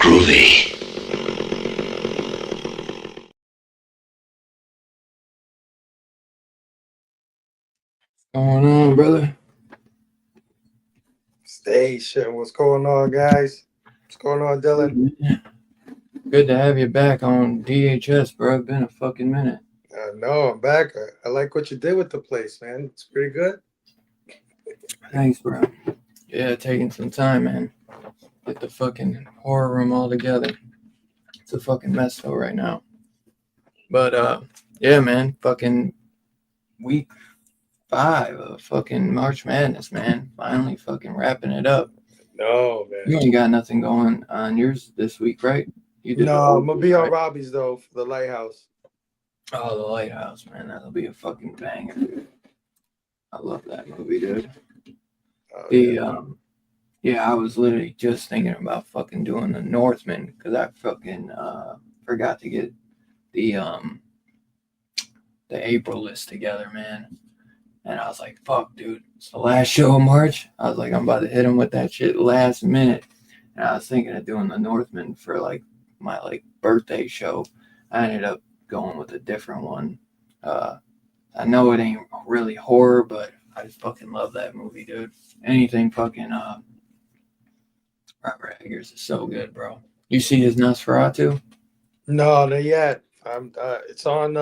Groovy. Going on, brother? Station. What's going on, guys? What's going on, Dylan? Good to have you back on DHS, bro. It's been a fucking minute. No, I'm back. I like what you did with the place, man. It's pretty good. Thanks, bro. Yeah, taking some time, man. Get the fucking horror room all together. It's a fucking mess though right now. But yeah, man. Fucking week 5 of fucking March Madness, man. Finally fucking wrapping it up. No, man. You ain't got nothing going on yours this week, right? You did. No, I'm gonna be on Robbie's though for the Lighthouse. Oh, the Lighthouse, man. That'll be a fucking banger, dude. I love that movie, dude. Yeah, I was literally just thinking about fucking doing the Northman because I fucking forgot to get the April list together, man. And I was like, fuck, dude, it's the last show of March. I was like, I'm about to hit him with that shit last minute. And I was thinking of doing the Northman for like my like birthday show. I ended up going with a different one. I know it ain't really horror, but I just fucking love that movie, dude. Anything fucking Robert Eggers is so good, bro. You see his Nosferatu? No, not yet. It's on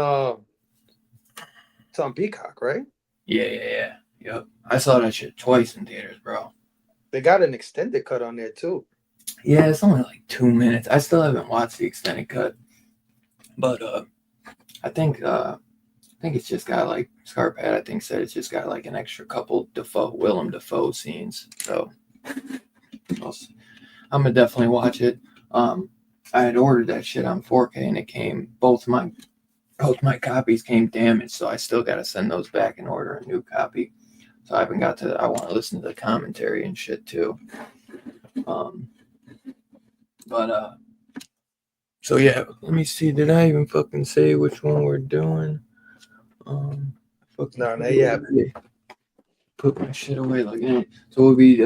Peacock, right? Yeah. Yep. I saw that shit twice in theaters, bro. They got an extended cut on there too. Yeah, it's only like 2 minutes. I still haven't watched the extended cut, but I think it's just got like Scarpad. I think said it's just got like an extra couple Willem Dafoe scenes. So I'm gonna definitely watch it. I had ordered that shit on 4K and it came both my copies came damaged, so I still gotta send those back and order a new copy. So I haven't got to. I want to listen to the commentary and shit too. So yeah, let me see. Did I even fucking say which one we're doing? No, not yet. Put my shit away like that. So we'll be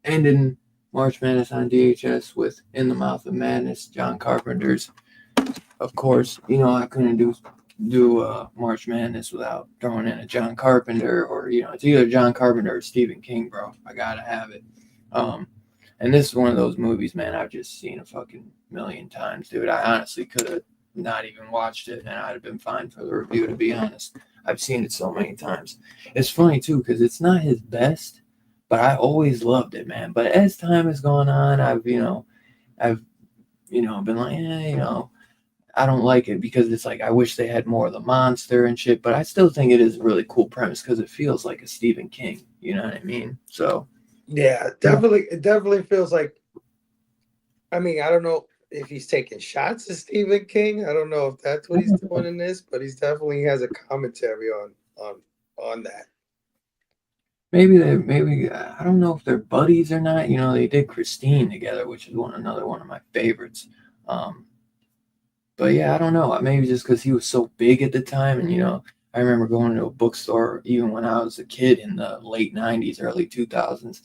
ending March Madness on DHS with In the Mouth of Madness, John Carpenter's. Of course, you know I couldn't do March Madness without throwing in a John Carpenter, or it's either John Carpenter or Stephen King, bro. I gotta have it. And this is one of those movies, man, I've just seen a fucking million times, dude. I honestly could have not even watched it, and I'd have been fine for the review, to be honest. I've seen it so many times. It's funny, too, because it's not his best, but I always loved it, man. But as time has gone on, I've been like, I don't like it because it's like I wish they had more of the monster and shit, but I still think it is a really cool premise because it feels like a Stephen King. You know what I mean? So Yeah, definitely. It definitely feels like. I mean, I don't know if he's taking shots at Stephen King. I don't know if that's what he's doing in this, but he's definitely has a commentary on that. maybe I don't know if they're buddies or not. You know, they did Christine together, which is another one of my favorites. Um, but yeah, I don't know. Maybe just because he was so big at the time, and I remember going to a bookstore even when I was a kid in the late '90s, early 2000s,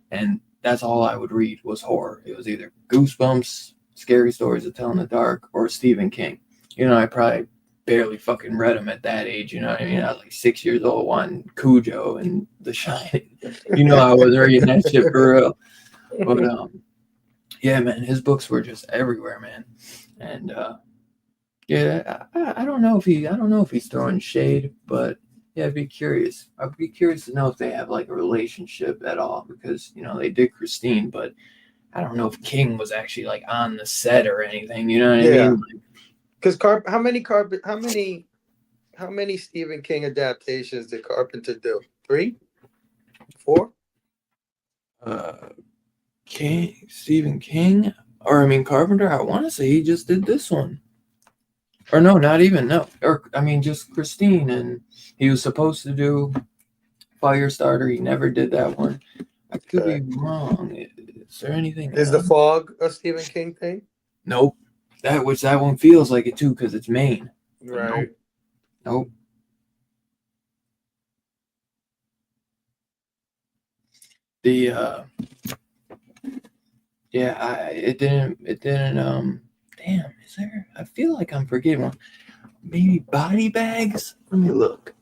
and that's all I would read was horror. It was either Goosebumps, Scary Stories to Tell in the Dark, or Stephen King. I probably barely fucking read them at that age. You know what I mean? I was like 6 years old, wanting Cujo and The Shining. I was reading that shit for real. But yeah, man, his books were just everywhere, man. And yeah, I don't know if he's throwing shade, but yeah, I'd be curious. I'd be curious to know if they have like a relationship at all because they did Christine, but I don't know if King was actually like on the set or anything. You know what I Yeah, mean? because how many Stephen King adaptations did Carpenter do? 3, 4? Uh, Stephen King, or I mean Carpenter. I want to say he just did this one, or no, not even no, or I mean just Christine, and he was supposed to do Firestarter. He never did that one. I could be wrong. Is there anything Is The else? Fog a Stephen King thing? Nope. That one feels like it too because it's Maine. Right. Nope. The yeah, it didn't damn, is there? I feel like I'm forgetting one. Maybe Body Bags? Let me look.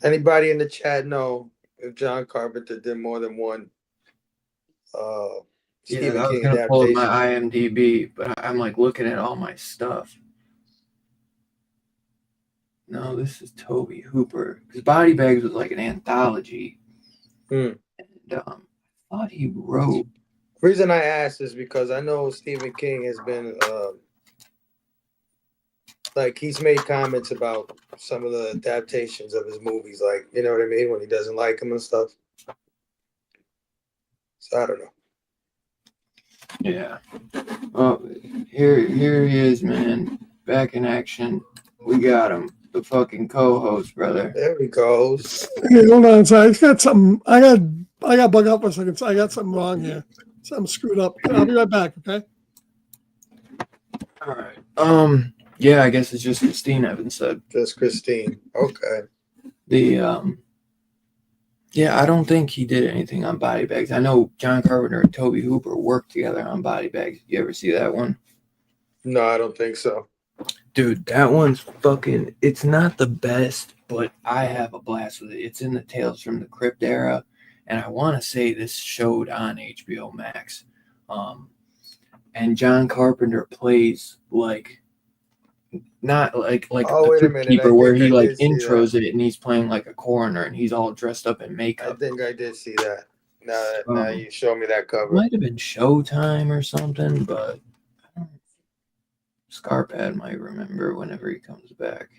Anybody in the chat know if John Carpenter did more than one Yeah, Stephen I was King gonna pull up my adaptation? IMDb, but I'm like looking at all my stuff. No, this is Toby Hooper. Because Body Bags was like an anthology. Hmm. And I thought he wrote. Reason I asked is because I know Stephen King has been like he's made comments about some of the adaptations of his movies, like you know what I mean, when he doesn't like them and stuff. So I don't know. Yeah. Oh, here he is, man. Back in action. We got him. The fucking co-host, brother. There he goes. Okay, hold on. So I got something. I got bug out for a second. So I got something wrong here. Something screwed up. I'll be right back. Okay. All right. Yeah, I guess it's just Christine Evans said. Just Christine. Okay. The yeah, I don't think he did anything on Body Bags. I know John Carpenter and Toby Hooper worked together on Body Bags. You ever see that one? No, I don't think so. Dude, that one's fucking. It's not the best, but I have a blast with it. It's in the Tales from the Crypt era, and I want to say this showed on HBO Max. And John Carpenter plays like not like Oh, the wait a Crypt minute. Keeper I where think he I like did see intros it and he's playing like a coroner and he's all dressed up in I makeup. think I did see that. Now you show me that It cover. might have been Showtime or something, but Scarpad might remember whenever he comes back.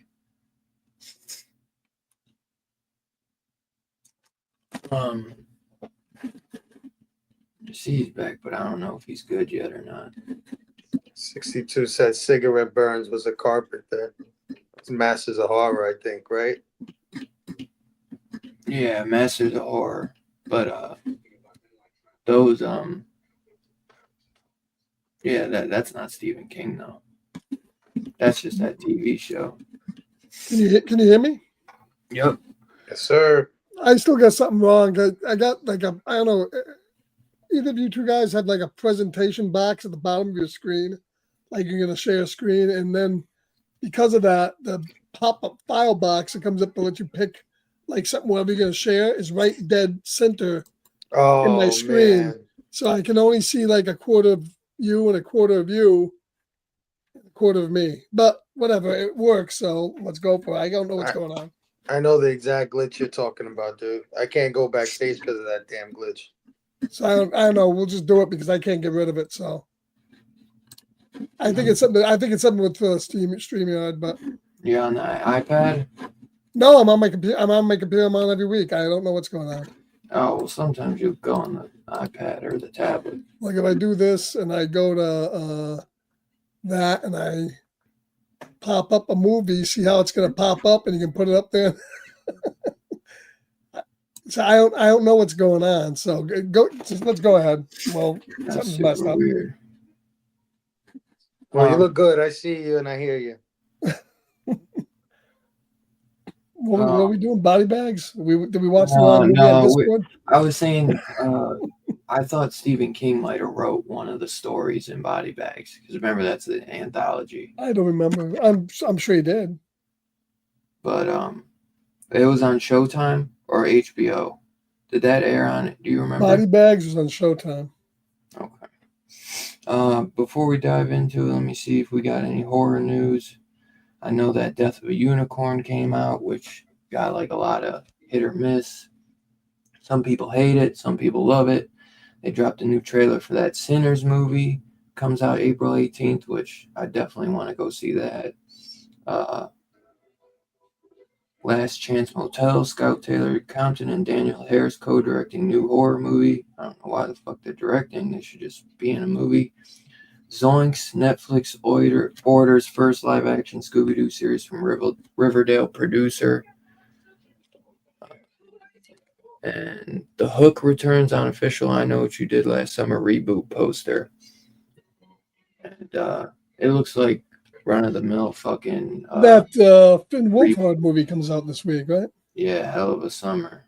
See he's back, but I don't know if he's good yet or not. 62 said Cigarette Burns was a Carpenter. It's Masters of Horror, I think, right? Yeah, Masters of Horror, but those yeah, that's not Stephen King though. That's just that TV show. Can you hear me? Yep. Yes, sir. I still got something wrong. I got like a, I don't know. Either of you two guys have like a presentation box at the bottom of your screen, like you're gonna share a screen, and then because of that, the pop-up file box that comes up to let you pick like something whatever you're gonna share is right dead center in my Oh screen. man. So I can only see like a quarter of you and a quarter of you, and a quarter of me. But whatever, it works. So let's go for it. I don't know what's going on. I know the exact glitch you're talking about, dude. I can't go backstage because of that damn glitch. So I don't know. We'll just do it because I can't get rid of it. So I think it's something. I think it's something with StreamYard, but You're on the iPad? no, I'm on my computer. I'm on my computer. I'm on every week. I don't know what's going on. Oh, well, sometimes you go on the iPad or the tablet. Like if I do this and I go to that and I pop up a movie, see how it's going to pop up, and you can put it up there. So I don't know what's going on. So let's go ahead. Well, That's something's messed super up. weird. Well, you look good. I see you and I hear you. What are we doing? Body bags? Did we watch the movie no, on Discord? I was saying, I thought Stephen King might have wrote one of the stories in Body Bags because remember that's an anthology. I don't remember. I'm sure he did. But it was on Showtime or HBO. Did that air on it? Do you remember? Body bags was on Showtime. Okay. Before we dive into it, let me see if we got any horror news. I know that Death of a Unicorn came out, which got like a lot of hit or miss. Some people hate it, some people love it. They dropped a new trailer for that Sinners movie. Comes out April 18th, which I definitely want to go see that. Last Chance Motel, Scout Taylor Compton and Daniel Harris co-directing new horror movie. I don't know why the fuck they're directing. They should just be in a movie. Zoinks, Netflix orders first live-action Scooby-Doo series from Riverdale producer. And The Hook returns on official I Know What You Did Last Summer reboot poster. And it looks like run-of-the-mill fucking... that Finn Wolfhard movie comes out this week, right? Yeah, Hell of a Summer.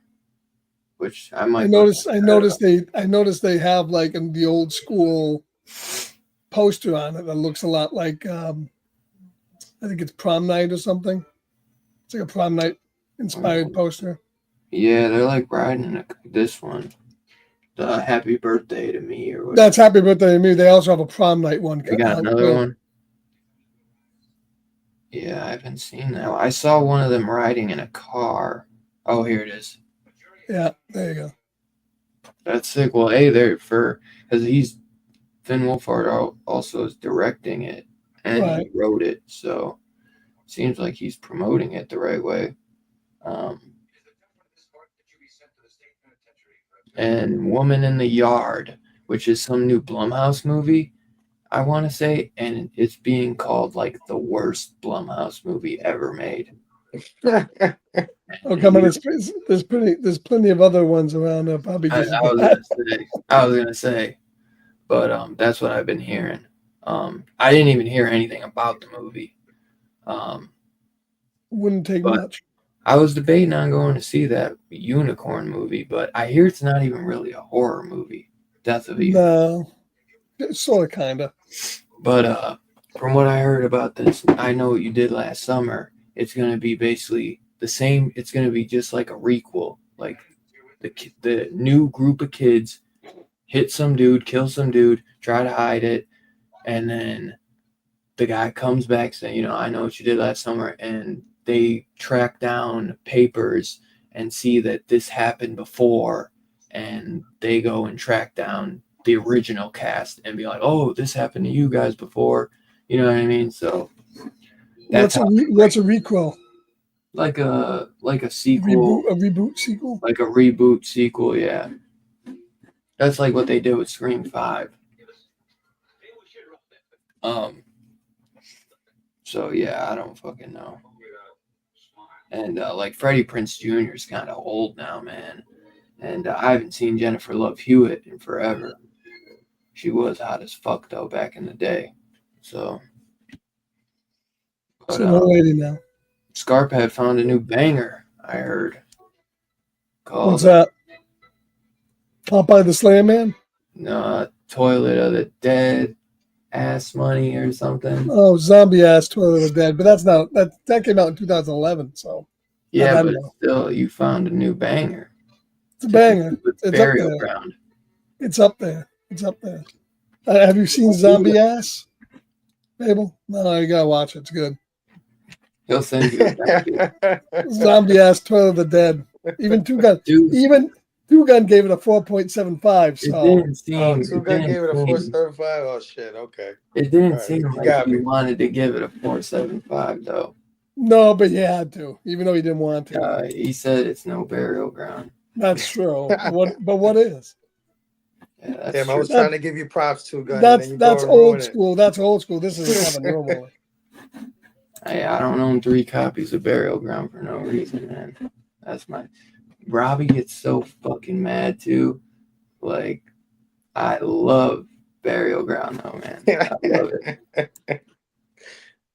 Which I might... I noticed they have like in the old school poster on it that looks a lot like I think it's Prom Night or something. It's like a Prom Night inspired poster. Yeah, they're like riding this one. The Happy Birthday to Me or whatever. That's Happy Birthday to Me. They also have a Prom Night one. They got another one? Yeah, I haven't seen that. I saw one of them riding in a car. Oh, here it is. Yeah, there you go. That's sick. Well, hey, because Finn Wolfhard also is directing it and he wrote it, so seems like he's promoting it the right way. And Woman in the Yard, which is some new Blumhouse movie, I want to say, and it's being called like the worst Blumhouse movie ever made. Oh, come on! There's plenty of other ones around there. Probably. I was gonna say, but that's what I've been hearing. I didn't even hear anything about the movie. Wouldn't take much. I was debating on going to see that Unicorn movie, but I hear it's not even really a horror movie. Death of a Unicorn. No, sort of, kind of. But from what I heard about this, I Know What You Did Last Summer. It's going to be basically the same. It's going to be just like a requel. Like the new group of kids hit some dude, kill some dude, try to hide it, and then the guy comes back saying, I know what you did last summer, and they track down papers and see that this happened before, and they go and track down the original cast and be like, oh, this happened to you guys before. You know what I mean? So what's a requel? Like a sequel. A reboot sequel? Like a reboot sequel, yeah. That's like what they did with Scream 5. So yeah, I don't fucking know. And like Freddie Prinze Jr. is kind of old now, man. And I haven't seen Jennifer Love Hewitt in forever. She was hot as fuck though back in the day. So. But, no lady now. Scarp had found a new banger, I heard. What's that? Popeye the Slam Man? No, Toilet of the Dead, Ass Money or something. Oh, Zombie Ass Toilet of the Dead. But that's not that came out in 2011. So yeah, but still, you found a new banger. It's a banger. It's Burial Ground. It's up there. It's up there. Have you seen Zombie Ass, Abel? No, you gotta watch it. It's good. He'll send you a Zombie Ass Toilet of the Dead. Even two guys. Dude, Two Gun gave it a 4.75. It So didn't seem. Oh, It Two Gun didn't gave it a seem. 4.75. Oh shit. Okay. It didn't Alright, seem you like got he me. wanted to give it a 4.75 though. no, but he had to, even though he didn't want to. He said it's no burial ground. That's true. What is? Yeah, that's Damn, I true. was trying to give you props, Two Gun, and That's then you go and old ruin it. school. That's old school. This is a Kevin Neal movie. I don't own 3 copies of Burial Ground for no reason, man. That's my. Robbie gets so fucking mad too. Like, I love Burial Ground though, man. I love it.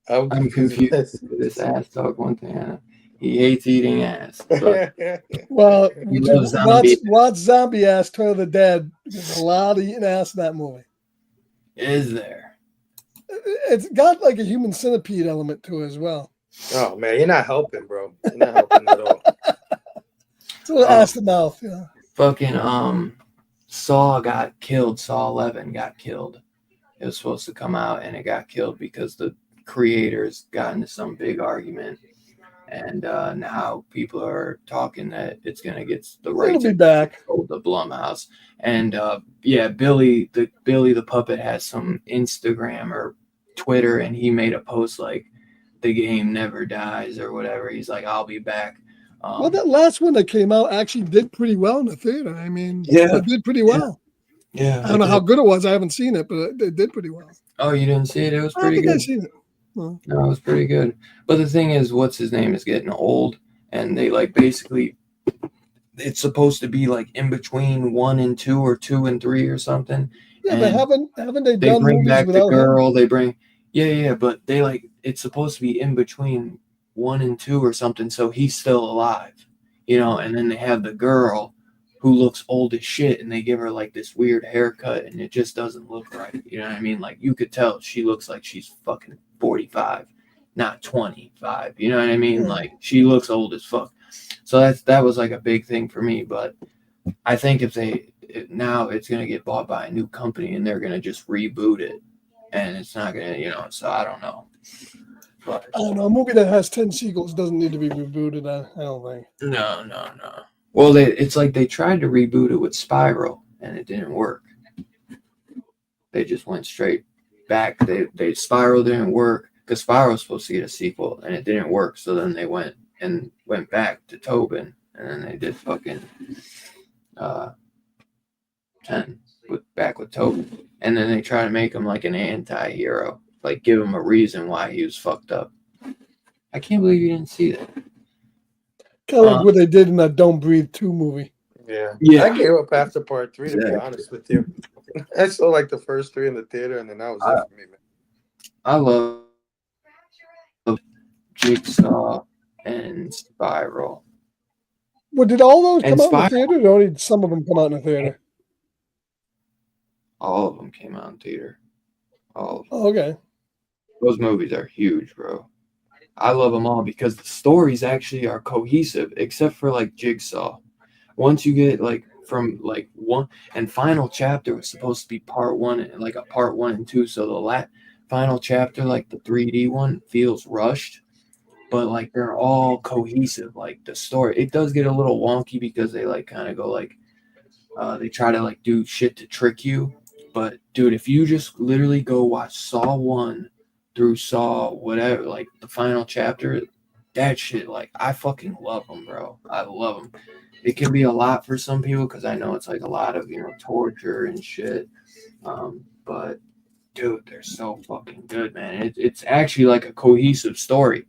I'm confused with this ass dog. One thing, he hates eating ass. But Well, He loves zombie. watch Zombie Ass Toil the Dead. There's a lot of eating ass in that movie. Is there? It's got like a human centipede element to it as well. Oh man, you're not helping, bro. You're not helping at all. It's a little ass to mouth, yeah. Fucking Saw got killed. Saw 11 got killed. It was supposed to come out and it got killed because the creators got into some big argument, and now people are talking that it's gonna get the rights It'll be back. sold to Blumhouse. And yeah, Billy the puppet has some Instagram or Twitter, and he made a post like the game never dies or whatever. He's like, I'll be back. Well, that last one that came out actually did pretty well in the theater. I mean, Yeah. it did pretty well. Yeah, I don't know how good it was. I haven't seen it, but it did pretty well. Oh, you didn't see it? It was I don't pretty think I've good. seen it. No. No, it was pretty good. But the thing is, what's his name is getting old, and they like basically, it's supposed to be like in between 1 and 2 or 2 and 3 or something. Yeah, but And haven't they they done bring movies back the without him? girl. They bring yeah, but they like it's supposed to be in between 1 and 2 or something. So he's still alive, And then they have the girl who looks old as shit, and they give her like this weird haircut, and it just doesn't look right. You know what I mean? Like you could tell she looks like she's fucking 45, not 25. You know what I mean? Yeah. Like she looks old as fuck. So that was like a big thing for me. But I think now it's gonna get bought by a new company, and they're gonna just reboot it, and it's not gonna, So I don't know. But I don't know. A movie that has 10 sequels doesn't need to be rebooted. I don't think. no. Well, it's like they tried to reboot it with Spiral, and it didn't work. They just went straight back. They Spiral didn't work because Spiral was supposed to get a sequel, and it didn't work. So then they went back to Tobin, and then they did fucking 10 back with Tobin, and then they try to make him like an anti-hero, like give him a reason why he was fucked up. I can't believe you didn't see that. Kind of like what they did in that Don't Breathe 2 movie. Yeah. Yeah. I gave up after part 3, to be Exactly. honest with you. I saw like the first 3 in the theater, and then that was it for me, man. I love Jigsaw and Spiral. Well, did all those And come out in the Spiral. theater, or only some of them come out in the theater? All of them came out in theater. All of them. Oh, okay. Those movies are huge, bro. I love them all because the stories actually are cohesive, except for like Jigsaw. Once you get like from like one and final chapter was supposed to be part 1, like a part 1 and 2. So the final chapter, like the 3D one, feels rushed, but like they're all cohesive. Like the story, it does get a little wonky because they like kind of go like they try to like do shit to trick you. But dude, if you just literally go watch Saw 1 through Saw whatever, like the final chapter, that shit, like I fucking love them, bro. I love them. It can be a lot for some people because I know it's like a lot of torture and shit. But dude, they're so fucking good, man. It's actually like a cohesive story,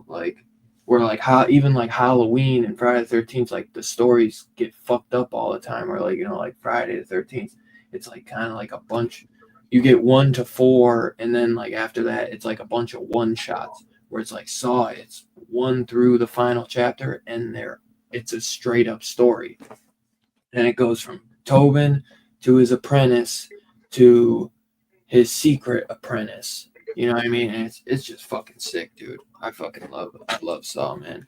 like where like even like Halloween and Friday the 13th, like the stories get fucked up all the time, or like like Friday the 13th, it's like kind of like a bunch. You get 1 to 4, and then like after that, it's like a bunch of one shots. Where it's like Saw, it's 1 through the final chapter, and it's a straight up story, and it goes from Tobin to his apprentice to his secret apprentice. You know what I mean? And it's just fucking sick, dude. I fucking love it. I love Saw, man.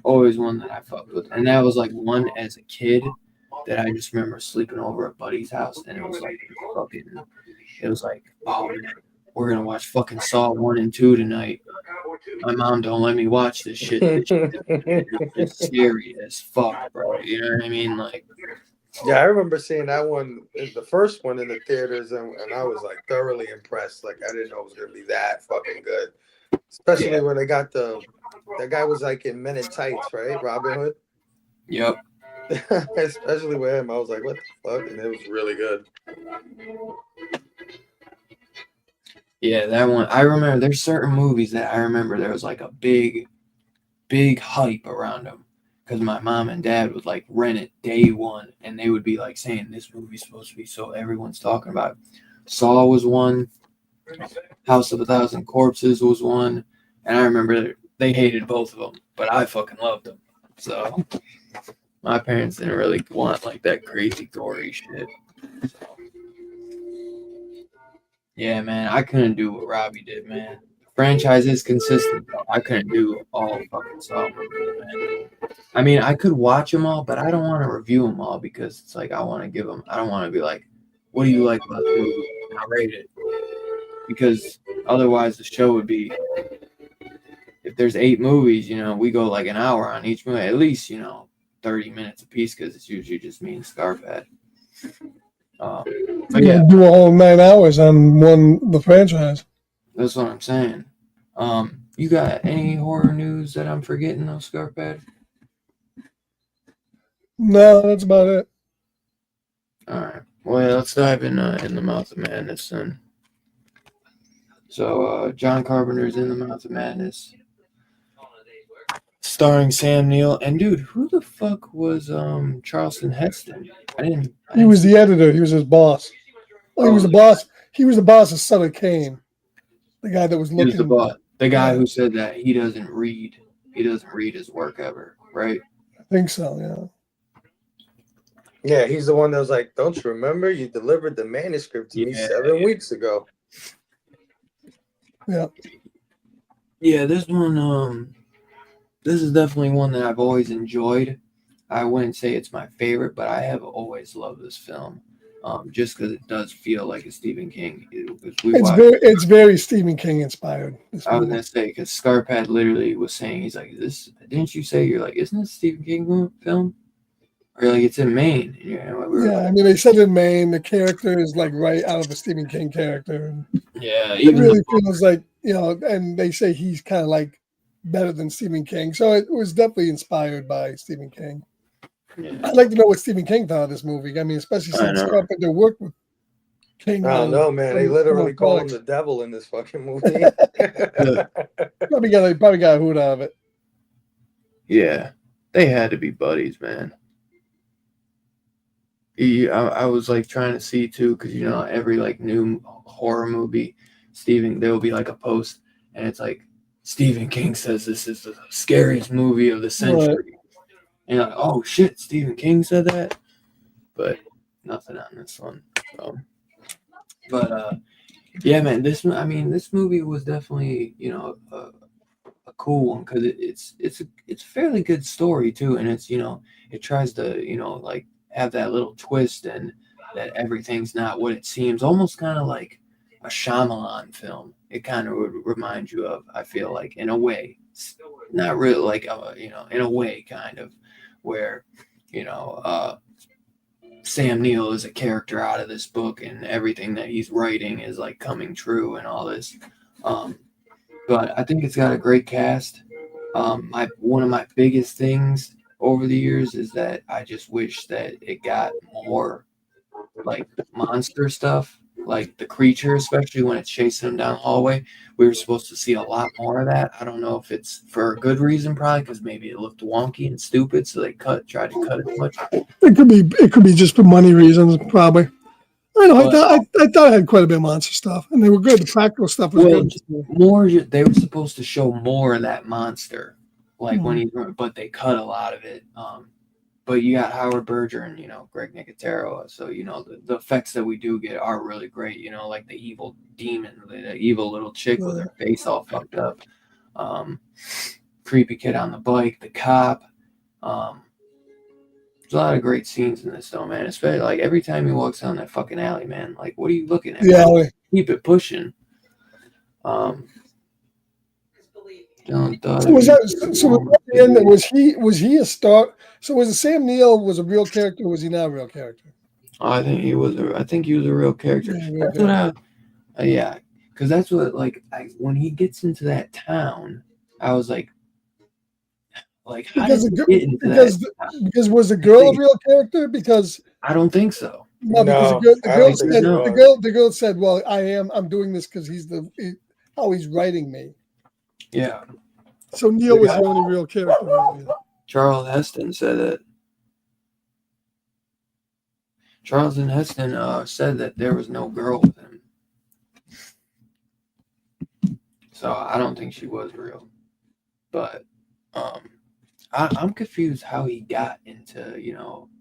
Always one that I fucked with, and that was like one as a kid that I just remember sleeping over at buddy's house, and it was like fucking. It was like, oh man, we're gonna watch fucking Saw 1 and 2 tonight. My mom don't let me watch this shit. This shit is scary as fuck, bro. You know what I mean? Like, Yeah, I remember seeing that one, the first one in the theaters, and I was like thoroughly impressed. Like I didn't know it was gonna be that fucking good, especially when they got that guy was like in Men in Tights, right? Robin Hood. yep. Especially with him, I was like, what the fuck? And it was really good. Yeah, that one. I remember there's certain movies that I remember there was like a big hype around them because my mom and dad would like rent it day one and they would be like saying this movie's supposed to be so everyone's talking about it. Saw was one, House of a Thousand Corpses was one, and I remember they hated both of them, but I fucking loved them. So my parents didn't really want like that crazy gory shit. So, yeah, man, I couldn't do what Robbie did, man. Franchise is consistent. Though. I couldn't do all fucking Saw movies, man. I mean, I could watch them all, but I don't want to review them all because it's like I want to give them. I don't want to be like, "What do you like about the movie?" And I rate it because otherwise the show would be. If there's 8 movies, you know, we go like an hour on each movie, at least 30 minutes a piece because it's usually just me and Scarphead. But yeah, do a whole 9 hours on the franchise. that's what I'm saying. You got any horror news that I'm forgetting, though, Scarphead? No, that's about it. All right. Well, yeah, let's dive in the Mouth of Madness then. So, John Carpenter's In the Mouth of Madness, starring Sam Neill. And dude, who the fuck was Charleston Heston? He was the editor. He was his boss. Oh, he was the boss. He was the boss of Sutter Kane, the guy that was He was looking. the boss. The guy who said that he doesn't read his work ever, right? I think so. Yeah. Yeah, he's the one that was like, "Don't you remember? You delivered the manuscript to me 7 weeks ago." Yeah. Yeah, this one, this is definitely one that I've always enjoyed. I wouldn't say it's my favorite, but I have always loved this film, just because it does feel like a Stephen King. It's very Stephen King inspired. I was gonna say because Scarpad literally was saying he's like, "Is this? Didn't you say you're like, isn't this a Stephen King film?" Or like it's in Maine. Yeah, I mean they said in Maine the character is like right out of a Stephen King character. Yeah, it really feels like and they say he's kind of like better than Stephen King, so it was definitely inspired by Stephen King. Yeah. I'd like to know what Stephen King thought of this movie. I mean, especially since Carpenter worked with King. I don't know, man. They literally call him the devil in this fucking movie. probably got a hoot out of it. Yeah, they had to be buddies, man. I was like trying to see too, because every like new horror movie, there will be like a post, and it's like Stephen King says this is the scariest movie of the century, right. And you're like, oh shit, Stephen King said that, but nothing on this one. Yeah, man, this movie was definitely a cool one because it's a fairly good story too, and it's it tries to like have that little twist and that everything's not what it seems, almost kind of like a Shyamalan film. It kind of would remind you of, I feel like, in a way, not really like in a way kind of where Sam Neill is a character out of this book and everything that he's writing is like coming true and all this. But I think it's got a great cast. One of my biggest things over the years is that I just wish that it got more like monster stuff, like the creature, especially when it's chasing him down the hallway. We were supposed to see a lot more of that. I don't know if it's for a good reason, probably because maybe it looked wonky and stupid, so they tried to cut it too much. It could be just for money reasons, probably. I know. I thought it had quite a bit of monster stuff, and they were good. The practical stuff was good. They were supposed to show more of that monster, like but they cut a lot of it. But you got Howard Berger and Greg Nicotero, so the effects that we do get are really great. Like the evil demon, the evil little chick with her face all fucked up, creepy kid on the bike, the cop. There's a lot of great scenes in this, though, man. Especially like every time he walks down that fucking alley, man. Like, what are you looking at? Yeah, keep it pushing. Just thought. So was that so at the end? Was he a star? So was it Sam Neill was a real character? Or was he not a real character? I think he was. I think he was a real character. Yeah, real That's what yeah, because that's what when he gets into that town, I was like how Because did the, he gi- get into because that? because was the girl a real character? Because I don't think so. no, because No, the I girl don't think said it No. was. the girl said, "Well, I'm doing this because how he's writing me." Yeah, So Neil was the only real character. Really. Charles Heston said it. Charlton Heston said that there was no girl with him. So I don't think she was real. But I'm confused how he got into,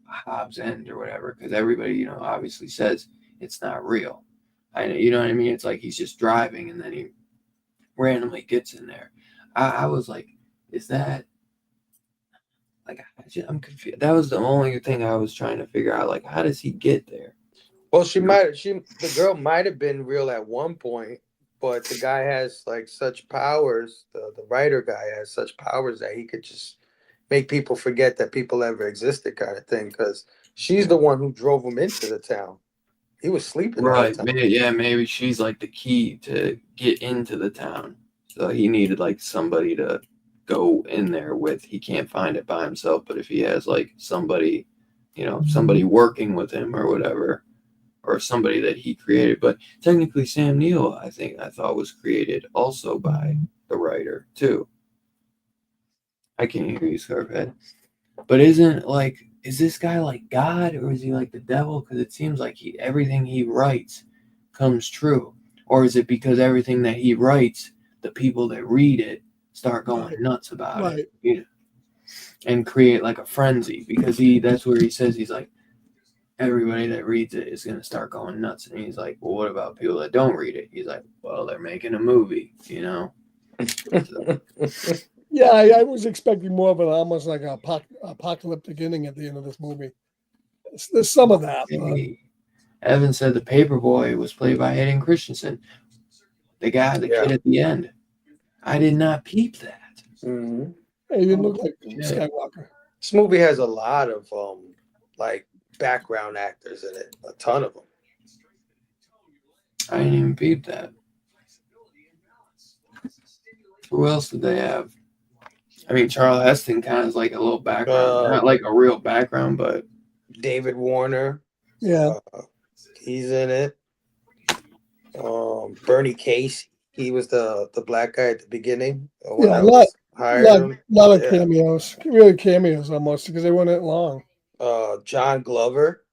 Hobbs End or whatever, because everybody, obviously says it's not real. You know what I mean? It's like he's just driving and then he randomly gets in there. I was like, is that I'm confused. That was the only thing I was trying to figure out. Like, how does he get there? Well, the girl might have been real at one point, but the guy has like such powers. The writer guy has such powers that he could just make people forget that people ever existed, kind of thing. Because she's the one who drove him into the town. He was sleeping all the Right. time. Maybe she's like the key to get into the town. So he needed like somebody to go in there with. He can't find it by himself, but if he has like somebody, somebody working with him or whatever, or somebody that he created. But technically Sam Neill, I thought was created also by the writer too. I can't hear you, Scarphead. But is this guy like God or is he like the devil? Because it seems like everything he writes comes true. Or is it because everything that he writes, the people that read it start going nuts about it, and create like a frenzy? Because that's where he says he's like, everybody that reads it is gonna start going nuts. And he's like, well, what about people that don't read it? He's like, well, they're making a movie, So, Yeah, I was expecting more of an almost like an apocalyptic ending at the end of this movie. There's some of that. But Evan said the paperboy was played by Hayden Christensen, the kid at the end. I did not peep that. Mm-hmm. he didn't look like Skywalker. This movie has a lot of like background actors in it, a ton of them. I didn't even peep that. Who else did they have? I mean, Charles Heston kind of is like a little background, not like a real background, but David Warner, Yeah, he's in it. Bernie Casey, he was the black guy at the beginning. yeah, a lot of cameos, really cameos almost because they weren't that long. John Glover,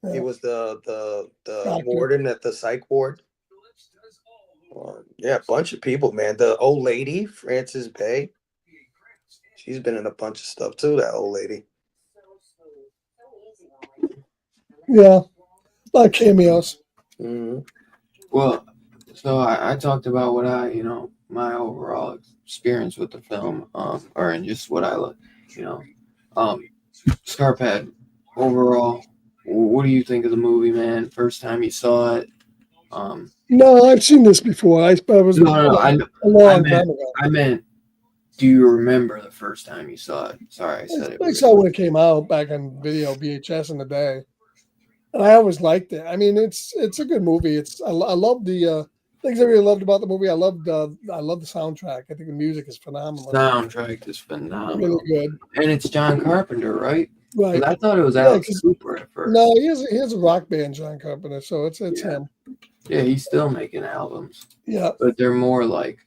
he Yeah. was the Doctor. warden at the psych ward. Yeah, a bunch of people, man. The old lady, Frances Bay, she's been in a bunch of stuff too. That old lady. Yeah, a lot of cameos. Mm-hmm. well, so I talked about what my overall experience with the film, or in just what I look, Scarphead, overall, what do you think of the movie, man? First time you saw it? No, I've seen this before. I was No, a long time ago. I meant, do you remember the first time you saw it? Sorry, I said it. I saw when it came out back on video VHS in the day, and I always liked it. I mean, it's a good movie. I love the things I really loved about the movie. I love the soundtrack. I think the music is phenomenal. Soundtrack is phenomenal. Really good. And it's John Carpenter, right? Right. I thought it was Alex Cooper at first. No, he has a rock band, John Carpenter, so it's him. Yeah, he's still making albums. Yeah. But they're more like.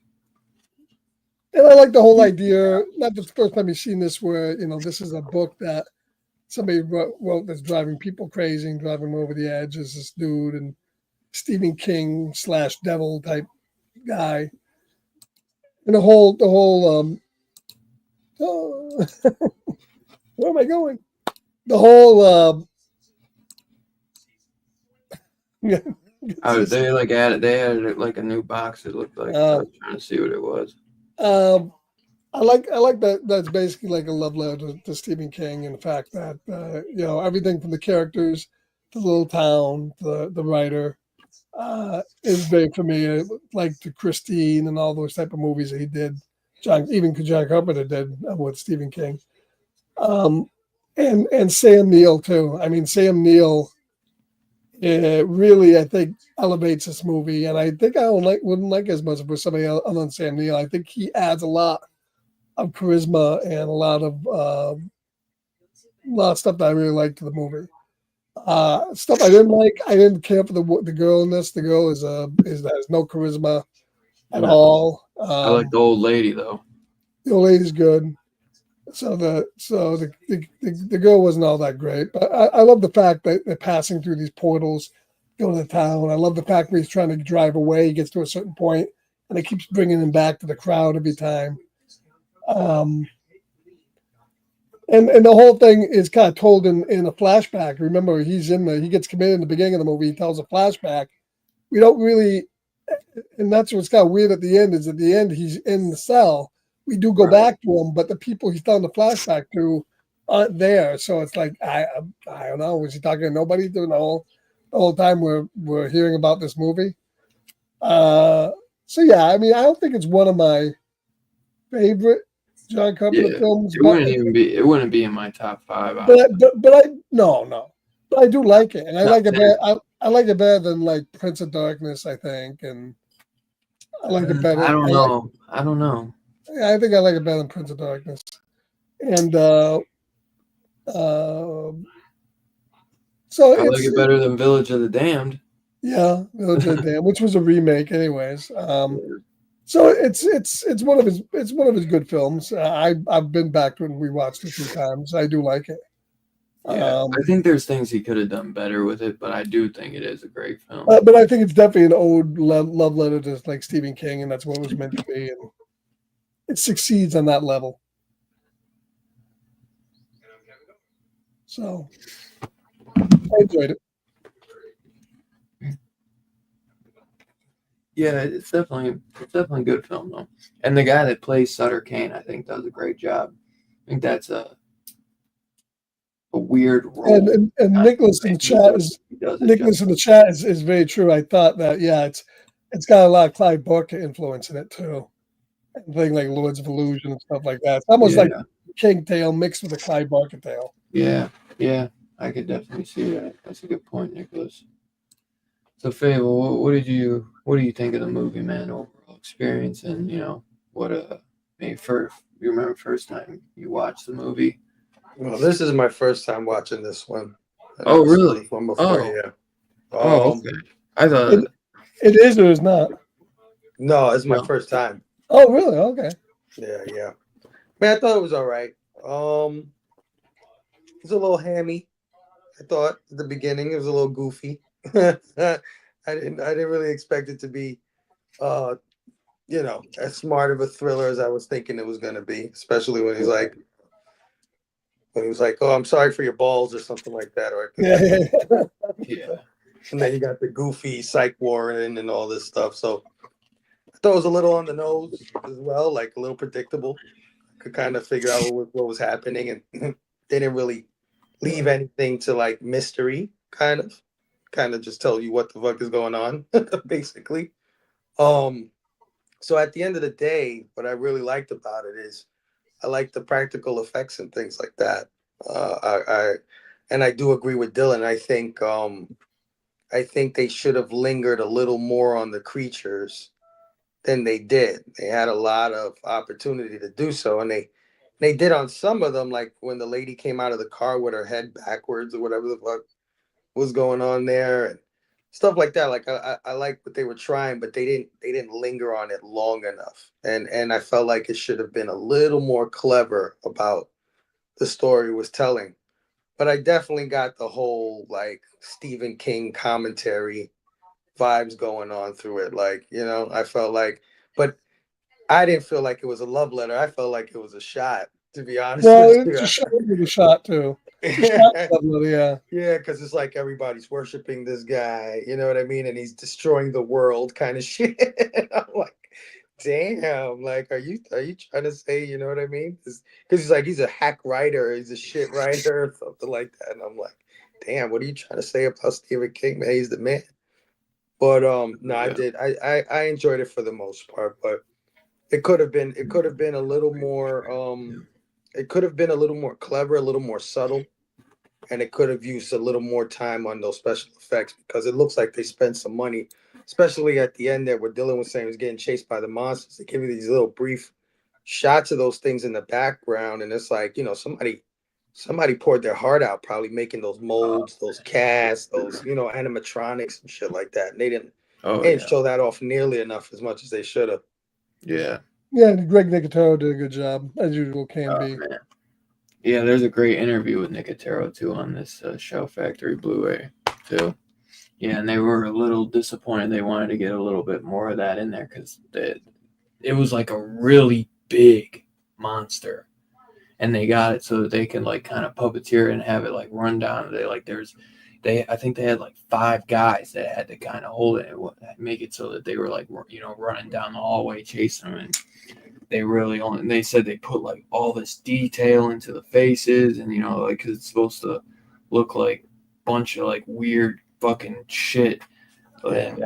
And I like the whole idea, not the first time you've seen this, where, this is a book that somebody wrote that's driving people crazy and driving them over the edge is this dude and Stephen King / devil type guy. And the whole where am I going? The whole They had like a new box. It looked like I was trying to see what it was. I like that. That's basically like a love letter to Stephen King, and the fact that everything from the characters to the little town, the writer, is very familiar. Like to Christine and all those type of movies that he did. even John Carpenter did with Stephen King. And Sam Neill too. I mean, Sam Neill really, I think, elevates this movie, and I think I wouldn't like as much for somebody else other than Sam Neill. I think he adds a lot of charisma and a lot of stuff that I really like to the movie. Stuff I didn't like. I didn't care for the girl in this. The girl has no charisma at all. I like the old lady though. The old lady's good. So the girl wasn't all that great, but I love the fact that they're passing through these portals, go to the town. I love the fact that he's trying to drive away. He gets to a certain point, and it keeps bringing him back to the crowd every time. And the whole thing is kind of told in a flashback. Remember, he gets committed in the beginning of the movie. He tells a flashback. We don't really, and that's what's kind of weird at the end. Is at the end he's in the cell. We do go back to him, but the people he's telling the flashback to aren't there. So it's like I don't know. Was he talking to nobody during the whole time we're hearing about this movie? So yeah, I mean, I don't think it's one of my favorite John Carpenter films. It wouldn't be in my top 5. But I no. But I do like it, and I like it better. I like it better than like Prince of Darkness, I think, and I like it better. I don't know. I think I like it better than Prince of Darkness. And so I like it better than Village of the Damned. Yeah, Village of the Damned, which was a remake, anyways. So it's one of his good films. I've been back when we watched it a few times. I do like it. Yeah, I think there's things he could have done better with it, but I do think it is a great film. But I think it's definitely an old love letter to like Stephen King, and that's what it was meant to be. And it succeeds on that level. So I enjoyed it. Yeah, it's definitely a good film though. And the guy that plays Sutter Kane, I think, does a great job. I think that's a weird role. And Nicholas in the chat is very true. I thought that it's got a lot of Clive Barker influence in it too. Thing like Lords of Illusion and stuff like that. It's almost like King tale mixed with a Clive Barker tale. Yeah, I could definitely see that. That's a good point, Nicholas. So, Fable, what do you think of the movie, man? Overall experience, and what maybe you remember first time you watched the movie? Well, this is my first time watching this one. Oh, really? One before, yeah. Okay. I thought it is or is not. No, it's my first time. Oh, really? Okay. Yeah. Man, I thought it was all right. It was a little hammy. I thought at the beginning it was a little goofy. I didn't really expect it to be as smart of a thriller as I was thinking it was gonna be, especially when he was like, "Oh, I'm sorry for your balls" or something like that. Or yeah. And then you got the goofy psych ward and all this stuff. So I thought it was a little on the nose as well, like a little predictable. Could kind of figure out what was happening, and they didn't really leave anything to like mystery, kind of just tell you what the fuck is going on, basically. So at the end of the day, what I really liked about it is I like the practical effects and things like that. I do agree with Dylan. I think they should have lingered a little more on the creatures than they did. They had a lot of opportunity to do so, and they did on some of them, like when the lady came out of the car with her head backwards or whatever the fuck was going on there, and stuff like that. Like I like what they were trying, but they didn't linger on it long enough, and I felt like it should have been a little more clever about the story it was telling. But I definitely got the whole like Stephen King commentary vibes going on through it. Like, I felt like, but I didn't feel like it was a love letter. I felt like it was a shot, to be honest. Well, it's a shot too. Yeah, because it's like everybody's worshiping this guy, you know what I mean? And he's destroying the world kind of shit. I'm like, damn, like, are you trying to say, you know what I mean? Because he's like, he's a hack writer, he's a shit writer or something like that. And I'm like, damn, what are you trying to say about Stephen King, man? He's the man. But no, I did. I enjoyed it for the most part, but It could have been. It could have been a little more. It could have been a little more clever, a little more subtle, and it could have used a little more time on those special effects because it looks like they spent some money, especially at the end there where Dylan was saying he was getting chased by the monsters. They give you these little brief shots of those things in the background, and it's like, you know, somebody poured their heart out, probably making those molds, those casts, those, you know, animatronics and shit like that. And Oh they didn't yeah, show that off nearly enough as much as they should have. yeah. Yeah, and Greg Nicotero did a good job, as usual, can Oh be. man. Yeah, there's a great interview with Nicotero too on this Show Factory Blu-ray too. Yeah, and they were a little disappointed. They wanted to get a little bit more of that in there because it was like a really big monster, and they got it so that they can like kind of puppeteer it and have it like run down. I think they had like 5 guys that had to kind of hold it and make it so that they were like, you know, running down the hallway chasing them. And they said they put like all this detail into the faces, and you know, like, cause it's supposed to look like a bunch of like weird fucking shit. And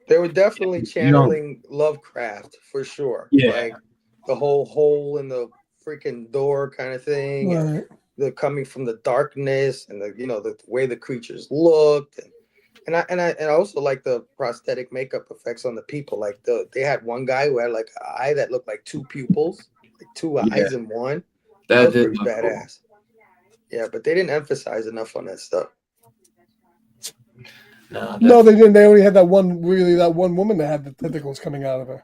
They were definitely you know, channeling Lovecraft for sure. yeah, Like the whole hole in the freaking door kind of thing, and Right. the coming from the darkness, and the, you know, the way the creatures looked, and I also like the prosthetic makeup effects on the people. Like they had one guy who had like an eye that looked like 2 pupils, like 2 yeah, eyes in one. That that was did pretty look cool. badass. Yeah, but they didn't emphasize enough on that stuff. No, they didn't. They only had that one woman that had the tentacles coming out of her.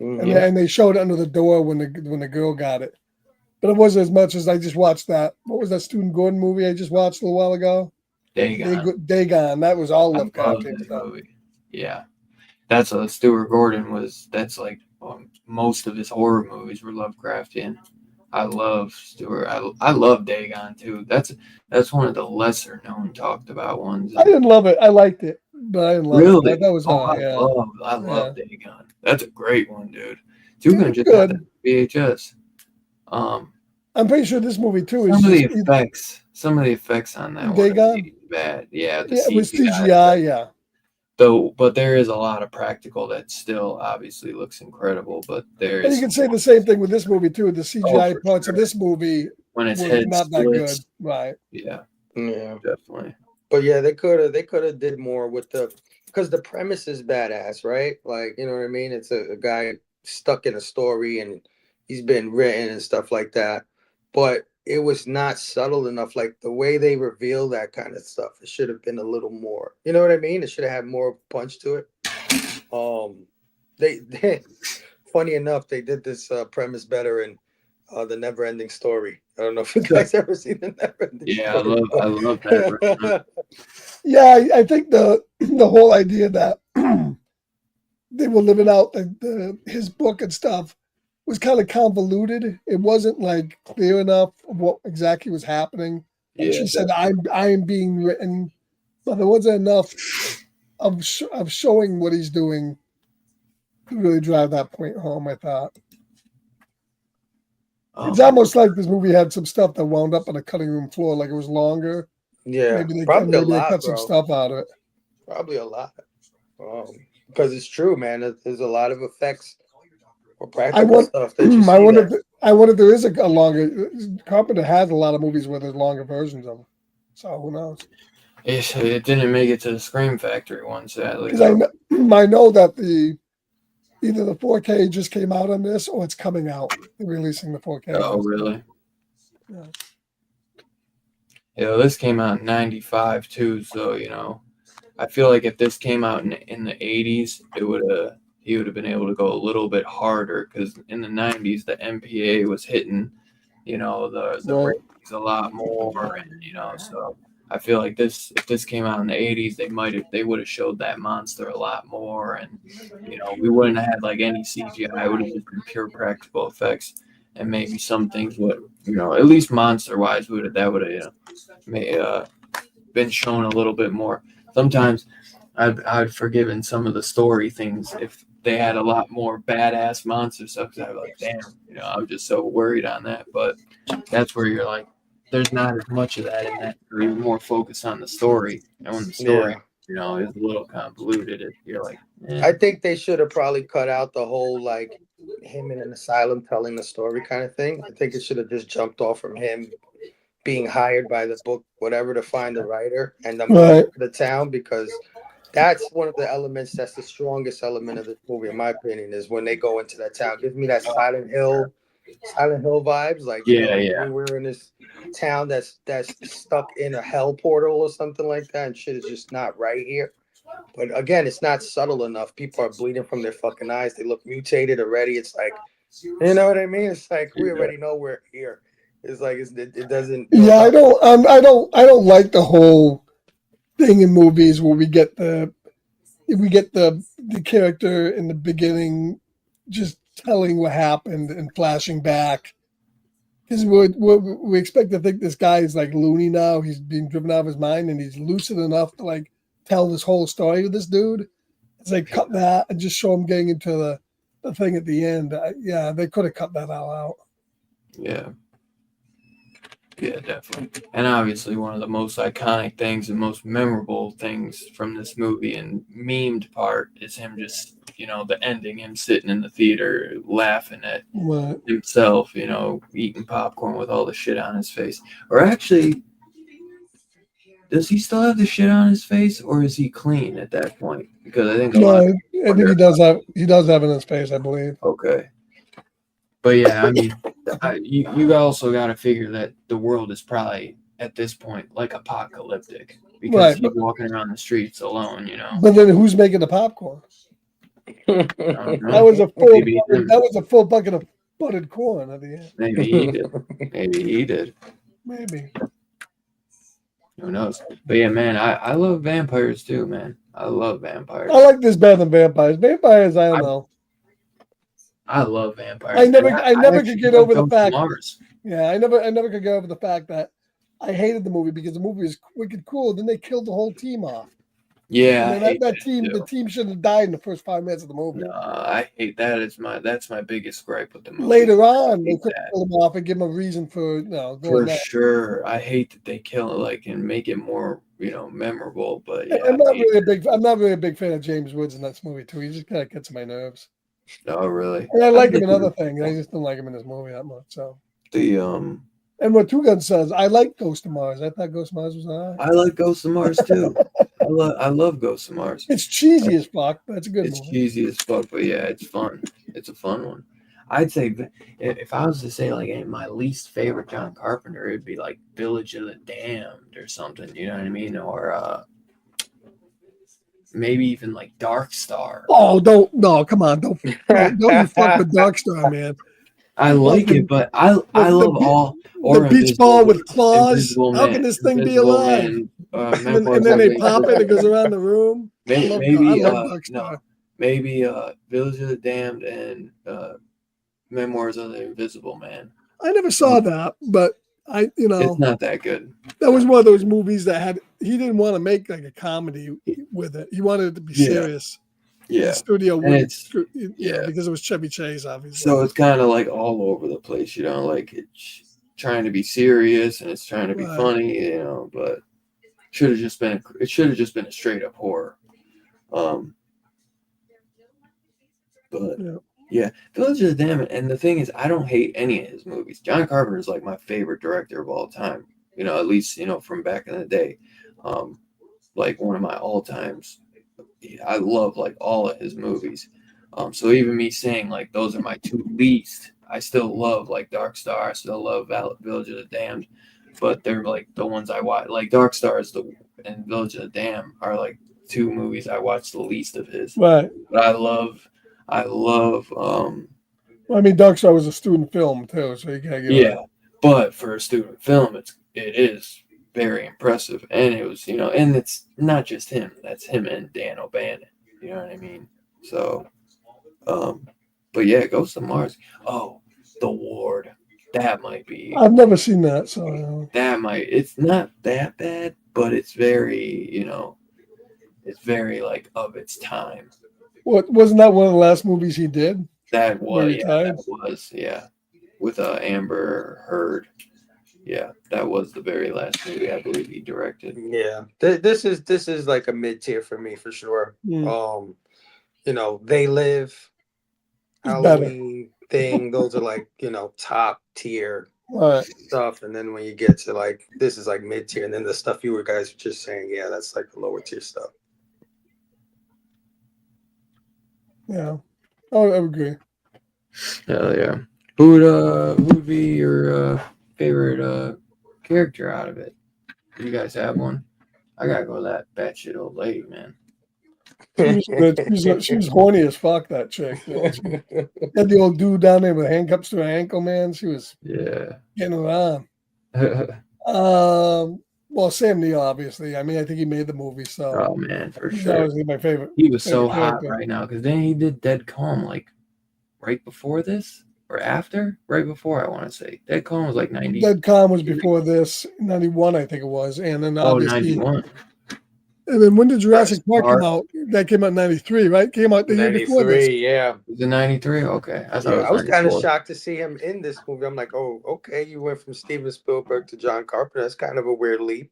Mhm. And, and they showed it under the door when the girl got it. But it wasn't as much as I just watched that. What was that Student Gordon movie I just watched a little while ago? Dagon. Dagon. That was all I love Lovecraftian that stuff. movie. Yeah, that's Stuart Gordon was. That's like most of his horror movies were Lovecraftian. I love Stuart. I love Dagon too. That's one of the lesser known talked about ones. I didn't love it. I liked it, but I didn't love Really? it. That was Oh, yeah. I love Dagon. That's a great one, dude. Yeah, You can just have that VHS. I'm pretty sure this movie too is Some of the just effects on that one Dagon? are really bad. Yeah, the it was CGI. CGI. Yeah, Though, but there is a lot of practical that still obviously looks incredible. But there and you is can say the same thing with this movie too. The CGI for parts sure. of this movie when its were head not that good, splits. right? Yeah, Yeah. definitely. But yeah, they could have did more with because the premise is badass, right? Like, you know what I mean? It's a guy stuck in a story and he's been written and stuff like that. But it was not subtle enough. Like the way they reveal that kind of stuff, it should have been a little more. You know what I mean? It should have had more punch to it. They funny enough, they did this premise better in the Never Ending Story. I don't know if you guys ever seen the Never Ending Yeah, Story. I love that. Yeah, I think the whole idea that they were living out his book and stuff was kind of convoluted. It wasn't like clear enough of what exactly was happening. And Yeah, she said, I am being written," but there wasn't enough of showing what he's doing to really drive that point home. I thought it's almost like this movie had some stuff that wound up on the cutting room floor, like it was longer. Yeah, Maybe probably a they lot, cut bro. some stuff out of it. Probably a lot. Because it's true, man. There's a lot of effects or practical stuff that you see. I wonder if there is a longer. Carpenter has a lot of movies where there's longer versions of them. So who knows? it didn't make it to the Scream Factory one, sadly. Because I know that either the 4K just came out on this or it's coming out. They're releasing the 4K. Oh, really? Yeah. Yeah, this came out in '95 too, so you know, I feel like if this came out in the '80s, he would have been able to go a little bit harder because in the '90s the MPA was hitting, you know, the Right. ratings a lot more, and you know, so I feel like if this came out in the '80s, they would have showed that monster a lot more, and you know, we wouldn't have had like any CGI. It would have just been pure practical effects. And maybe some things would, you know, at least monster-wise, would have been shown a little bit more. Sometimes I'd forgiven some of the story things if they had a lot more badass monster stuff. Because I'd be like, damn, you know, I was just so worried on that. But that's where you're like, there's not as much of that in that. You're more focused on the story, and when the story, you know, is a little convoluted, you're like, Yeah. I think they should have probably cut out the whole like him in an asylum telling the story kind of thing. I think it should have just jumped off from him being hired by the book, whatever, to find the writer and then Right. to the town, because that's one of the elements that's the strongest element of this movie, in my opinion, is when they go into that town. Gives me that Silent Hill vibes. Like, you know, Yeah. when we're in this town that's stuck in a hell portal or something like that, and shit is just not right here. But again, it's not subtle enough. People are bleeding from their fucking eyes. They look mutated already. It's like, you know what I mean? It's like we already know we're here. It's like it doesn't. Yeah, I don't like the whole thing in movies where we get the character in the beginning just telling what happened and flashing back. Because we expect to think this guy is like loony now. He's being driven out of his mind, and he's lucid enough to like tell this whole story to this dude. It's like cut that and just show him getting into the thing at the end. Yeah, they could have cut that all out. Yeah. Yeah, definitely. And obviously, one of the most iconic things and most memorable things from this movie and memed part is him just, the ending, him sitting in the theater laughing at But himself, eating popcorn with all the shit on his face. Or actually, does he still have the shit on his face, or is he clean at that point? Because I think a lot no, of I think he does have it in his face, I believe. okay. But yeah, I mean, you also got to figure that the world is probably at this point like apocalyptic because Right, he's walking around the streets alone. But then who's making the popcorn? I don't know. That was Maybe him. a full bucket of buttered corn at the end. Maybe he did. Maybe he did. Maybe. Who knows? But yeah, man, I love vampires too, man. I love vampires. I like this better than vampires. Vampires, I don't know. I love vampires. I never actually could get love over the Ghost of fact. Mars. Yeah, I never could get over the fact that I hated the movie because the movie was wicked cool. Then they killed the whole team off. Yeah, And I hate the team should have died in the first 5 minutes of the movie. No, I hate that. That's my biggest gripe with the movie. Later on, they hate could that. kill them off and give them a reason for going For there. sure, I hate that they kill it like and make it more memorable. But yeah, I'm not really a big fan of James Woods in this movie too. He just kind of gets on my nerves. Oh really? And I like him in other things. I just don't like him in this movie that much. So The and what Two Guns says, I like Ghost of Mars. I thought Ghost of Mars was alright. I like Ghost of Mars too. I love Ghost of Mars. It's cheesy as fuck, but it's a good It's movie. cheesy as fuck, but yeah, it's fun. It's a fun one. I'd say if I was to say like my least favorite John Carpenter, it'd be like Village of the Damned or something. You know what I mean? Or maybe even like Dark Star. Oh, come on, don't you fuck with Dark Star, man. I like it, but I love all the beach ball with claws. How can this thing be alive? Man, and then they pop it, it goes around the room. Maybe I love Dark Star. no, maybe Village of the Damned and Memoirs of the Invisible Man. I never saw that, but It's not that good. that was one of those movies that he didn't want to make like a comedy with it. He wanted it to be serious. Yeah. The studio And it's because it was Chevy Chase, obviously. So it's kind of like all over the place, like it's trying to be serious and it's trying to be funny, but it should have just been a straight up horror. But yeah, Village of the Damned, and the thing is, I don't hate any of his movies. John Carpenter is like my favorite director of all time. At least from back in the day, like one of my all times. I love like all of his movies. So even me saying like those are my two least, I still love like Dark Star. I still love Village of the Damned, but they're like the ones I watch. Like Dark Star and Village of the Damned are like two movies I watch the least of his. Right. But I love. I mean, Dark Star was a student film too, so you can't get but for a student film, it is very impressive, and it was and it's not just him. That's him and Dan O'Bannon. You know what I mean? So, but yeah, Ghost of Mars. Oh, The Ward. That might be. I've never seen that, so that might. It's not that bad, but it's very it's very like of its time. What wasn't that one of the last movies he did? That was with Amber Heard. Yeah, that was the very last movie I believe he directed. Yeah, this is like a mid tier for me for sure. They Live, It's better. Halloween thing. Those are like, top tier All right. stuff. And then when you get to like, this is like mid tier. And then the stuff you guys were just saying, yeah, that's like the lower tier stuff. Yeah. I would agree. Hell yeah. Who'd be your favorite character out of it? Do you guys have one? I gotta go with that batshit old lady, man. She was good. She was horny as fuck, that chick. Man. She had the old dude down there with handcuffs to her ankle, man. She was Yeah. getting around. Well, Sam Neill, obviously. I mean, I think he made the movie, so Oh man, for he's sure. obviously my favorite. He was so favorite hot character. right now because then he did Dead Calm like right before this or after? Right before, I want to say. Dead Calm was like 90. Dead Calm was before this, 91, I think it was. And then Oh, obviously 91. and then when did Jurassic Jurassic Park come out? That came out in 93, right? Came out the year before this. 93, yeah. Was it 93? Okay. I thought I was it was kind of 94. shocked to see him in this movie. I'm like, oh, okay, you went from Steven Spielberg to John Carpenter. That's kind of a weird leap.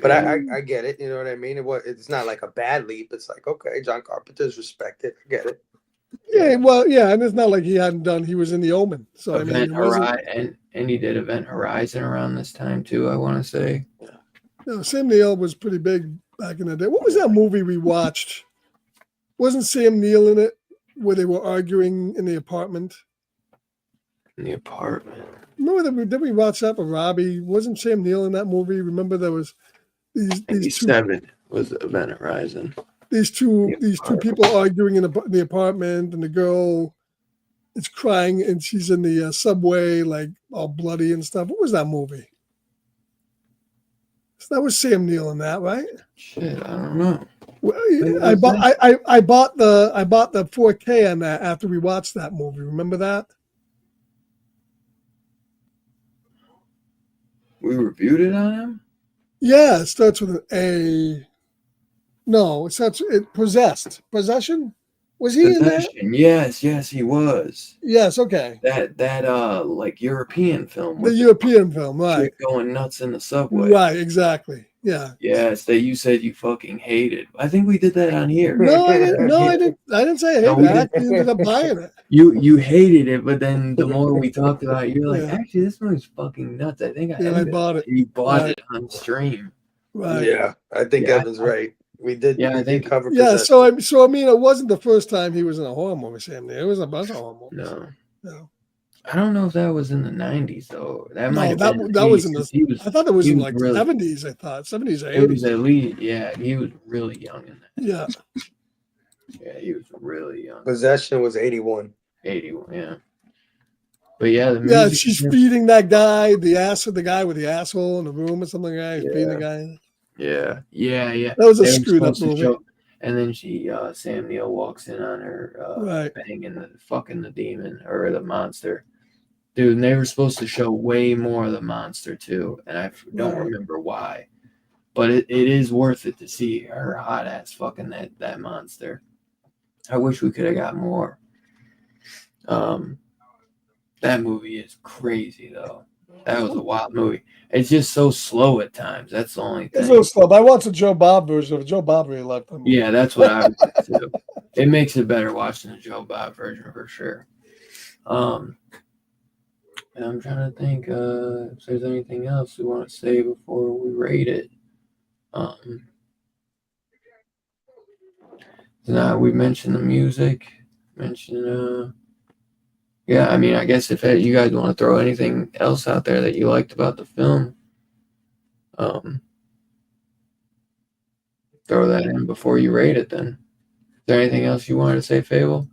But I get it. You know what I mean? It's not like a bad leap. It's like, okay, John Carpenter's respected. I get it. Yeah, well, yeah, and it's not like he hadn't done. He was in The Omen, so I mean, Event it wasn't. Horizon, and he did Event Horizon around this time too, I want to say. Sam Neill was pretty big back in the day. What was that movie we watched? Wasn't Sam Neill in it where they were arguing in the apartment? In the apartment. Remember that did we watch that with Robbie? Wasn't Sam Neill in that movie? Remember there was these two 87 was Event Horizon. these two people arguing in the apartment, and the girl is crying, and she's in the subway like all bloody and stuff. What was that movie? So that was Sam Neill in that, right? Shit, I don't know. Well, I bought the 4K on that after we watched that movie. Remember that? We reviewed it on him? Yeah, it starts with an A. No, it starts Possessed. Possession? Was he in that? Possession. Yes, he was. Yes, okay. That like European film The with European film, right. chick going nuts in the subway. Right, exactly. Yeah. Yes, that you said you fucking hated. I think we did that on here. No, I didn't say I No, hated we it. I didn't. actually ended up buying it. You hated it, but then the more we talked about it, you're like, Yeah. actually, this movie's fucking nuts. I think I Yeah, I ended bought it. You bought Right. it on stream. Right. Yeah, I think Yeah, Evan's right. We did. Yeah, I we think- did cover. Yeah, Possession. so I mean, it wasn't the first time he was in a horror movie, Sam Neill. It was a bunch of horror movies. No. No. I don't know if that was in the 90s, though. That might No, have been that was in 80s, the. 'cause he was, I thought it was he in was like really- 70s. I thought 70s or it was 80s. at least, yeah, he was really young in that. Yeah. Yeah, he was really young. Possession was 81. 81, yeah. But yeah, the Yeah, music- she's feeding that guy the guy with the asshole in the room or something like that. He's feeding the guy. Yeah. That was a They were screwed up supposed to movie. show- and then Sam Neill walks in on her, Right. banging the demon or the monster. Dude, and they were supposed to show way more of the monster too, and I don't Right. remember why. But it is worth it to see her hot ass fucking that monster. I wish we could have got more. That movie is crazy though. That was a wild movie. It's just so slow at times. That's the only It's a thing. little slow. But I watched the Joe Bob version of it. Joe Bob really liked them. Yeah, that's what I would say too. It makes it better watching the Joe Bob version for sure. And I'm trying to think if there's anything else we want to say before we rate it. Now we mentioned the music. Yeah, I mean, I guess if you guys want to throw anything else out there that you liked about the film, throw that in before you rate it. Then, is there anything else you wanted to say, Fable?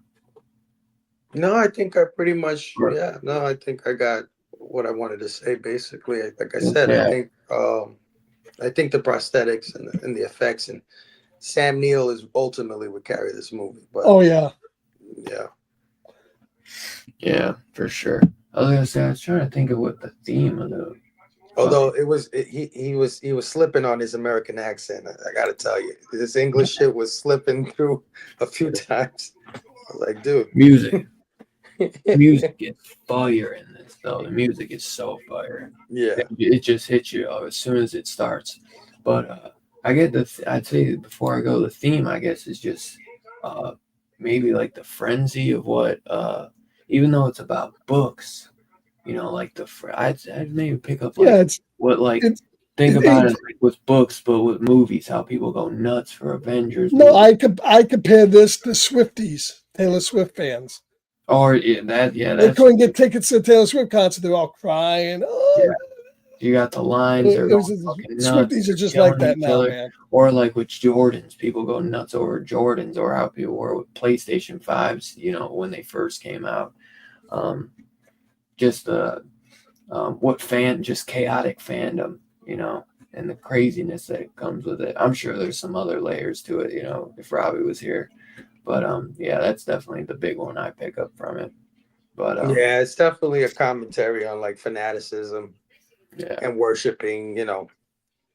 No, I think I pretty much. Right. Yeah, no, I think I got what I wanted to say. Basically, like I said, Yeah. I think the prosthetics and the effects and Sam Neill is ultimately would carry this movie. But Oh yeah. yeah. Yeah, for sure. I was gonna say I was trying to think of what the theme of the. Although he was slipping on his American accent. I got to tell you, this English shit was slipping through a few times. I was like, dude, Music is fire in this though. The music is so fire. yeah, It just hits you as soon as it starts. But I get I'd say before I go, the theme I guess is just maybe like the frenzy of what even though it's about books, like I'd maybe pick up like Yeah, it's what like it's think it, about it it, like with books, but with movies, how people go nuts for Avengers no, movies. I compare this to Swifties, Taylor Swift fans. Or yeah, They that's couldn't get tickets to the Taylor Swift concert. They're all crying. yeah. Oh, You got the lines, they're it going was fucking nuts, Swifties are they're just like killing that each now, other. man. Or like with Jordans, people go nuts over Jordans, or how people were with PlayStation 5s, when they first came out. Um, just just chaotic fandom, and the craziness that comes with it. I'm sure there's some other layers to it, if Robbie was here. But yeah, that's definitely the big one I pick up from it. But Yeah, it's definitely a commentary on like fanaticism yeah. and worshiping,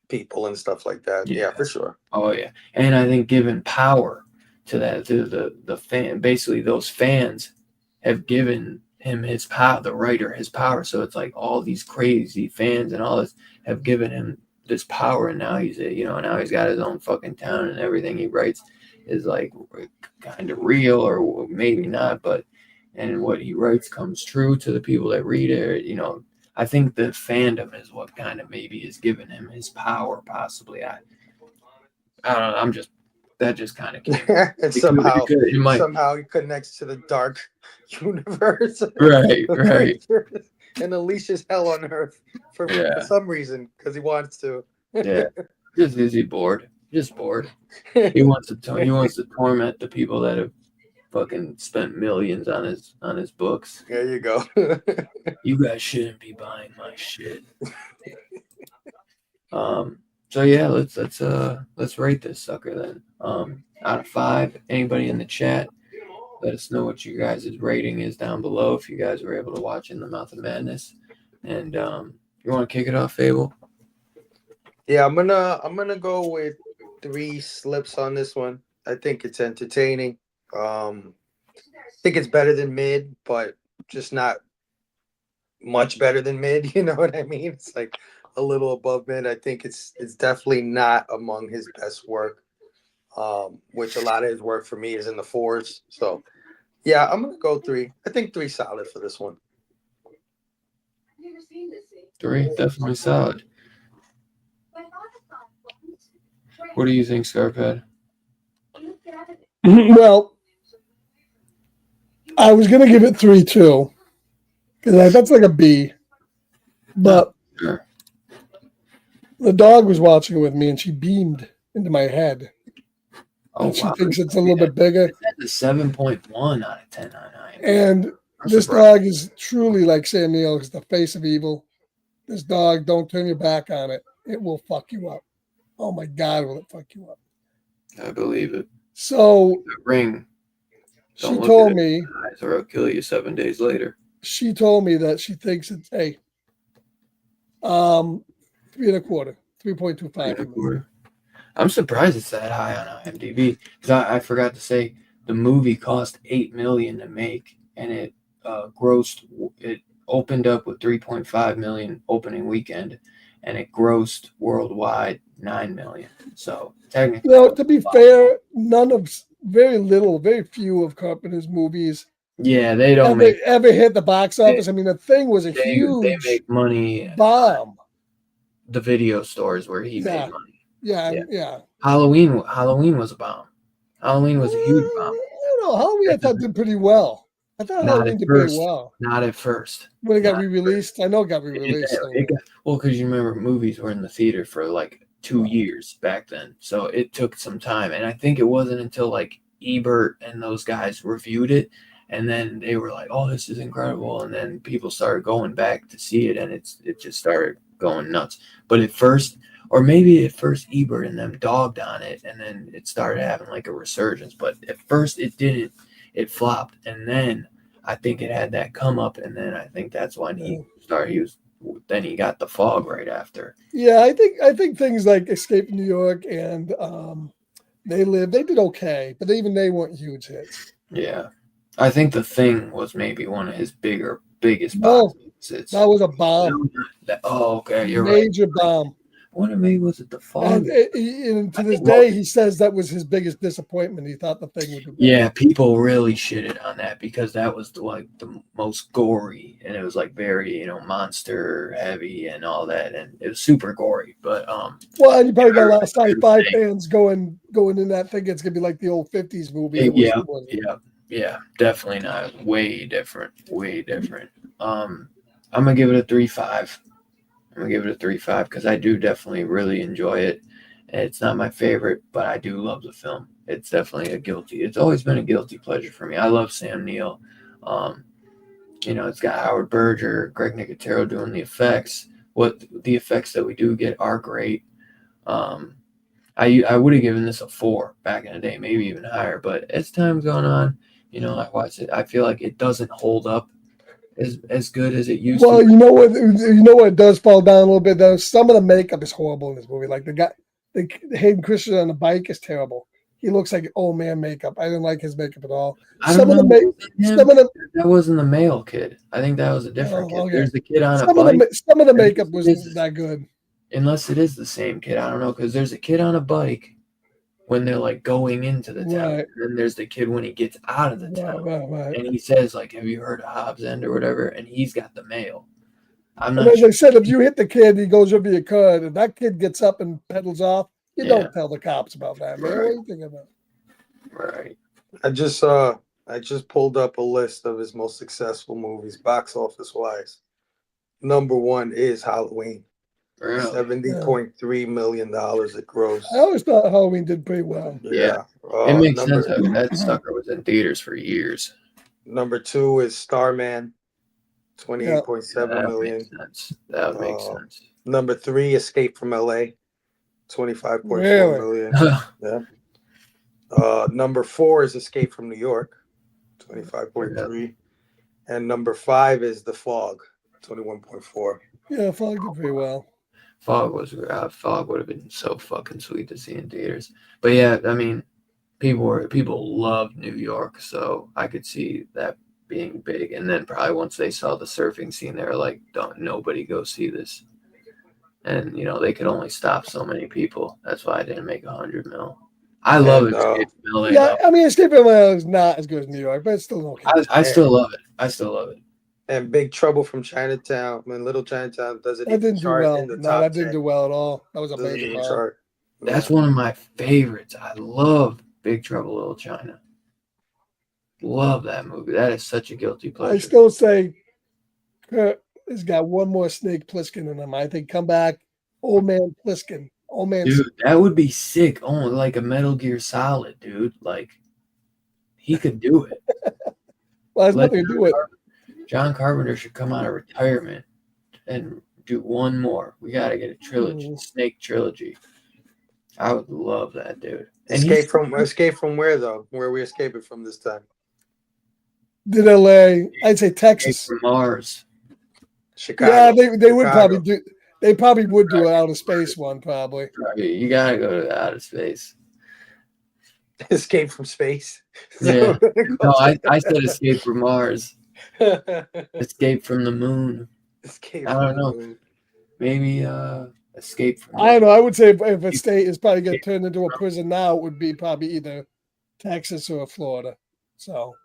people and stuff like that. Yeah. Yeah, for sure. Oh yeah, and I think giving power to the fan, basically those fans have given him his power, the writer his power. So it's like all these crazy fans and all this have given him this power, and now now he's got his own fucking town, and everything he writes is like kind of real, or maybe not, but and what he writes comes true to the people that read it. I think the fandom is what kind of maybe has given him his power, possibly. I don't know. That just kind of came. And somehow It might. somehow he connects to the dark universe. Right. And unleashes hell on earth for some reason because he wants to. Yeah. Just is he bored? Just bored. He wants to torment the people that have fucking spent millions on his books. There you go. You guys shouldn't be buying my shit. So yeah, let's rate this sucker then. Out of 5, anybody in the chat, let us know what you guys' rating is down below if you guys were able to watch In the Mouth of Madness. And you want to kick it off, Fable? Yeah, I'm gonna go with 3 slips on this one. I think it's entertaining. I think it's better than mid, but just not much better than mid. You know what I mean? It's like a little above mid. I think it's definitely not among his best work, which a lot of his work for me is in the 4s. So yeah, I'm gonna go 3. I think 3 solid for this one. 3, definitely solid. What do you think, Scarphead? Well, I was gonna give it 3 too, because that's like a B. But Sure. the dog was watching it with me, and she beamed into my head. Oh, And she wow. thinks it's a little bit bigger. That's a 7.1 out of 10 on IMDb. And I'm this surprised. dog is truly like Sam Neill, is the face of evil. This dog, don't turn your back on it. It will fuck you up. Oh my God, will it fuck you up? I believe it. So The ring. she Don't look told at it me, in the eyes or I'll kill you 7 days later. she told me that she thinks it's 3 1/4, 3.25. I'm surprised it's that high on IMDb, because I forgot to say the movie cost $8 million to make, and it opened up with 3.5 million opening weekend, and it grossed worldwide 9 million. So technically, To be fair, very few of Carpenter's movies yeah, they don't ever hit the box office. I mean, the thing was a they huge make money bomb. The video stores where he made money. Yeah. Halloween was a bomb. Halloween was a huge bomb. I don't know. Halloween, I thought did pretty well. I thought Halloween did pretty well. Not at first. When it got re-released, I know it got re-released. Well, because you remember movies were in the theater for like 2 years back then, so it took some time. And I think it wasn't until like Ebert and those guys reviewed it, and then they were like, "Oh, this is incredible," and then people started going back to see it, and it just started going nuts. But at first, or maybe at first Ebert and them dogged on it, and then it started having like a resurgence. But at first it didn't. It flopped, and then I think it had that come up, and then I think that's when he started. Then he got The Fog right after. Yeah, I think things like Escape from New York and They did okay, but even they weren't huge hits. Yeah, I think The Thing was maybe one of his biggest No, box hits. that was a bomb. Okay, you're Major right. bomb. What maybe was it the fog? And to this day, he says that was his biggest disappointment. He thought the thing would be better. Yeah, people really shitted on that because that was like the most gory, and it was like very, monster heavy and all that, and it was super gory. But Well, and you probably got a lot of sci-fi fans going in that thing. It's gonna be like the old '50s movie. It yeah, definitely not. Way different. I'm gonna give it a 3.5. I'm gonna give it a 3.5 because I do definitely really enjoy it. And it's not my favorite, but I do love the film. It's definitely it's always been a guilty pleasure for me. I love Sam Neill. It's got Howard Berger, Greg Nicotero doing the effects. What the effects that we do get are great. I would have given this a 4 back in the day, maybe even higher. But as time's gone on, I watched it. I feel like it doesn't hold up as good as it used Well, to. you know what it does fall down a little bit though. Some of the makeup is horrible in this movie. Like the Hayden Christensen on the bike is terrible. He looks like old man makeup. I didn't like his makeup at all. Some of the That wasn't the male kid. I think that was a different kid. Okay. There's the kid on some a bike. Some of the makeup wasn't that good. Unless it is the same kid. I don't know, because there's a kid on a bike when they're like going into the town. Right. And then there's the kid when he gets out of the town. Right. And he says, like, have you heard of Hobbs End or whatever? And he's got the mail. I'm And not as sure. I said, if you hit the kid, he goes over your car, and that kid gets up and pedals off, you don't tell the cops about that, man. Right. What are you thinking about? Right. I just pulled up a list of his most successful movies, box office wise. Number 1 is Halloween. Really? $70.3 million it grossed. I always thought Halloween did pretty well. Yeah. It makes sense. That sucker was in theaters for years. Number 2 is Starman, 28.7 That million. makes sense. That makes sense. Number 3, Escape from LA, 25.4 Really? million. Yeah. Number 4 is Escape from New York, 25.3. And number 5 is The Fog, 21.4. Yeah, Fog did pretty well. Fog would have been so fucking sweet to see in theaters. But yeah, I mean, people love New York, so I could see that being big. And then probably once they saw the surfing scene, they were like, "Don't nobody go see this." And they could only stop so many people. That's why I didn't make 100 mil. I love it. Yeah, I mean, Escape from LA is not as good as New York, but it's still okay. I still love it. And Big Trouble from Chinatown, Little Chinatown doesn't That even didn't do chart well. in the No, top that didn't 10. do well at all. That was a Doesn't major even bomb. chart. That's one of my favorites. I love Big Trouble Little China. Love that movie. That is such a guilty pleasure. I still say Kurt has got one more Snake Plissken in him. I think come back, Old Man Plissken. Old Man. Dude, that would be sick. Oh, like a Metal Gear Solid, dude. Like, he could do it. Well, there's nothing to do with it. John Carpenter should come out of retirement and do one more. We got to get a trilogy, Snake trilogy. I would love that, dude. And Escape from where though? Where are we escaping from this time? Did LA? I'd say Texas. From Mars. Chicago. Yeah, they would probably do. They probably would do an outer space one, probably. You gotta go to outer space. Escape from space. Yeah. No, I said escape from Mars. Escape from the moon. Escape. I don't know. Maybe escape from. I don't know. I would say if a state is probably going to turn into a prison now, it would be probably either Texas or Florida. So.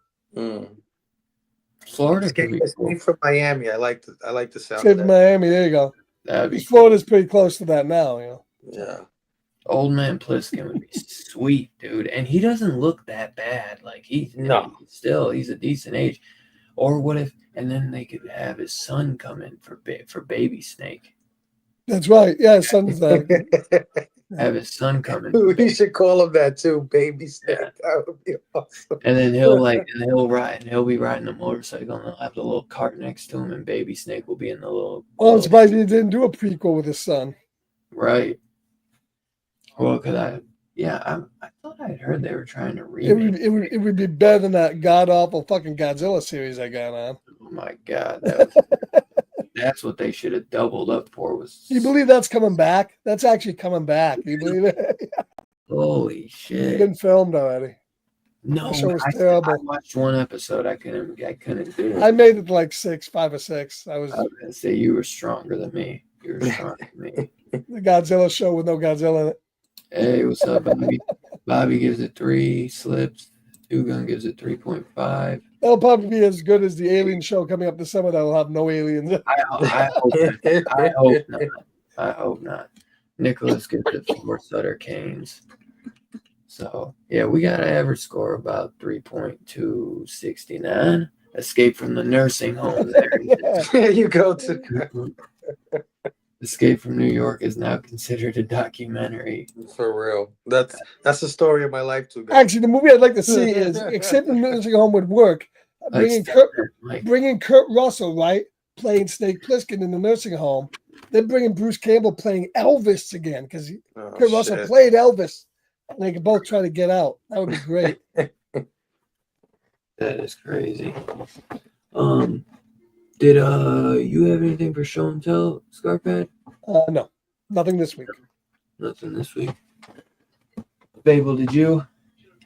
Florida. Escape from Miami. I like the sound. Escape from Miami. There you go. That'd be Florida's pretty close to that now. Yeah. Old Man Plissken would be sweet, dude, and he doesn't look that bad. Like he's a decent age. Or what if? And then they could have his son come in for Baby Snake. That's right. Yeah, his son's have his son come in. We should call him that too, Baby Snake. Yeah. That would be awesome. And then he'll be riding the motorcycle, and they'll have the little cart next to him, and Baby Snake will be in the little. Well, I'm surprised he didn't do a prequel with his son. Right. Well, I thought I had heard they were trying to remake. It would be better than that god awful fucking Godzilla series I got on. Oh my god, that's what they should have doubled up for. You believe that's coming back? That's actually coming back. You believe it? Holy shit! It's been filmed already. No, that show was terrible. I watched one episode. I couldn't do it. I made it like 5 or 6. I was gonna say you were stronger than me. You were stronger than me. The Godzilla show with no Godzilla in it. Hey, what's up, Bobby? Bobby gives it 3 slips. Two Gun gives it 3.5. That'll probably be as good as the Alien show coming up this summer. That'll have no aliens. I hope not. I hope not. Nicholas gives it 4 Sutter Canes. So yeah, we got an average score about 3.269. Escape from the nursing home there. There you go to Escape from New York is now considered a documentary. for real. That's the story of my life too. Guys. Actually, the movie I'd like to see is, except the nursing home would work, bringing Kurt Russell, right, playing Snake Plissken in the nursing home, then bringing Bruce Campbell playing Elvis again, because Kurt Russell played Elvis, and they could both try to get out. That would be great. That is crazy. Did you have anything for show and tell, Scarpad? No, nothing this week. Nothing this week. Babel, did you?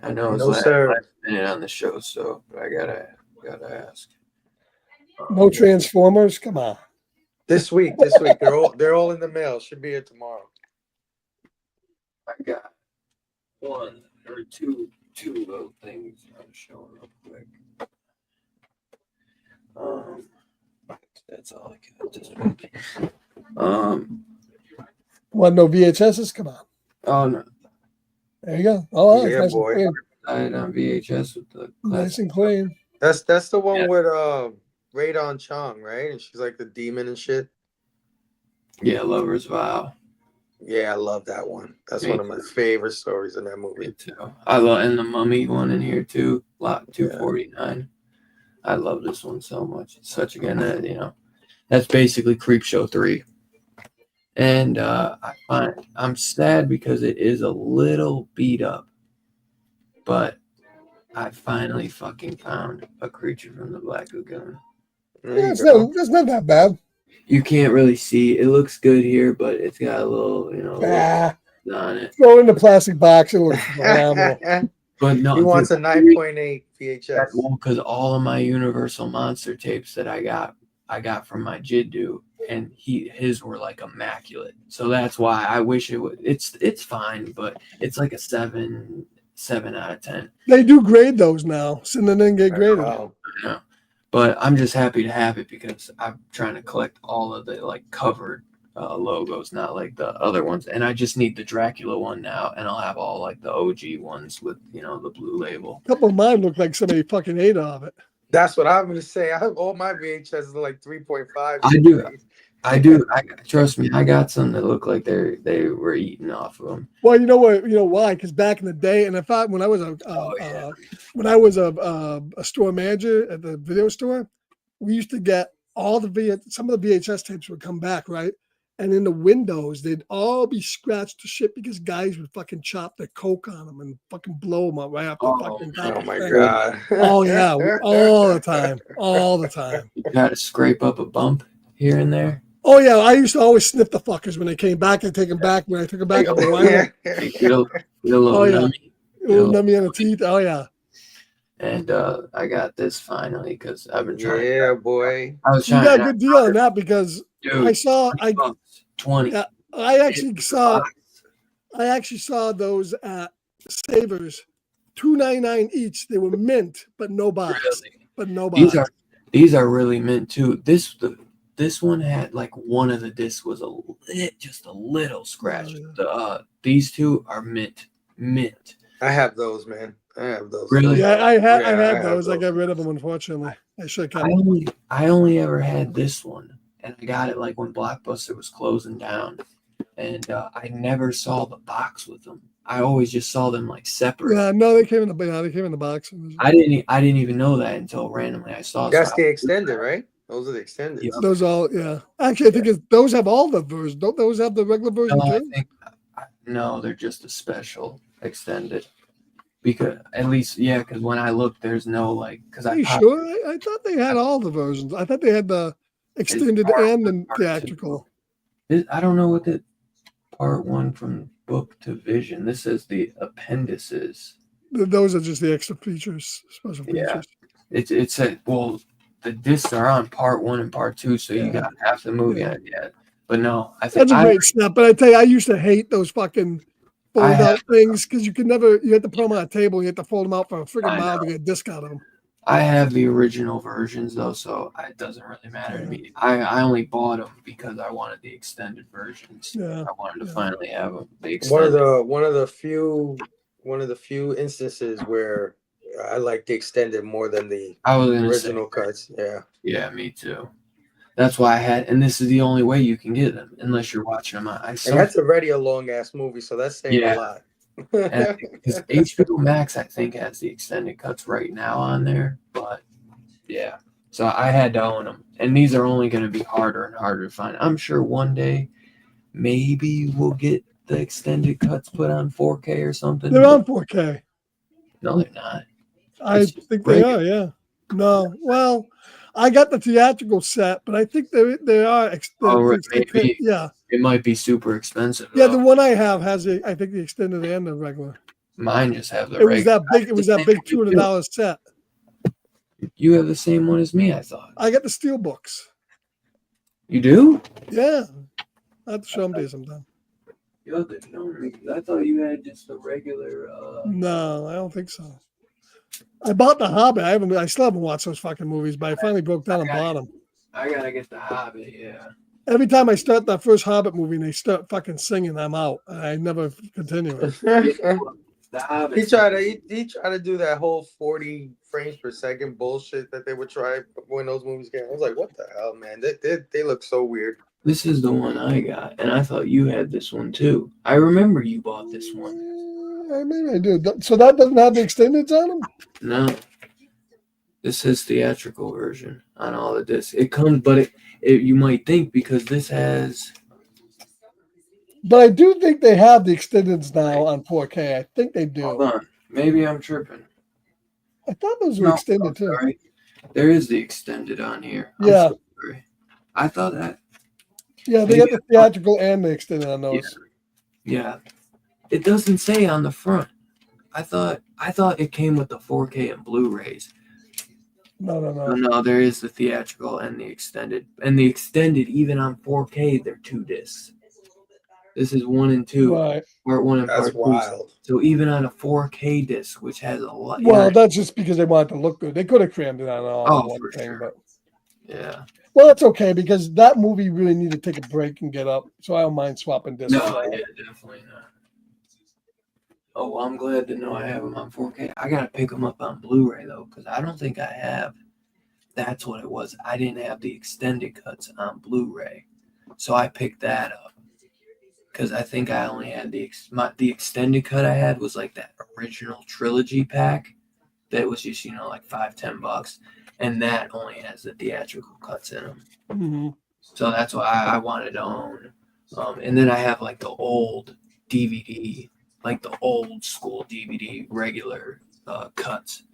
I know it's No, sir. last minute on the show, so I gotta ask. No Transformers. Come on. This week, they're all in the mail. Should be here tomorrow. I got one or two little things on the show real quick. That's all I got this week. Want no VHSs? Come on. Oh no, There you go. Oh, Yeah, nice boy. and clean. I had on VHS with the Nice and clean. That's the one Yeah. with Radon Chong, right? And she's like the demon and shit. Yeah, Lover's Vow. Yeah, I love that one. That's Me one of my favorite stories in that Me movie. too. I love and the Mummy one in here too. Lot 249. I love this one so much. It's such a good, that's basically Creepshow 3. And I'm sad because it is a little beat up, but I finally fucking found a Creature from the Black Lagoon. There Yeah, you it's go. not that bad. You can't really see. It looks good here, but it's got a little, Ah, on it. throw it in the plastic box. It looks phenomenal. But no, He wants a dude, 9.8 VHS. well, because all of my Universal Monster tapes that I got from my Jiddu, and his were like immaculate. So that's why I wish it would. It's fine, but it's like a 7 out of 10. They do grade those now, so then they get graded. Wow. You know? But I'm just happy to have it because I'm trying to collect all of the like covered logos, not like the other ones. And I just need the Dracula one now, and I'll have all like the OG ones with the blue label. A couple of mine look like somebody fucking ate of it. That's what I'm gonna say. I have all my VHSs are like 3.5. I do. Trust me. I got some that look like they were eating off of them. Well, you know what? You know why? Because back in the day, and when I was a store manager at the video store, we used to get all some of the VHS tapes would come back, right? And in the windows, they'd all be scratched to shit because guys would fucking chop their coke on them and fucking blow them up right off the fucking top. Oh of my the thing. god. Oh yeah, all the time. You got to scrape up a bump here and there. Oh yeah, I used to always sniff the fuckers when they came back. I'd take them back when I took them back. I'd rewind them. Get a little Oh, yeah. nummy. It'll numb me on the teeth. Oh yeah. And I got this finally because I've been trying. Yeah, boy. I was You trying. got a good deal on that because Dude, I saw 20. Yeah, I actually saw those at Savers, $2.99 each. They were mint, but no box. Really? But no box. These are really mint too. This one had like one of the discs was just a little scratch. Oh, yeah. These two are mint. I have those, man. I have those. Really? Yeah, I had have those. I those. got rid of them, unfortunately. I should have kept I only ever had this one, and I got it like when Blockbuster was closing down, and I never saw the box with them. I always just saw them like separate. Yeah, no, they came in the box. I didn't even know that until randomly I saw. That's the extended, right? Those are the extended. Yeah. Those all, yeah. Actually, I think those have all the versions. Don't those have the regular version No, too? no, they're just a special extended. Because at least, yeah, because when I looked, there's no like. Because Are you sure? I thought they had all the versions. I thought they had the extended and the theatrical. I don't know what the part 1 from book to vision. This is the appendices. Those are just the extra features, special Yeah. features. It said, well, the discs are on part 1 and part 2, so you got half the movie on it. Yeah. But no, I think That's a great step. But I tell you, I used to hate those fucking fold have- out things because you had to put them on a table. You had to fold them out for a freaking I mile know. to get a discount on them. I have the original versions though, so it doesn't really matter to me. I only bought them because I wanted the extended versions. Yeah. I wanted to Yeah. finally have them. The One of extended. the few instances where I like the extended more than the I was gonna original say, cuts. Yeah. yeah, me too. That's why I had, and this is the only way you can get them unless you're watching them. And that's already a long ass movie, so that's saying Yeah. a lot. Because HBO Max, I think, has the extended cuts right now on there. But yeah, so I had to own them, and these are only going to be harder and harder to find. I'm sure one day, maybe we'll get the extended cuts put on 4K or something. They're on 4K. No, they're not. I It's think they regular. are. Yeah. No. Well, I got the theatrical set, but I think they are. Oh, right, maybe. Yeah. It might be super expensive. Yeah. Though. The one I have has I think the extended and the regular. Mine just have the It was regular. that big. It was that big $200 set. You have the same one as me, I thought. I got the steel books. You do? Yeah. I have to show them to you sometime. You have to show me. I thought you had just the regular. No, I don't think so. I bought The Hobbit. I still haven't watched those fucking movies, but I finally broke down and bought them. I gotta get the Hobbit. Yeah. Every time I start that first Hobbit movie and they start fucking singing, I'm out. I never continue it. The Hobbit. He tried to do that whole 40 frames per second bullshit that they would try when those movies came. I was like, what the hell, man? They look so weird. This is the one I got, and I thought you had this one too. I remember you bought this one. Maybe I do. So that doesn't have the extendeds on them? No. This is theatrical version on all of this. It comes, but it you might think because this has. But I do think they have the extendeds now on 4K. I think they do. Hold on, maybe I'm tripping. I thought those were No, extended I'm too. sorry. There is the extended on here. I'm Yeah. so sorry. I thought that. Yeah, they got the theatrical and the extended on those. Yeah. It doesn't say on the front. I thought it came with the 4K and Blu-rays. No. No, there is the theatrical and the extended. And the extended, even on 4K, they're 2 discs. This is 1 and 2. Right. Part 1 and That's part 2. wild. So even on a 4K disc, which has a lot. Well, that's just because they want it to look good. They could have crammed it on all Oh, in one for thing, sure. but Yeah. well, that's okay because that movie really needed to take a break and get up. So I don't mind swapping discs. No, yeah, definitely not. Oh, well, I'm glad to know I have them on 4K. I gotta pick them up on Blu-ray though, because I don't think I have. That's what it was. I didn't have the extended cuts on Blu-ray, so I picked that up because I think I only had the extended cut. I had was like that original trilogy pack that was just like $5-10, and that only has the theatrical cuts in them. Mm-hmm. So that's why I wanted to own. And then I have like the old DVD, like the old school DVD regular cuts.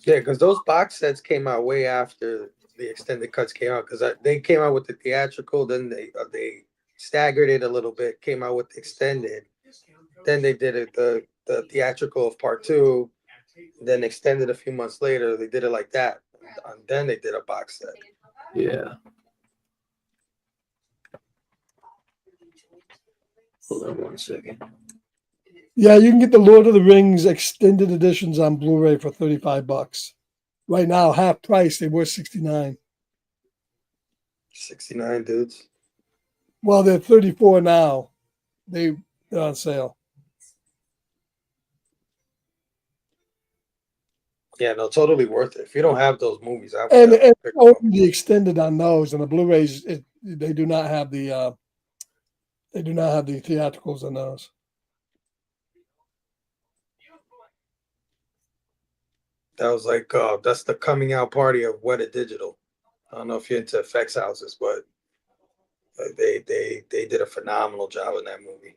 Yeah, because those box sets came out way after the extended cuts came out. Because they came out with the theatrical, then they staggered it a little bit, came out with the extended. Then they did it the theatrical of part 2, then extended a few months later. They did it like that, and then they did a box set. Yeah. Hold on 1 second. Yeah, you can get the Lord of the Rings extended editions on Blu-ray for $35. Right now, half price. They were $69. 69 dudes. Well, they're $34 now. They're on sale. Yeah, no, totally worth it. If you don't have those movies, I would And definitely pick them up. the extended on those and the Blu-rays, they do not have the theatricals on those. That was like that's the coming out party of Weta Digital. I don't know if you're into effects houses, but they did a phenomenal job in that movie.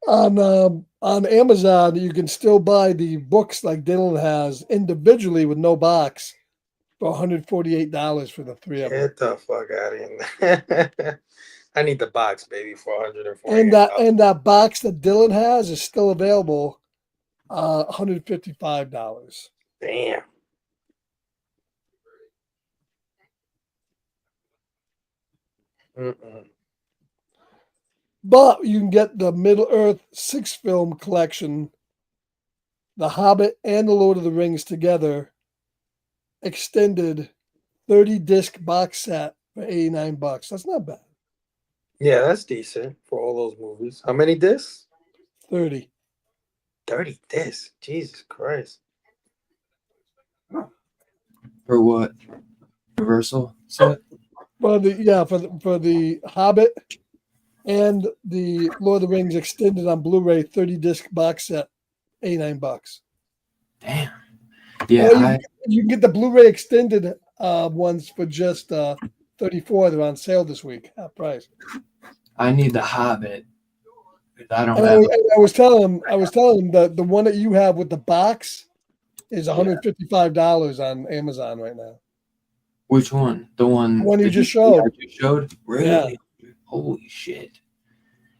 On Amazon, you can still buy the books like Dylan has individually with no box for $148 for the 3 of them. Get the fuck out of here! I need the box, baby, for $140. And that box that Dylan has is still available, $155. Damn. Mm-mm. But you can get the Middle Earth 6-film collection, The Hobbit and The Lord of the Rings together, extended 30-disc box set for $89. That's not bad. Yeah, that's decent for all those movies. How many discs? 30. 30 discs. Jesus Christ. For what? Universal set? For the Hobbit and the Lord of the Rings extended on Blu-ray 30-disc box set, $89. Damn. Yeah, Or you can get the Blu-ray extended ones for just $34. They're on sale this week, half price. I need the Hobbit. 'Cause I don't And have. I was telling him that the one that you have with the box is $155 on Amazon right now. Which one? The one. The one you the just DVD showed. I just showed. Really? Holy shit!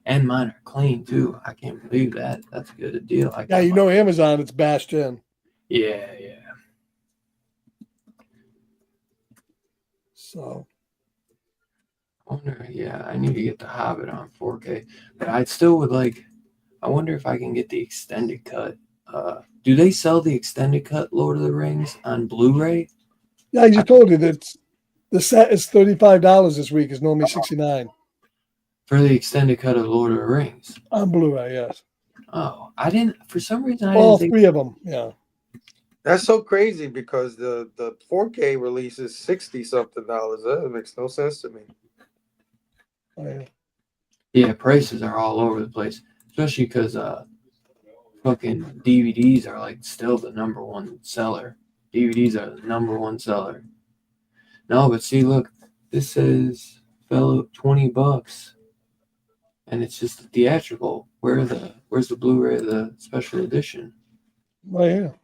And mine are clean too. I can't believe that. That's a good deal. Yeah, you know Amazon, it's bashed in. Yeah. So I wonder. Yeah, I need to get the Hobbit on 4K, but I still would like. I wonder if I can get the extended cut. Do they sell the extended cut Lord of the Rings on Blu-ray? yeah, I just told you that the set is $35 this week. It's normally $69 For the extended cut of Lord of the Rings. on Blu-ray. Yes, Oh, I didn't. For some reason, I all didn't think. three of them. Yeah, That's so crazy because the 4K release is $60-something. That makes no sense to me. Oh, yeah. Yeah, prices are all over the place, especially because fucking DVDs are like still the number one seller. DVDs are the number one seller. No, but see, look, this says fellow $20, and it's just a theatrical. Where's the Blu-ray of the special edition? Right here.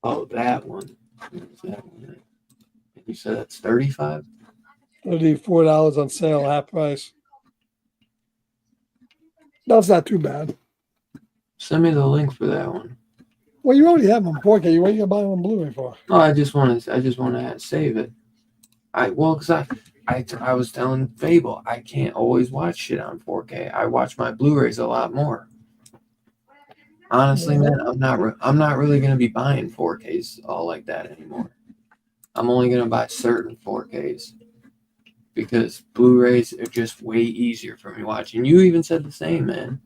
Oh, that one. Where's that one? You said that's 35. $34 on sale, half price. That's not too bad. Send me the link for that one. Well, you already have them on 4K. What are you gonna buy them on Blu-ray for? Oh, I just want to save it. I was telling Fable, I can't always watch shit on 4K. I watch my Blu-rays a lot more. Honestly, man, I'm not really gonna be buying 4Ks all like that anymore. I'm only gonna buy certain 4Ks because Blu-rays are just way easier for me watching. You even said the same, man.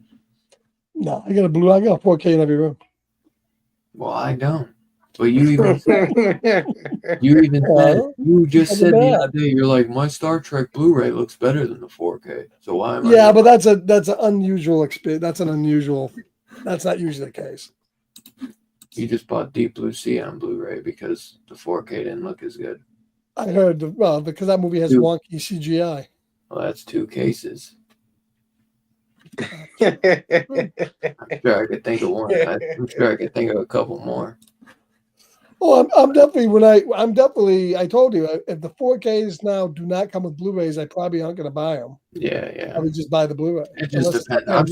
No, I got a 4K in every room. Well, I don't. But you just said Well, you just said the bad. other day, you're like, my Star Trek Blu-ray looks better than the 4K. So why am I? Yeah, but that's an unusual experience. That's not usually the case. You just bought Deep Blue Sea on Blu-ray because the 4K didn't look as good. I heard, because that movie has Dude. wonky CGI. Well, that's two cases. I'm sure I could think of one. I'm sure I could think of a couple more. Oh, I'm definitely. I told you, if the 4Ks now do not come with Blu-rays, I probably aren't going to buy them. Yeah. I would just buy the Blu-ray. It just depends. I'm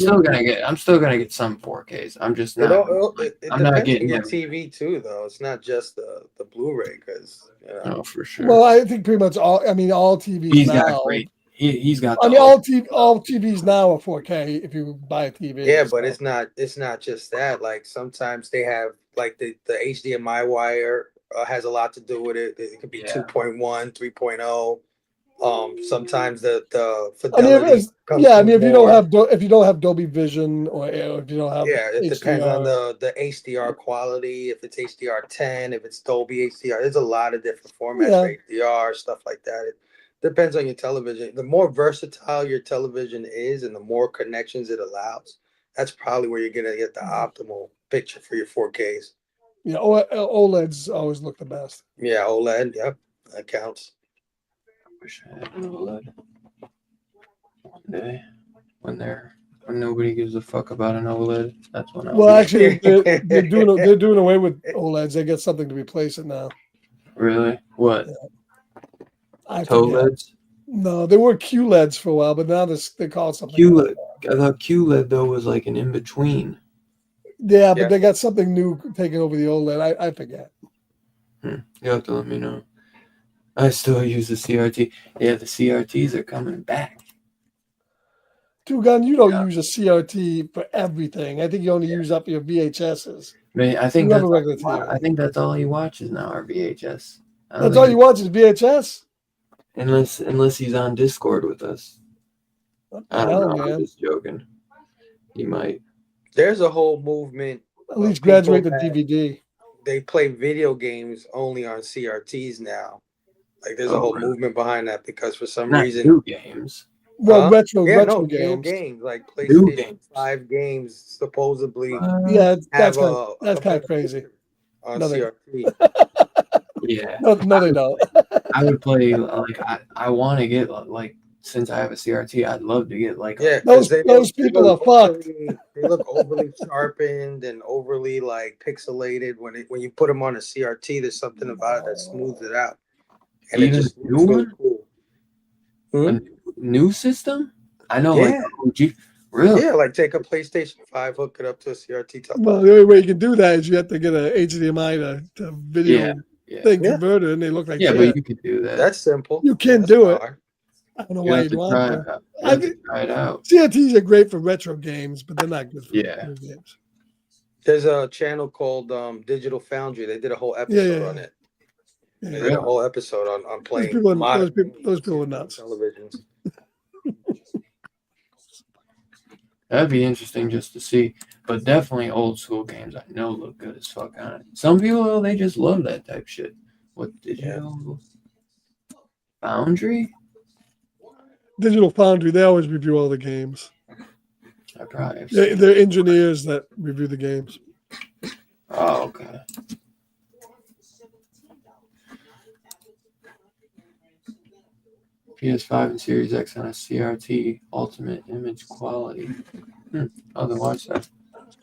still gonna get some 4Ks. I'm just It not. I'm not depends getting on your every- TV too, though. It's not just the Blu-ray because No, for sure. Well, I think pretty much all. I mean, all TVs He's now. got great. He's got. I mean, all TVs now are 4K if you buy a TV. yeah, so. but it's not just that. Like sometimes they have like the HDMI wire has a lot to do with it. It could be 2.1, 3.0. Sometimes the fidelity. if you don't have Dolby Vision or if you don't have it depends HDR. on the HDR quality. If it's HDR10, if it's Dolby HDR, there's a lot of different formats for HDR stuff like that. It depends on your television. The more versatile your television is, and the more connections it allows, that's probably where you're gonna get the optimal picture for your 4Ks. Yeah, OLEDs always look the best. Yeah, OLED. Yep, that counts. Wish I had an OLED one day when nobody gives a fuck about an OLED. That's when Well, actually, they're doing away with OLEDs. They get something to replace it now. Really? What? I forget. OLEDs? No, they were QLEDs for a while, but now they call it something. QLED. I thought QLED though was like an in between. Yeah, but they got something new taking over the OLED. I forget. You have to let me know. I still use the CRT. Yeah, the CRTs are coming back. Two Gun, you don't Yeah. use a CRT for everything. I think you only use up your VHSs. Man, I think You have that's a regular I TV. think that's all he watches now are VHS. I don't That's think all you watch is VHS? unless he's on Discord with us. What I the don't hell, know. I'm man? just joking. He might. There's a whole movement At of least people graduate to that DVD. they play video games only on CRTs now. Like there's a Oh, whole really? movement behind that because for some Not reason, new games. Well, huh? retro Yeah, no, new games. games like New PlayStation games. 5 games supposedly Yeah, have that's kind of crazy. on No, they, CRT. Yeah. no, they don't. I would play like I want to get like since I have a CRT, I'd love to get like Yeah, Those because those people are fucked. They look overly sharpened and overly like pixelated. When you put them on a CRT, there's something about it that smooths it out, and it even just a new looks really one, cool. a new system. I know, like Yeah. OG. Really? Yeah, like take a PlayStation 5, hook it up to a CRT top. Well, the only way you can do that is you have to get a HDMI to video Yeah. thing Yeah. converter, and they look like Yeah, shit. but you could do that. That's simple. You can That's do not it. hard. I don't know You why have you'd to want try to. it out. You have to try it out. CRTs are great for retro games, but they're not good for Yeah. new games. There's a channel called Digital Foundry. They did a whole episode on it. Yeah, They yeah. did a whole episode on playing people are- modern those people are nuts. televisions. That'd be interesting just to see. But definitely old school games I know look good as fuck on it. Some people they just love that type shit. What did you know? Foundry? Digital Foundry, they always review all the games. I probably have They're, seen. they're engineers that review the games. Oh, okay. PS5 and Series X on a CRT ultimate image quality. Oh, then watch that.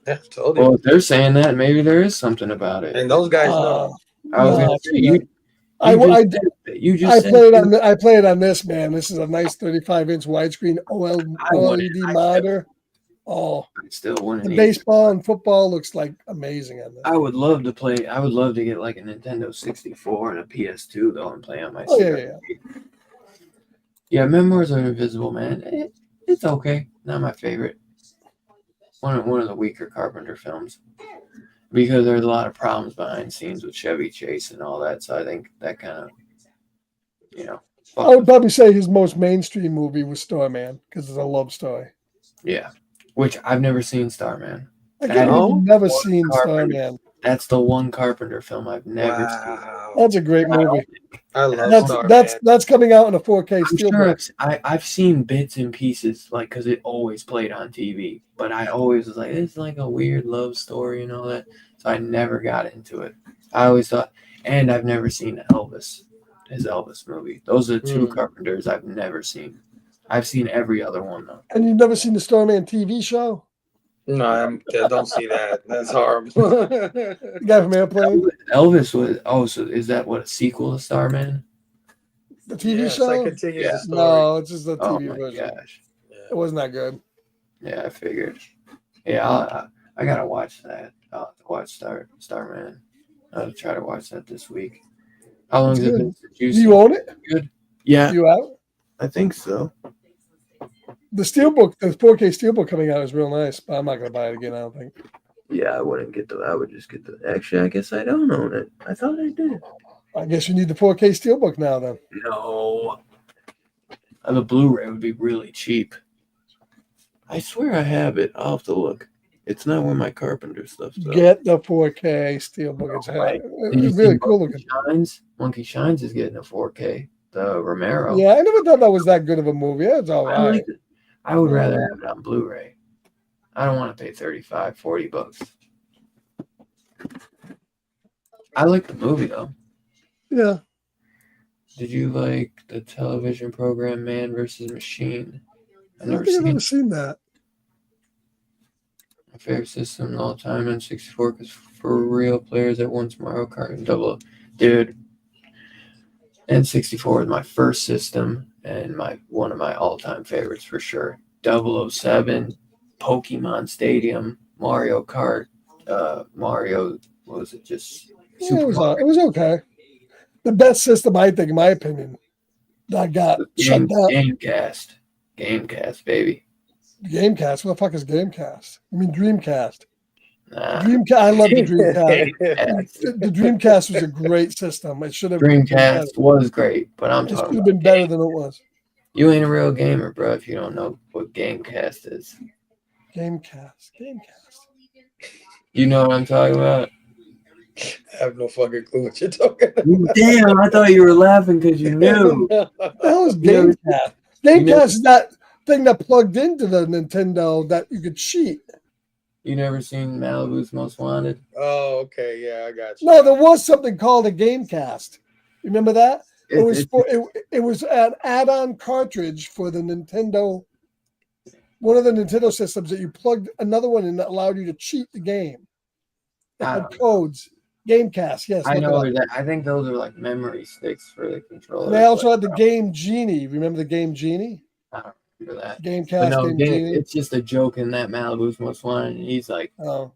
Yeah, told you. Well, if they're saying that, maybe there is something about it. And those guys know. I was no, gonna say you. You just I said played that. on I played on this, man. This is a nice 35-inch widescreen OLED monitor. Oh, I still wouldn't. the need- baseball and football looks like amazing on this. I would love to play. I would love to get like a Nintendo 64 and a PS2 though, and play on my Oh, CRT. Yeah, Memoirs of an Invisible Man. It's okay. Not my favorite. One of the weaker Carpenter films because there's a lot of problems behind scenes with Chevy Chase and all that. So I think that kind of, I would probably say his most mainstream movie was Starman because it's a love story. yeah. Which I've never seen Starman. I can't believe you've never seen Carpenter. Starman. That's the one Carpenter film I've never Wow. That's a great movie. I love That's Starman. that's coming out in a 4K I'm steelbook. sure I've seen bits and pieces, like, because it always played on TV. But I always was like, it's like a weird love story and all that. So I never got into it. I always thought, and I've never seen Elvis, his Elvis movie. Those are the two Carpenters I've never seen. I've seen every other one, though. And you've never seen the Starman TV show? No, I don't see that. That's horrible. The guy from Airplane? Elvis was, so is that what, a sequel to Starman? The TV It's show? like continues Yeah. the story. No, it's just the Oh TV my version. gosh. It wasn't that good. Yeah, I figured. Yeah, I gotta watch that. I'll have to watch Starman. I'll try to watch that this week. How long It's has it good. been since Do you've you seen own it? Good. Yeah, You out? I think so. The steelbook, the 4K steelbook coming out is real nice, but I'm not gonna buy it again. I don't think. Yeah, I wouldn't get the. I would just get the. Actually, I guess I don't own it. I thought I did. I guess you need the 4K steelbook now. Then No. The Blu-ray would be really cheap. I swear I have it. I'll have to look. It's not one of my Carpenter stuff. So. get the 4K steelbook. It's, Right. Did you it's really see cool looking. Monkey Shines is getting a 4K. The Romero. Yeah, I never thought that was that good of a movie. It's all I right. like it. I would rather have it on Blu-ray. I don't want to pay $35-$40. I like the movie though. Yeah, Did you like the television program Man vs. Machine? I've I never don't think I've seen ever it. seen that. My favorite system of all time, N64, because for real players at once Mario Kart and Double. Dude, N64 was my first system and one of my all-time favorites for sure. 007, Pokemon Stadium, Mario Kart, Mario. What was it? Just Yeah, Super it Mario. was okay. the best system, I think, in my opinion, that got shut down. Gamecast, baby. Gamecast. What the fuck is Gamecast? You mean Dreamcast? Nah. Dreamcast. I love the Dreamcast. Gamecast. The Dreamcast was a great system. It should have Dreamcast was great, but I'm It should talking have about been better than it was. You ain't a real gamer, bro, if you don't know what Gamecast is. Gamecast. You know what I'm talking about? I have no fucking clue what you're talking about. Damn, I thought you were laughing because you knew. What the hell is You never- Gamecast? Gamecast is that thing that plugged into the Nintendo that you could cheat. You never seen Malibu's Most Wanted? Oh, okay, yeah, I got you. No, there was something called a Gamecast. Remember that? It was an add-on cartridge for the Nintendo, one of the Nintendo systems that you plugged another one in that allowed you to cheat the game. It had codes. Gamecast, yes. I look it know up. that. I think those are like memory sticks for the controller. And they also had the Game Genie. Remember the Game Genie? I don't remember that. Gamecast, But no, Game Genie. it's just a joke in that Malibu's Most Wanted. And he's like, Oh,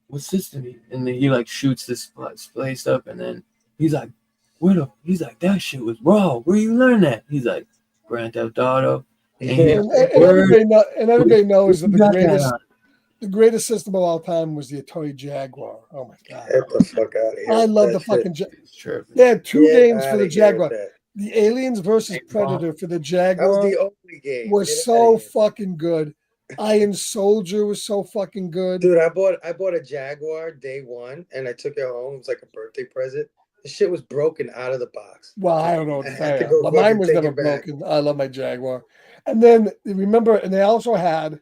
what system? And then he like shoots this place up, and then he's like, what up? He's like, that shit was raw. Where you learn that? He's like, Grand Theft Auto. Yeah. and everybody knows that You got that on. the greatest system of all time was the Atari Jaguar. Oh my god, Get the fuck out of here. I love the That fucking. It's true. They had two Get games for outta the here Jaguar. with that. The Aliens versus Predator for the That was Jaguar the only game. was Get so outta here. fucking good. Iron Soldier was so fucking good. Dude, I bought a Jaguar day one, and I took it home. It was like a birthday present. The shit was broken out of the box. Well, I don't know what I to had tell to you, go but fucking mine was take never it back. broken. I love my Jaguar. And then remember, and they also had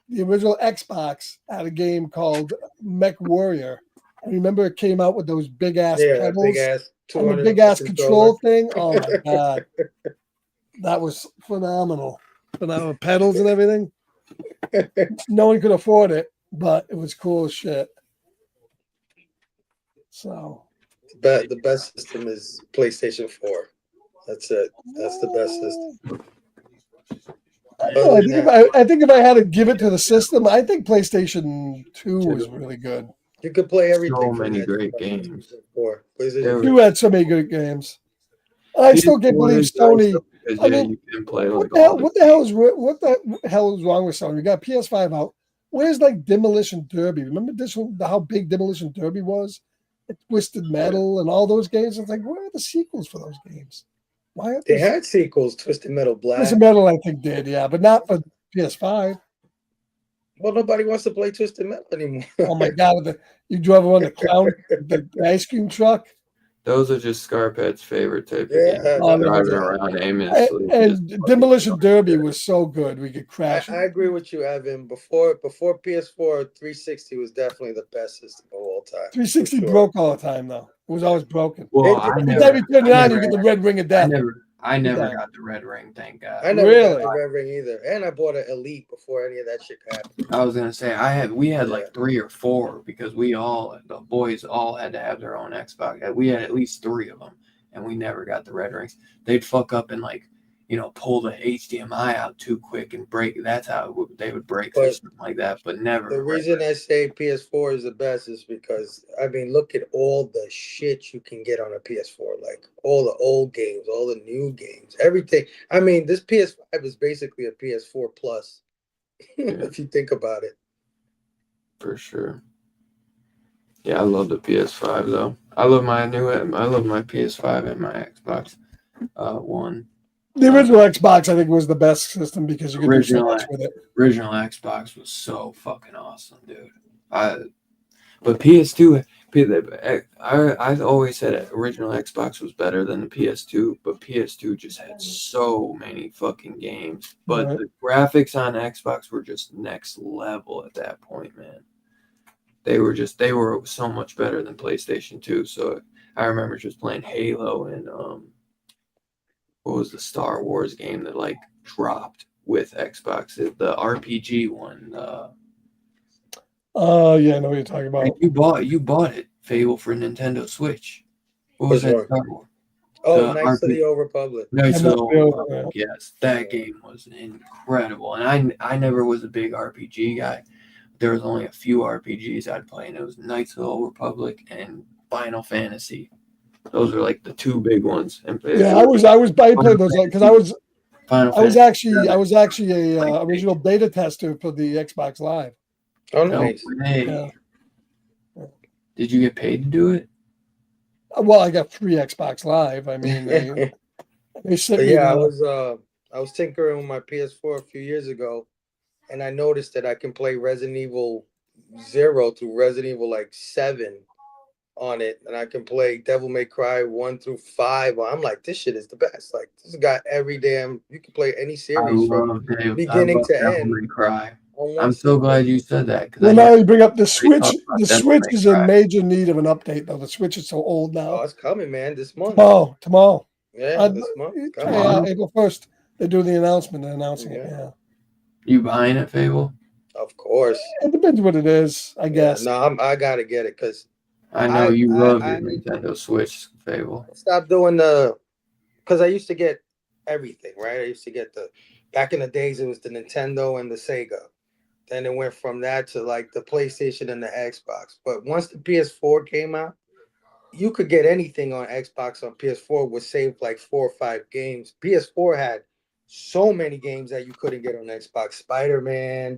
the original Xbox had a game called Mech Warrior. And remember, it came out with those big ass Yeah, pedals big ass and the 200 big ass controller. control thing. Oh my god, that was phenomenal. Phenomenal pedals and everything. No one could afford it, but it was cool as shit. So But the best system is PlayStation 4. That's it. That's the best system. I think if I had to give it to the system, I think PlayStation 2 was really good. You could play everything. So from many that great PlayStation games. 4. There PlayStation You had so many good games. I still can't believe Sony. Because, I mean, you can play What like the hell? all the What the hell is wrong with Sony? We got PS5 out. Where's like Demolition Derby? Remember this one? How big Demolition Derby was? Twisted Metal and all those games. It's like, where are the sequels for those games? Why aren't They had sequels, Twisted Metal Black. Twisted Metal? I think did, yeah, but not for PS5. Well, nobody wants to play Twisted Metal anymore. Oh my god! You drove around the clown, the ice cream truck, Those are just Scarpet's favorite type of Yeah, games. Oh, Driving no. around aimlessly. and Demolition Derby was so good. We could crash. I agree with you, Evan. Before PS4, 360 was definitely the best system of all time. 360 for sure. broke all the time though. It was always broken. Well, It- I it- Every never, time you turn it on, you never- get the red ring of death. I never Yeah. got the red ring, thank God. I never Really? got the Red Ring either, and I bought an Elite before any of that shit happened. I was gonna say we had Yeah. like 3 or 4 because the boys all had to have their own Xbox. We had at least 3 of them, and we never got the red rings. They'd fuck up and pull the HDMI out too quick and break. That's how they would break But something like that. But never. The red reason ring. I say PS4 is the best is because look at all the shit you can get on a PS4, like all the old games, all the new games, everything. This PS5 is basically a PS4 plus, if you think about it. For sure. Yeah, I love the PS5 though. I love my PS5 and my Xbox One. The original Xbox, I think, was the best system because you could do so Original much with it. Original Xbox was so fucking awesome, dude. But PS2, I always said original Xbox was better than the PS2, but PS2 just had so many fucking games. But Right. the graphics on Xbox were just next level at that point, man. They were so much better than PlayStation 2. So I remember just playing Halo and what was the Star Wars game that dropped with Xbox? The RPG one. Yeah, I know what you're talking about. You bought it, Fable, for Nintendo Switch. What was Which that one? Star Wars? Oh, The Knights of RP the Old Republic. Knights of Yeah, the Old yeah. Republic. Yes, that game was incredible. And I never was a big RPG guy. There was only a few RPGs I'd play, and it was Knights of the Old Republic and Final Fantasy. Those are like the two big ones. And Yeah, I played those because Final I was Fantasy. actually a original beta tester for the Xbox Live. Oh, No nice. way. Yeah. Did you get paid to do it? Well, I got free Xbox Live. I mean, they sent But me yeah, the, I was tinkering with my PS4 a few years ago, and I noticed that I can play Resident Evil 0 through Resident Evil like 7 on it, and I can play Devil May Cry 1 through 5. I'm like, this shit is the best. Like, this has got every damn. You can play any I series from love beginning to Devil end May Cry. on one I'm so system. glad you said that because well, I now never you bring up the Switch. talked about The Devil Switch May is in Cry. major need of an update, though. The Switch is so old Oh, now. it's coming, man, this month. Tomorrow. Yeah, this month. It's coming. Tomorrow? April 1st. They do the announcement. They're announcing it. Yeah. Yeah. You buying it, Fable? Of course. It depends what it is, I guess. Yeah, no, I gotta get it because I know you love I your Nintendo Switch, Fable. stopped doing because I used to get everything, right? I used to get back in the days it was the Nintendo and the Sega. Then it went from that to like the PlayStation and the Xbox. But once the PS4 came out, you could get anything on Xbox on PS4 would save like 4 or 5 games. PS4 had so many games that you couldn't get on Xbox. Spider-Man,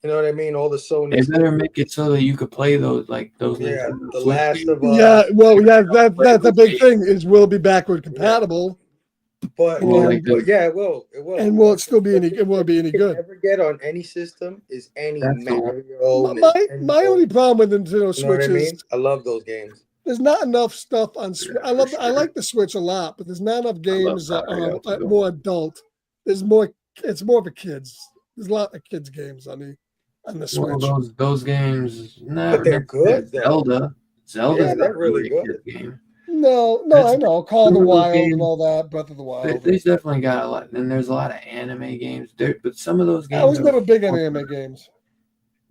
you know what I mean? All the Sony They better stuff. make it so that you could play those those Yeah, Nintendo The Switch Last games. of Us. Yeah, well, yeah, that's the big thing is will it be backward compatible, But, Well, and, like yeah, it will. It will. and will it still be any? Will it be any You can good? never get on any system is any That's the one. Mario. My only problem with the Nintendo You know what Switch I mean? is I love those games. there's not enough stuff on. Yeah, I like the Switch a lot, but there's not enough games that Mario, are too. more adult. There's more. It's more for kids. There's a lot of kids games on the Switch. Well, those games, But they're good, though. Zelda's Yeah, not they're really really a good. kid game. No, That's- I know. Call of the some of those Wild and games- all that. Breath of the Wild. There's definitely got a lot, and there's a lot of anime games. But some of those games I was are never big on anime games.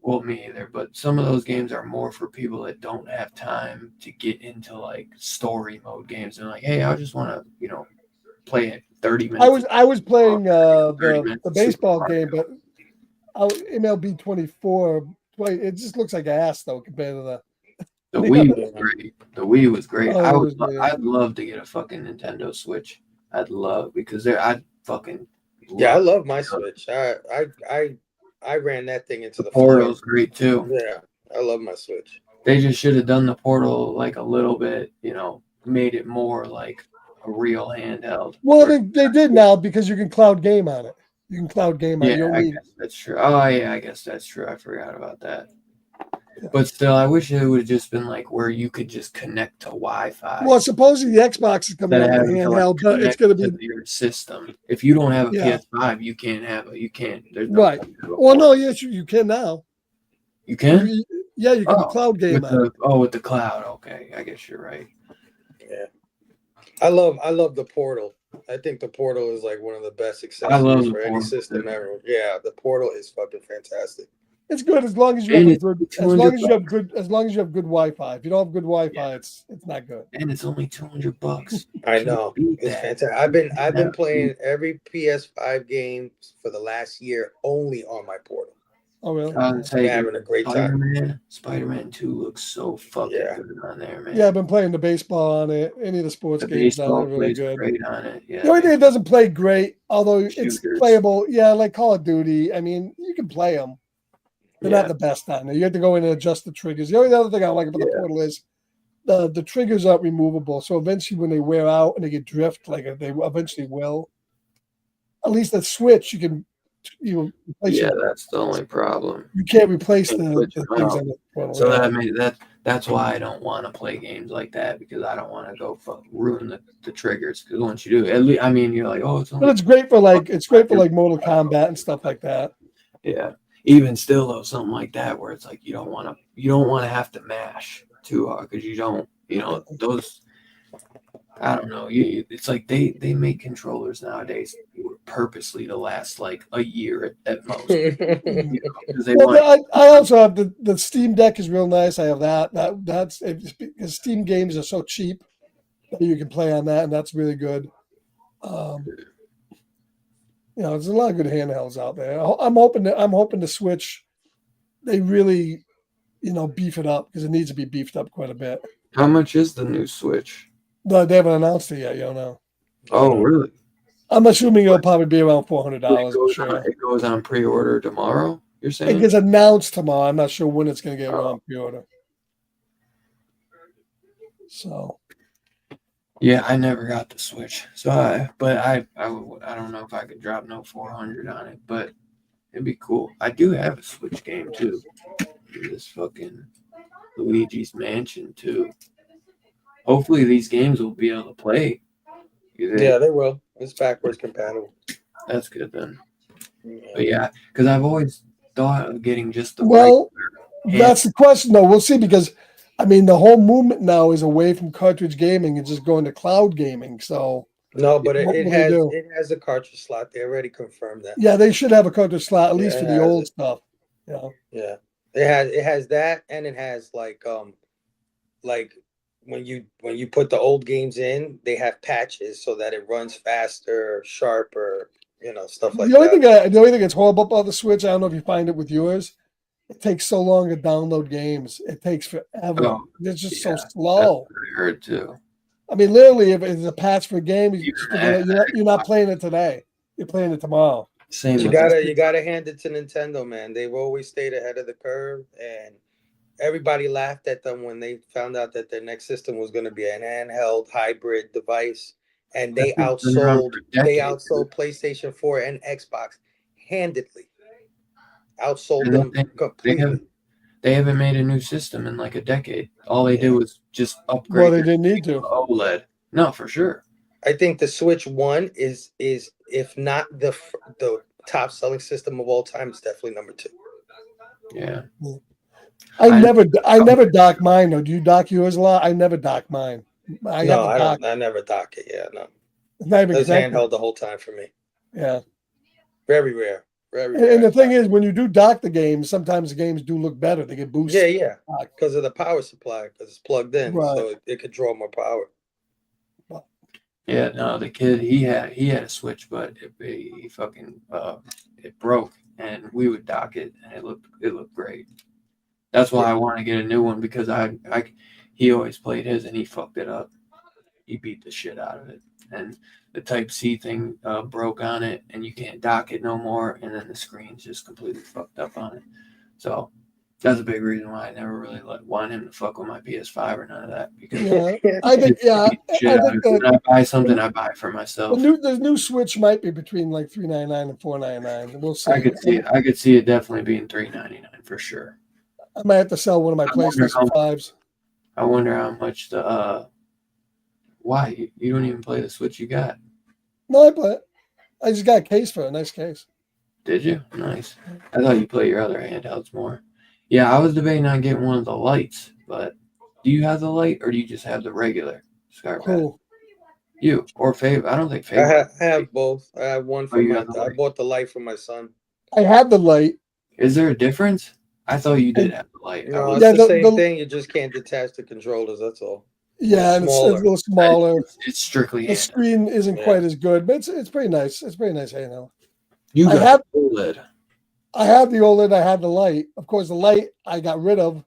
Well, me either. But some of those games are more for people that don't have time to get into like story mode games. And like, hey, I just want to, play it 30 minutes. I was playing 30 minutes the of baseball Super game, Mario. but MLB 24. It just looks like ass though compared to the. The Wii was great. The Wii was great. Oh, I'd love to get a fucking Nintendo Switch. I'd love because I'd fucking Yeah, I love my Switch. I ran that thing into the Portal's floor. great too. Yeah, I love my Switch. They just should have done the Portal like a little bit, made it more like a real handheld. Well, they did now because you can cloud game on it. You can cloud game on it. You Yeah, don't I need guess that's true. Oh yeah, I guess that's true. I forgot about that. But still, I wish it would have just been like where you could just connect to Wi-Fi. Well, supposedly the Xbox is coming out Instead of with a having to, like, handheld, but it's going to connect be your system. If you don't have a Yeah. PS5, you can't have it. You can't. There's no right. way to do it. Well, no, yes, you can now. You can. Yeah, you can Oh, cloud game With on it. with the cloud. Okay, I guess you're right. Yeah, I love the Portal. I think the Portal is like one of the best love accessories the for any Portal, system too. ever. Yeah, the Portal is fucking fantastic. It's good as long as you And have it's good as long as you have good Wi-Fi. If you don't have good Wi-Fi, it's not good. And it's only $200. I Can't know beat it's that. fantastic. I've been Yeah. playing every PS5 game for the last year only on my Portal. Oh really? I would say Having a great time. Spider-Man 2 looks so fucking Yeah. good on there, man. Yeah, I've been playing the baseball on it. Any of the sports The games now baseball are really plays good. great on it. Yeah. The only thing it doesn't play great, although it's Shooters. playable, yeah, like Call of Duty. I mean, you can play them. They're Yeah. not the best on there. You have to go in and adjust the triggers. The only other thing I like about the Portal is the triggers aren't removable. So eventually, when they wear out and they get drift, like they eventually will, at least the Switch you replace Yeah, it. that's the only problem. You can't replace the Can't switch them things out. on the Portal. So yeah. that's why I don't want to play games like that because I don't want to go ruin the triggers. Because once you do, at least you're like, oh, it's But only it's great for like Mortal Kombat and stuff like that. yeah. Even still though, something like that where it's like you don't want to have to mash too hard because you don't those. I don't know. It's like they make controllers nowadays purposely to last like a year at most. 'Cause they Well, want I also have the Steam Deck is real nice. I have that's because Steam games are so cheap that you can play on that, and that's really good. There's a lot of good handhelds out there. I'm hoping to Switch. They really, beef it up because it needs to be beefed up quite a bit. How much is the new Switch? No, they haven't announced it yet. You don't know. Oh, really? I'm assuming it'll probably be around $400. It I'm goes, sure. it goes on pre-order tomorrow. You're It saying? gets announced tomorrow. I'm not sure when it's going to get Oh. on pre-order. So Yeah, I never got the Switch, so I don't know if I could drop no 400 on it, but it'd be cool. I do have a Switch game too. This fucking Luigi's Mansion 2. Hopefully these games will be able to play. Yeah, they will. It's backwards compatible. That's good then. Yeah. But yeah, because I've always thought of getting just the well, right. that's the question, though. We'll see because I mean the whole movement now is away from cartridge gaming and just going to cloud gaming. So No, but What it will they do? has a cartridge slot. They already confirmed that. yeah, they should have a cartridge slot at least Yeah, for it the has old it. stuff. Yeah. Yeah, it has that, and it has like when you put the old games in, they have patches so that it runs faster, sharper, stuff like The only that. thing that's horrible about the Switch, I don't know if you find it with yours. It takes so long to download games. It takes forever. Oh, It's just yeah, so slow. I heard too. I mean, literally, if it's a patch for a game, you Even just forget it. You're not playing it today. You're playing it tomorrow. Same You with gotta hand it to Nintendo, man. They've always stayed ahead of the curve, and everybody laughed at them when they found out that their next system was going to be an handheld hybrid device, and they That's been around outsold for a decade, PlayStation 4 and Xbox handedly. Outsold And them they completely. They haven't made a new system in like a decade. All they did was just upgrade Well, they their didn't need to. OLED. No, for sure. I think the Switch One is if not the top selling system of all time, it's definitely number 2. Yeah. I never dock mine though. Do you dock yours a lot? I never dock mine. I No, have I a dock. don't. I never dock it. Yeah, no. It's not even It's connected. handheld the whole time for me. Yeah. Very rare. Very And rare. the thing is, when you do dock the games, sometimes the games do look better. They get boosted. Yeah, because of the power supply, because it's plugged in, Right. so it could draw more power. Yeah, no, the kid he had a Switch, but he fucking it broke, and we would dock it, and it looked great. That's why I want to get a new one because he always played his and he fucked it up. He beat the shit out of it, and the Type C thing broke on it, and you can't dock it no more, and then the screen's just completely fucked up on it. So that's a big reason why I never really want him to fuck with my PS5 or none of that because Yeah. I think when I buy something, I buy it for myself. the new Switch might be between like $399 and $499. We'll see. I could see it definitely being $399 for sure. I might have to sell one of my PlayStation 5s. I wonder how much the why you don't even play the Switch you got? No, I play it. I just got a case for it. A nice case. Did you? Nice. I thought you play your other handhelds more. Yeah, I was debating on getting one of the lights, but do you have the light or do you just have the regular ScarPad? Cool. You or Fav? I don't think Fav. I have both. I have one for you my. got the I light. bought the light for my son. I had the light. Is there a difference? I thought you did have the light. No, I it's was- Yeah, the same the- thing. You just can't detach the controllers. That's all. Yeah, and it's a Smaller. little smaller. It's strictly The handheld. screen isn't Yeah. quite as good, but it's pretty nice. It's pretty nice handheld. You I got have- OLED. I had the OLED. I had the light. Of course, the light I got rid of.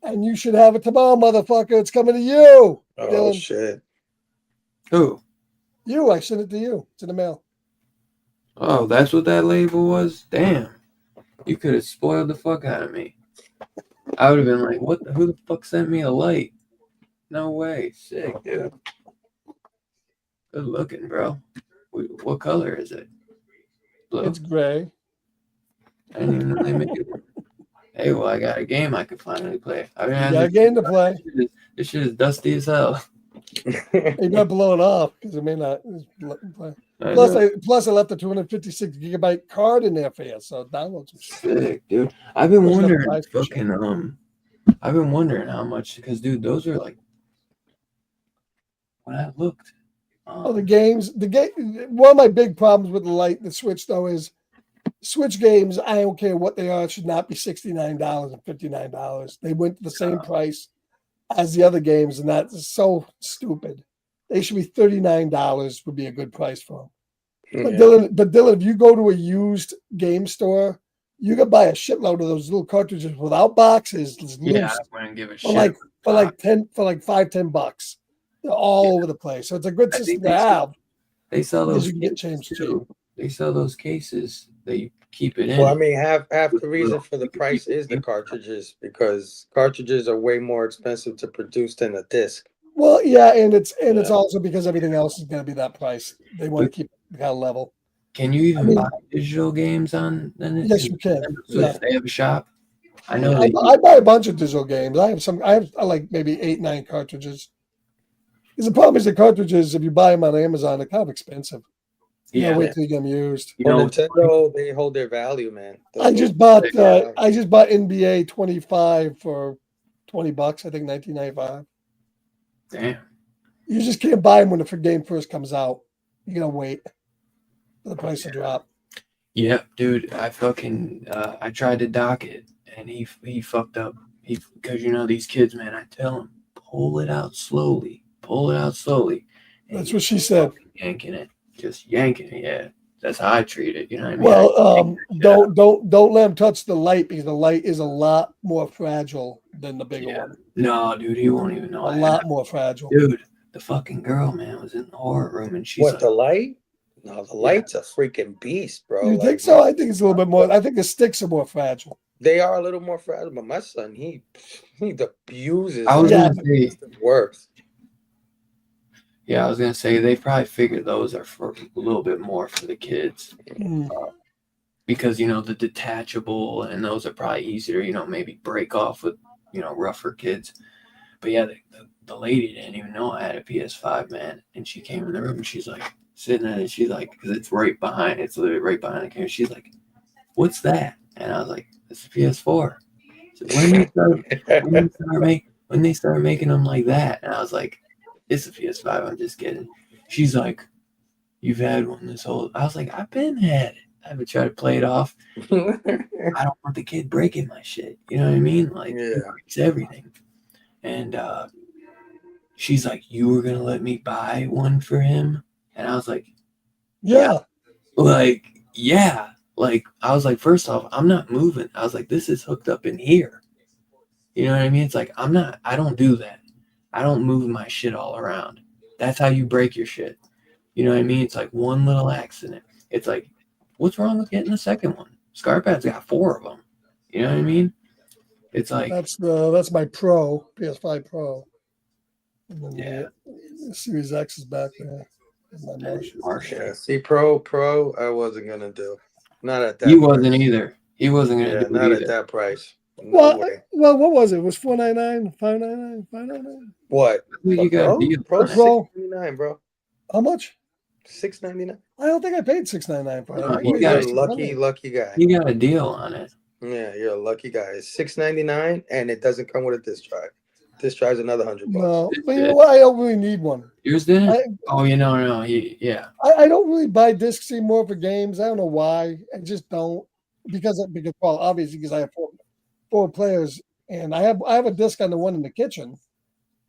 And you should have it tomorrow, motherfucker. It's coming to you. Oh Dylan. shit! Who? You. I sent it to you. It's in the mail. Oh, that's what that label was? Damn. You could have spoiled the fuck out of me. I would have been like, who the fuck sent me a light? No way. Sick, dude. Good looking, bro. What color is it? Blue? It's gray. I didn't even know they made it. Hey, well, I got a game I could finally play. I mean, You got a game to play. This shit is dusty as hell. You better blow it off because it may not let me play. I Plus, know. I left a 256 gigabyte card in there for you, so download some shit. Sick, dude. I've been There's no wondering, price for fucking, I've been wondering how much, because, dude, those are like, when I looked. Oh, the games. One of my big problems with the Switch though is Switch games. I don't care what they are. Should not be $69 and $59. They went to the same price as the other games, and that's so stupid. They should be $39. Would be a good price for them. Yeah. But Dylan, if you go to a used game store, you can buy a shitload of those little cartridges without boxes. Yeah, I wouldn't give a shit. Like for like 5-10 bucks. They're all over the place, so it's a good I system think to have they sell because those you can get cases changed cheap. too. They sell those cases that you keep it in. Well, I mean, half the With reason little- for the you can price keep it is the in. cartridges, because cartridges are way more expensive to produce than a disc. Well, yeah, and it's Yeah. also because everything else is going to be that price. They want to keep it kind of level. Can you even mean- buy digital games on? Yes, you can. So Yeah. if they have a shop, I know I, they. I buy a bunch of digital games. I have like maybe 8-9 cartridges. Because the problem is the cartridges, if you buy them on Amazon, they're kind of expensive. You Yeah, gotta wait till you get them used. you Well, know, Nintendo, they hold their value, man. I just bought NBA 25 for $20. I think 19.95. damn. You just can't buy them when the game first comes out. You gotta wait for the price to drop. Yep, dude. I fucking I tried to dock it, and he fucked up. Because you know these kids, man. I tell them pull it out slowly, and That's he what she said. fucking yanking it, just yanking it. Yeah, that's how I treat it. You know what I mean? Well, I yank the shit out. don't let him touch the light because the light is a lot more fragile than the bigger Yeah. one. No, dude, he won't even know. A lot more fragile. Dude, the fucking girl, man, was in the horror room, and she's What, like, the light? No, the light's a freaking beast, bro. You think so? I think it's a little bit more. I think the sticks are more fragile. They are a little more fragile, but my son, he abuses. I was Yeah. gonna say, It's the worst. yeah, I was gonna say they probably figured those are for a little bit more for the kids. Mm. Because you know the detachable and those are probably easier, you know, maybe break off with, you know, rougher kids. But yeah, the lady didn't even know I had a PS5, man, and she came in the room and she's like sitting in it, she's like, because it's literally right behind the camera. She's like, "What's that?" And I was like, "It's a PS4." So when they started making them like that, and I was like, "It's a PS5." I'm just kidding. She's like, "You've had one this whole." I was like, "I've been had it. I've been trying to play it off. I don't want the kid breaking my shit. You know what I mean? Like, Yeah. it breaks everything." And she's like, "You were gonna let me buy one for him?" And I was like, Yeah. like, yeah. Like, I was like, first off, I'm not moving. I was like, this is hooked up in here. You know what I mean? It's like, I don't do that. I don't move my shit all around. That's how you break your shit. You know what I mean? It's like one little accident. It's like, what's wrong with getting the second one? Scarpad's got 4 of them. You know what I mean? It's like, That's my Pro PS5 Pro. And then Yeah. the Series X is back there. And my Marshall. Marshall. Yeah, see, pro, I wasn't gonna do. Not at that. He price. wasn't either. He wasn't gonna Yeah, do not it at either. that price. No Well, way. what was it? It was $499, $599, $599. What? You got Pro? a deal. Pro on it. Pro. $699, bro. How much? $699. I don't think I paid $699 for it. I No, think I you paid got You're it. a $600. lucky guy. You got a deal on it. Yeah, you're a lucky guy. It's $699 and it doesn't come with a disc drive. Disc drive's another $100. No, but you know what? I don't really need one. Yours didn't? I, Oh, you know, no. Yeah. I don't really buy discs anymore for games. I don't know why. I just don't because well, obviously because I have four players and I have a disc on the one in the kitchen,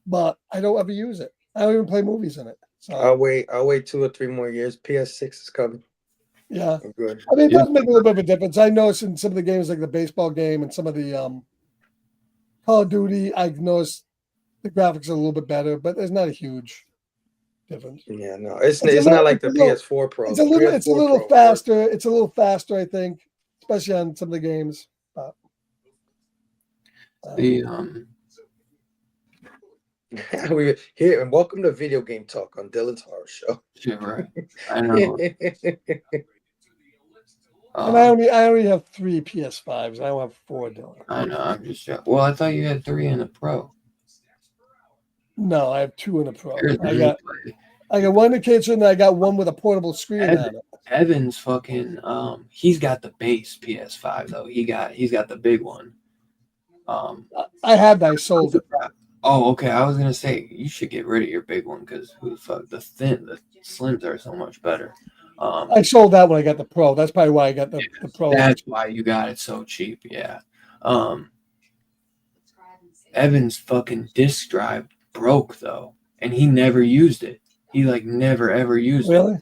but I don't ever use it. I don't even play movies in it. So I'll wait 2 or 3 more years. PS6 is coming. yeah, I'm good. I mean it Yeah. does make a little bit of a difference. I noticed in some of the games like the baseball game and some of the Call of Duty, I've noticed the graphics are a little bit better, but there's not a huge difference. Yeah, no, it's It's a not little- like the it's a little- PS4 Pro. It's a little PS4 Pro faster. It's a little faster, I think, especially on some of the games. But, The we here and welcome to Video Game Talk on Dylan's Horror Show. shit, right. I know. and I only have 3 PS5s. I don't have 4, Dylan. I know. I'm just joking. Well, I thought you had 3 in the Pro. No, I have 2 in the Pro. Here's the I got one in the kitchen. And I got one with a portable screen on it. Evan's fucking he's got the base PS5 though. He's got the big one. I had that. I sold it. Oh, okay. I was gonna say you should get rid of your big one because who the fuck the slims are so much better. I sold that when I got the Pro. That's probably why I got the Pro. That's why you got it so cheap. Yeah. Evan's fucking disk drive broke though, and he never used it. He like never ever used Really? it.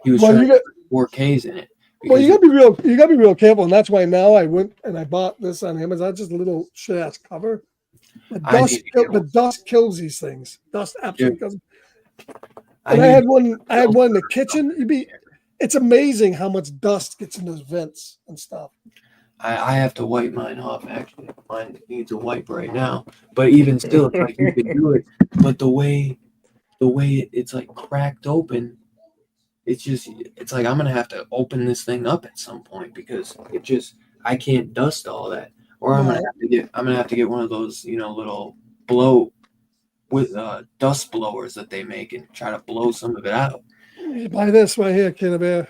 He was Well, trying you to put 4Ks in it. Well, because you gotta be real careful, and that's why now I went and I bought this on Amazon. Just a little shit ass cover. I need to get one. Dust kills these things. Dust absolutely kills. I And need- I had one in the kitchen. It's amazing how much dust gets in those vents and stuff. I have to wipe mine off. Actually, mine needs a wipe right now. But even still, it's like you can do it. But the way it's like cracked open, it's like I'm gonna have to open this thing up at some point because I can't dust all that. Or I'm gonna have to get one of those little blow with dust blowers that they make and try to blow some of it out. You buy this right here, Kid Bear.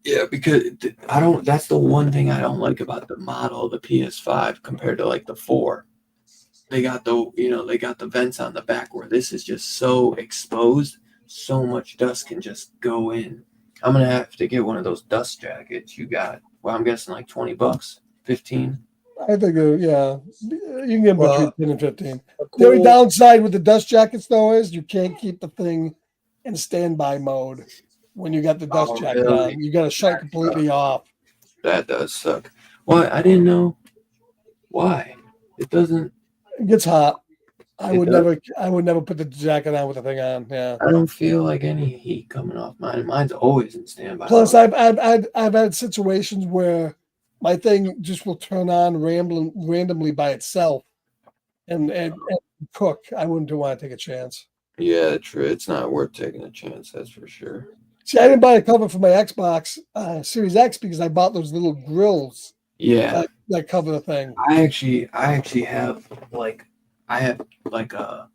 Yeah, because I don't. That's the one thing I don't like about the model of the PS5 compared to like the 4. They got the vents on the back where this is just so exposed. So much dust can just go in. I'm gonna have to get one of those dust jackets you got. Well, I'm guessing like $20, 15. I think, yeah, you can get them between 10 and 15. A The only cool- downside with the dust jackets, though, is you can't keep the thing in standby mode when you got the dust Oh, jacket really? on. You got to shut it completely off. That does suck. Why? I didn't know. Why? It doesn't. It gets hot. I It would does? never put the jacket on with the thing on. Yeah. I don't feel like any heat coming off mine. Mine's always in standby. Plus, mode. I've had situations where my thing just will turn on randomly by itself and cook. I wouldn't want to take a chance. Yeah, true. It's not worth taking a chance. That's for sure. See, I didn't buy a cover for my Xbox Series X because I bought those little grills Yeah, that cover the thing. I actually have like a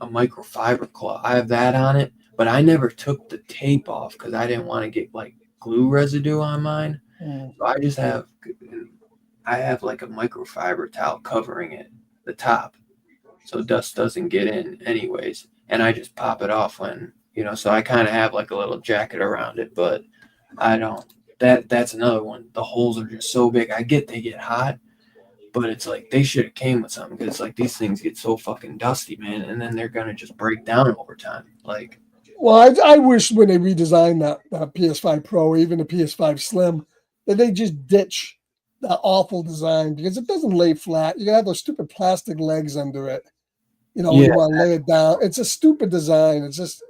microfiber cloth. I have that on it, but I never took the tape off because I didn't want to get like glue residue on mine. Mm. So I have like a microfiber towel covering it, the top, so dust doesn't get in anyways. And I just pop it off when so I kind of have like a little jacket around it, but I don't. That's another one. The holes are just so big. I get they get hot, but it's like they should have came with something because it's like these things get so fucking dusty, man, and then they're gonna just break down over time. Like, Well, I wish when they redesigned that PS5 Pro or even the PS5 Slim that they just ditch that awful design because it doesn't lay flat. You gotta have those stupid plastic legs under it. You Yeah. want to lay it down. It's a stupid design. It's just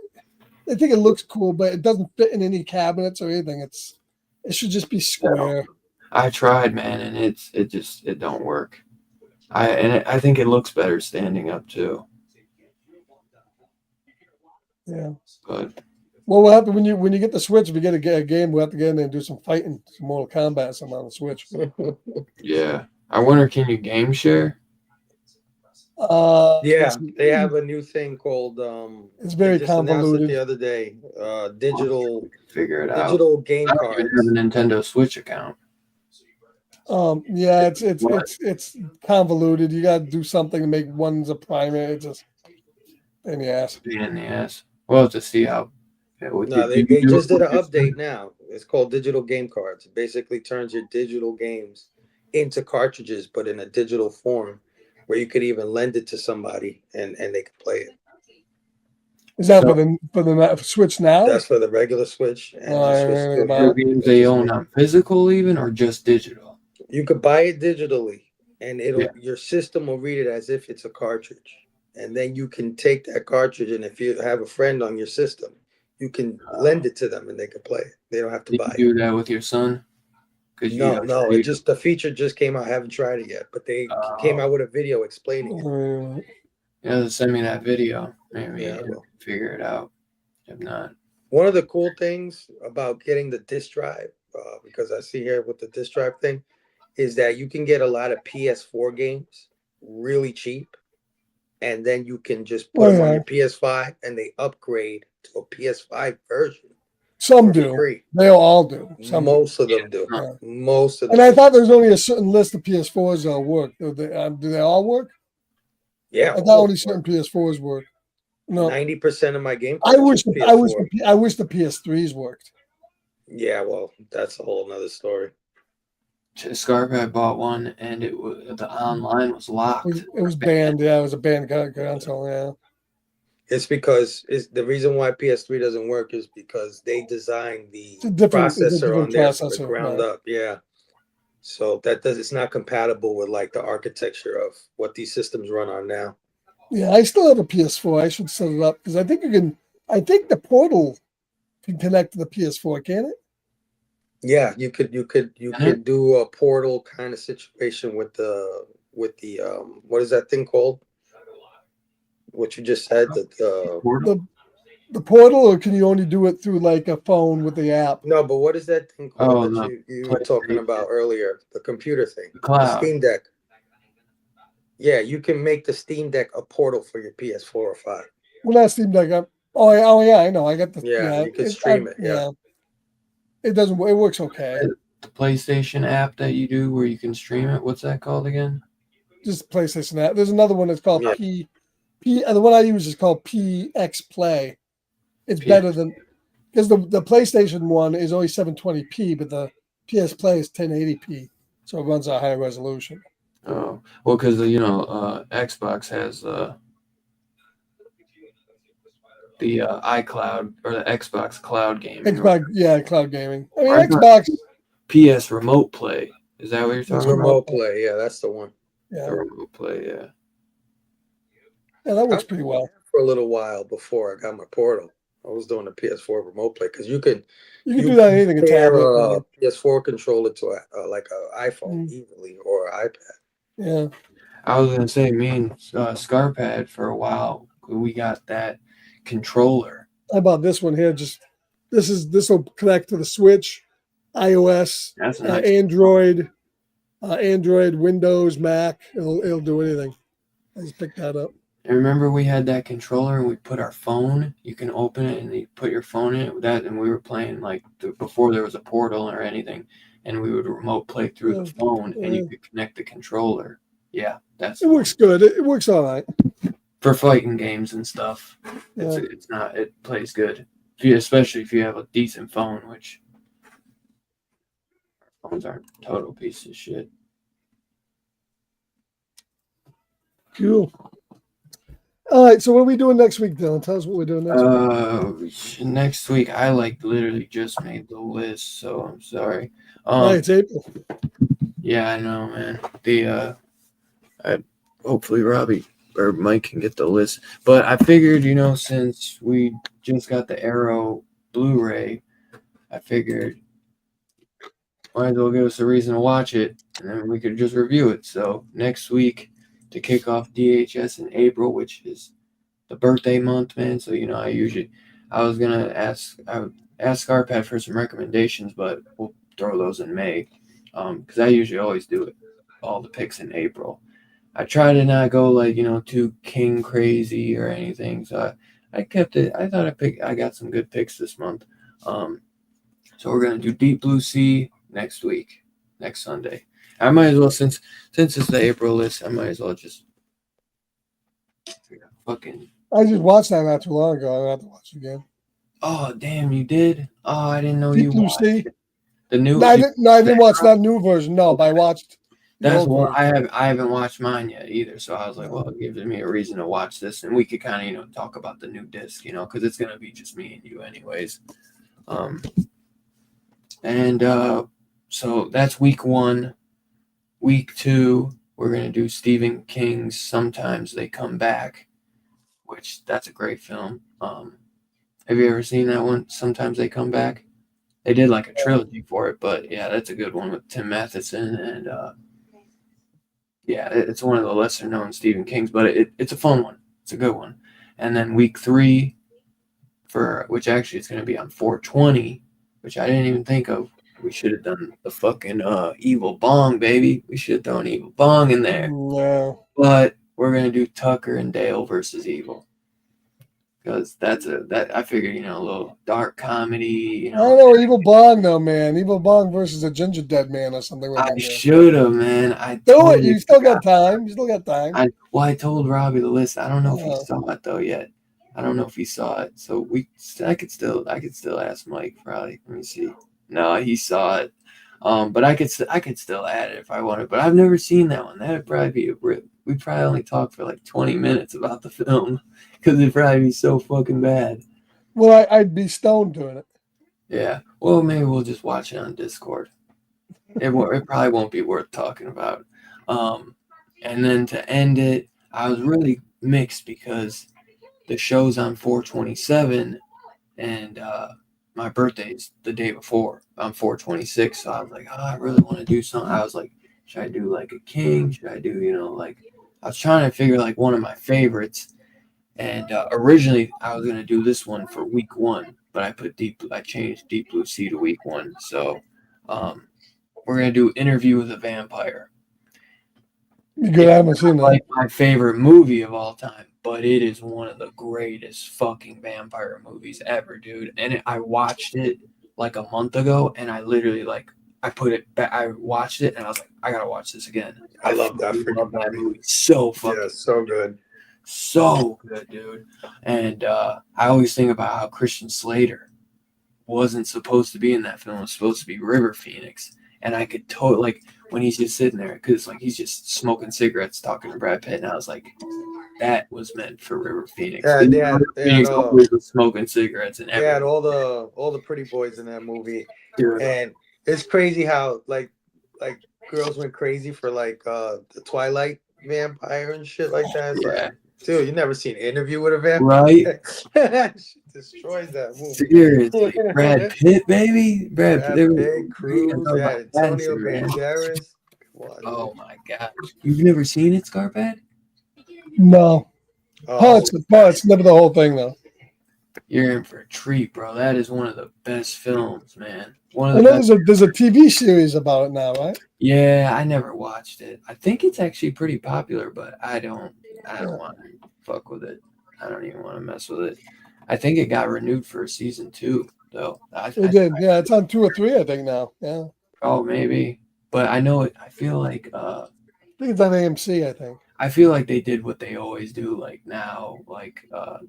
I think it looks cool, but it doesn't fit in any cabinets or anything. It should just be square. I tried, man, and it don't work. I think it looks better standing up too. Yeah. But Well, we'll have to when you get the Switch, if you get a game, we'll have to get in there and do some fighting, some Mortal Kombat, some on the Switch. yeah, I wonder, can you game share? Yeah, they have a new thing called It's very they just announced it convoluted. the other day. Digital Figure it out. digital game I don't even cards. have a Nintendo Switch account. Yeah, it's What? it's convoluted. You got to do something to make one's a primate. It's just pain in the ass. Pain in the ass. Well, to see how. No, they just did an update now. It's called digital game cards. It basically turns your digital games into cartridges, but in a digital form where you could even lend it to somebody and they could play it. Is that for the Switch now? That's for the regular Switch. And Oh, the Switch I still really The games they own on physical, even or just digital. You could buy it digitally and Yeah. your system will read it as if it's a cartridge. And then you can take that cartridge and if you have a friend on your system, you can lend it to them and they can play it. They don't have to Did buy you it. do that with your son? No, it just the feature just came out. I haven't tried it yet, but they came out with a video explaining it. Yeah, send me that video. Maybe Yeah, well. figure it out. If not, One of the cool things about getting the disk drive, because I see here with the disk drive thing, is that you can get a lot of PS4 games really cheap, and then you can just put them on your PS5, and they upgrade to a PS5 version. Some for do. free. They all do. Some do. Most of them do. Yeah. Most of them. And I thought there was only a certain list of PS4s that work. Do they all work? Yeah, I thought only certain PS4s work. No, 90% of my game. I wish cards are I PS4. wish the PS3s worked. Yeah, well, that's a whole nother story. Scarpa had bought one, and the online was locked. It was banned. Yeah, it was a banned console. Yeah. It's because the reason why PS3 doesn't work is because they designed the It's a different processor on there from the processor, ground right. up. Yeah. So it's not compatible with like the architecture of what these systems run on now. Yeah, I still have a PS4. I should set it up because I think you can. I think the Portal can connect to the PS4, can it? Yeah, you could Mhm. do a portal kind of situation with the what is that thing called? What you just said, Portal? The Portal, or can you only do it through like a phone with the app? no, but what is that thing called Oh, that the you were talking PlayStation, about earlier? The computer thing, the the cloud. Steam Deck. Yeah, you can make the Steam Deck a portal for your PS4 or 5. Well, not Steam Deck. Oh yeah, I know. I got the Yeah, yeah. you could stream it. Yeah. Yeah. It doesn't. It works okay. The PlayStation app that you do where you can stream it. What's that called again? Just PlayStation app. There's another one that's called Yeah. The one I use is called PX Play. It's PX. better than because the PlayStation one is only 720p, but the PS Play is 1080p, so it runs at a higher resolution. Oh, well, because Xbox has the iCloud or the Xbox Cloud Gaming. Xbox, yeah, cloud gaming. I mean, I thought- Xbox, PS Remote Play. Is that what you're talking about? Remote play. Yeah, that's the one. yeah, The Remote Play, yeah. yeah, that works pretty well. For a little while before I got my Portal, I was doing the PS4 remote play because you can You can do that on anything, a pair tablet. a PS4 controller to like an iPhone Mm. easily or an iPad. Yeah, I was gonna say, me and Scarpad for a while, we got that controller. how about this one here? Just this will connect to the Switch, iOS, That's nice. Android, Windows, Mac. It'll do anything. I just picked that up. And remember, we had that controller, and we put our phone. You can open it, and you put your phone in it with that. And we were playing like before there was a Portal or anything, and we would remote play through the phone, and you could connect the controller. Yeah, It works good. It works all right. for fighting games and stuff. Yeah. It plays good. Especially if you have a decent phone, which phones aren't a total piece of shit. Cool. All right. So what are we doing next week, Dylan? Tell us what we're doing next week. Next week I literally just made the list, so I'm sorry. It's April. Yeah, I know, man. Hopefully Robbie or Mike can get the list. But I figured, since we just got the Arrow Blu-ray, I figured might as well give us a reason to watch it, and then we could just review it. So next week, to kick off DHS in April, which is the birthday month, man. So I was gonna ask Scarpad for some recommendations, but we'll throw those in May, because I usually always do it, all the picks in April. I try to not go too king crazy or anything. So I kept it. I thought I got some good picks this month. So we're gonna do Deep Blue Sea next week, next Sunday. I might as well, since it's the April list, I might as well just fucking. I just watched that not too long ago. I have to watch it again. Oh damn, you did? Oh, I didn't know Deep you Blue watched Sea. the new. No, I didn't watch that new version. No, but I watched. That's what I haven't watched mine yet either. So I was like, well, it gives me a reason to watch this, and we could kind of talk about the new disc, because it's gonna be just me and you anyways. So that's week 1. Week 2, we're gonna do Stephen King's Sometimes They Come Back, which that's a great film. Have you ever seen that one? Sometimes They Come Back. They did like a trilogy for it, but yeah, that's a good one with Tim Matheson, and it's one of the lesser known Stephen King's, but it's a fun one. It's a good one. And then week 3, which actually it's going to be on 420, which I didn't even think of. We should have done the fucking Evil Bong, baby. We should have thrown Evil Bong in there. No. But we're going to do Tucker and Dale versus Evil. Because I figured, a little dark comedy, I don't know Evil Bong though, man. Evil Bong versus a Ginger Dead Man or something like I that. should have, man. I Do it. totally You still forgot. got time. You still got time. I told Robbie the list. I don't know if he Oh. saw it though yet. I don't know if he saw it. So I could still ask Mike probably. Let me see. No, he saw it. But I could still add it if I wanted. But I've never seen that one. That'd probably be we'd probably only talk for like 20 minutes about the film because it'd probably be so fucking bad. Well, I'd be stoned doing it. Yeah. Well, maybe we'll just watch it on Discord. it probably won't be worth talking about. And then to end it, I was really mixed because the show's on 4/27, and my birthday's the day before. I'm 4/26, so I was like, oh, I really want to do something. I was like, should I do like a King? Should I do, like I was trying to figure like one of my favorites. And originally I was gonna do this one for week 1, but I changed Deep Blue Sea to week 1. So we're gonna do Interview with a Vampire. Good, I haven't seen that. Like my favorite movie of all time, but it is one of the greatest fucking vampire movies ever, dude. And I watched it like a month ago, and I literally I put it back. I watched it, and I was like, I gotta watch this again. I love that fucking freaking love that movie. movie. So fucking Yeah, so good. so good, dude. And I always think about how Christian Slater wasn't supposed to be in that film. It was supposed to be River Phoenix. And I could totally, when he's just sitting there, because he's just smoking cigarettes talking to Brad Pitt. And I was like, that was meant for River Phoenix. Yeah, River Phoenix always was smoking cigarettes and they had everything. all the pretty boys in that movie. Dude. And it's crazy how like girls went crazy for the Twilight vampire and shit like that. It's Yeah. like, dude, you never seen Interview with a Vampire? Right? She destroys that movie. Seriously. Brad Pitt, baby. Brad Pitt, Cruz, Pitt. Antonio Banderas. Oh my gosh. You've never seen it, Scarpad? No. Parts, never the whole thing though. You're in for a treat, bro. That is one of the best films, man. One I of the know best. there's a TV series about it now, right? Yeah, I never watched it. I think it's actually pretty popular, but I don't want to fuck with it. I don't even want to mess with it. I think it got renewed for season 2, though. It did. Yeah, it's on 2 or 3, I think now. Yeah. Oh, maybe. But I know it. I feel like I think it's on AMC, I think. I feel like they did what they always do. Like now,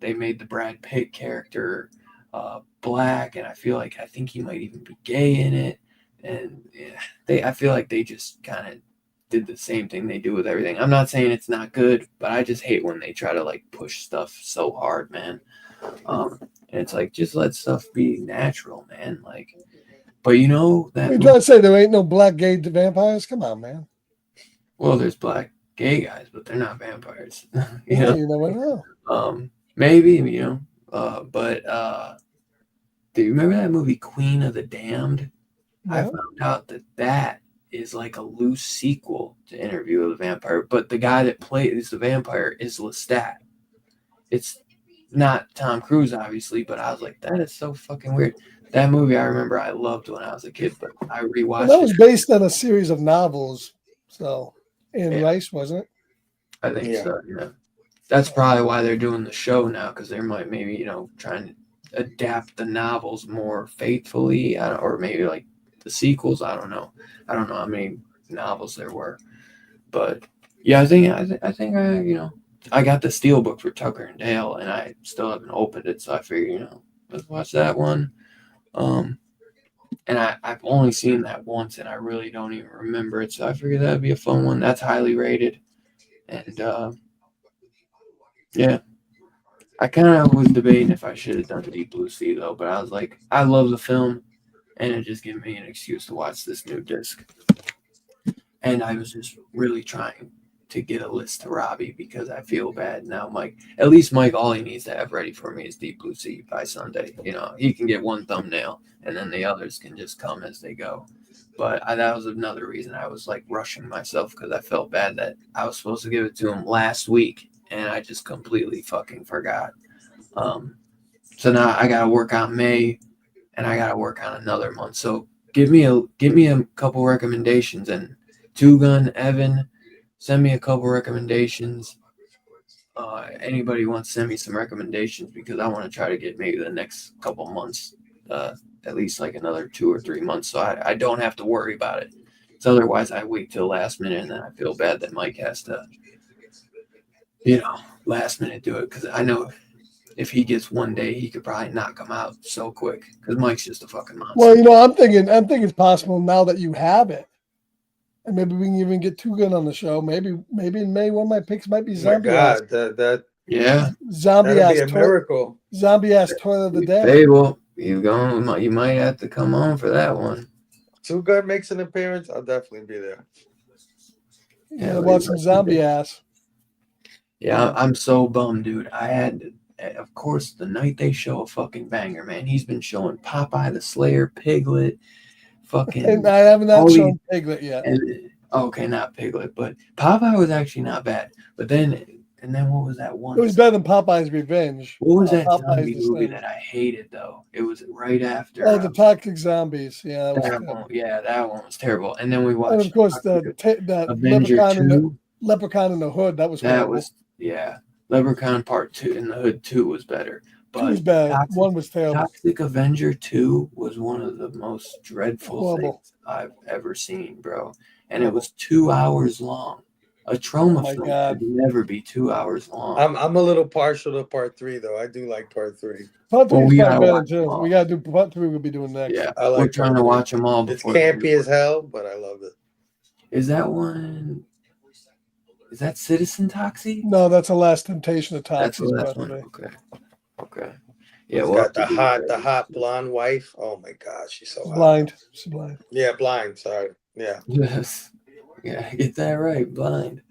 they made the Brad Pitt character black, and I think he might even be gay in it. And yeah, I feel like they just kind of did the same thing they do with everything. I'm not saying it's not good, but I just hate when they try to push stuff so hard, man. And it's like, just let stuff be natural, man. But you know that. You trying to say there ain't no black gay vampires? Come on, man. Well, there's black gay guys, but they're not vampires. You never know. Maybe, but do you remember that movie Queen of the Damned? No. I found out that is like a loose sequel to Interview with a Vampire, but the guy that plays the vampire is Lestat. It's not Tom Cruise, obviously, but I was like, that is so fucking weird. That movie I remember I loved when I was a kid, but I rewatched that was it. based on a series of novels, so Anne Rice, wasn't it? I think so, yeah. That's probably why they're doing the show now, because they might maybe, trying to adapt the novels more faithfully, or maybe the sequels. I don't know how many novels there were, but yeah, I think I got the Steelbook for Tucker and Dale, and I still haven't opened it, so I figured, let's watch that one. And I've only seen that once, and I really don't even remember it, so I figured that'd be a fun one. That's highly rated, and yeah. I kind of was debating if I should have done Deep Blue Sea, though, but I was like, I love the film, and it just gave me an excuse to watch this new disc. And I was just really trying to get a list to Robbie because I feel bad now. Mike, all he needs to have ready for me is Deep Blue Sea by Sunday. He can get one thumbnail, and then the others can just come as they go. But that was another reason I was rushing myself, because I felt bad that I was supposed to give it to him last week, and I just completely fucking forgot. So now I gotta work on May, and I gotta work on another month. So give me a couple recommendations, and Two Gun Evan, send me a couple recommendations. Anybody wants to send me some recommendations, because I want to try to get maybe the next couple months, at least another 2 or 3 months, so I don't have to worry about it. So otherwise I wait till last minute, and then I feel bad that Mike has to, last minute do it, because I know if he gets one day, he could probably knock him out so quick, because Mike's just a fucking monster. Well, I'm thinking it's possible now that you have it, and maybe we can even get Two Gun on the show. Maybe in May, one of my picks might be Zombie. God, that Zombie ass miracle. Zombie ass Toilet of the Day. Hey, well, you might have to come on for that one. Two Gun makes an appearance, I'll definitely be there. Yeah, watch some zombie ass. Yeah, I'm so bummed, dude. I had to, of course, the night they show a fucking banger, man. He's been showing Popeye the Slayer, Piglet, fucking And I haven't all not these. shown Piglet yet. And okay, not Piglet, but Popeye was actually not bad. But then, and then what was that one? It was better than Popeye's Revenge. What was that Popeye's zombie the movie same. that I hated though? It was right after. Oh, the Toxic Zombies. Yeah, that was that good. one, yeah, that one was terrible. And then we And watched of course, the Avenger Leprechaun in the Hood. That was That horrible. was Leprechaun Part 2 in the Hood 2 was better. Two was But bad. One was terrible. Toxic Avenger 2 was one of the most dreadful Horrible. things I've ever seen, bro. And it was 2 hours long. A trauma Oh my film God. should never be 2 hours long. I'm a little partial to Part 3 though. I do like Part 3. Part Well, three we is gotta probably better watch them too. all. We gotta do part three. We'll be doing next. Yeah, I like we're trying to Part 3. watch them all It's before. campy as hell, but I love it. Is that one? Is that Citizen Toxie? No, that's the Last Temptation of That's the Toxic. last Part one. three. Okay. Yeah, He's we'll got have to do the that. hot blonde wife. Oh my god, she's so hot. Blind. She's blind. Yeah, blind. Sorry. Yeah. Yes. Yeah, get that right. Blind.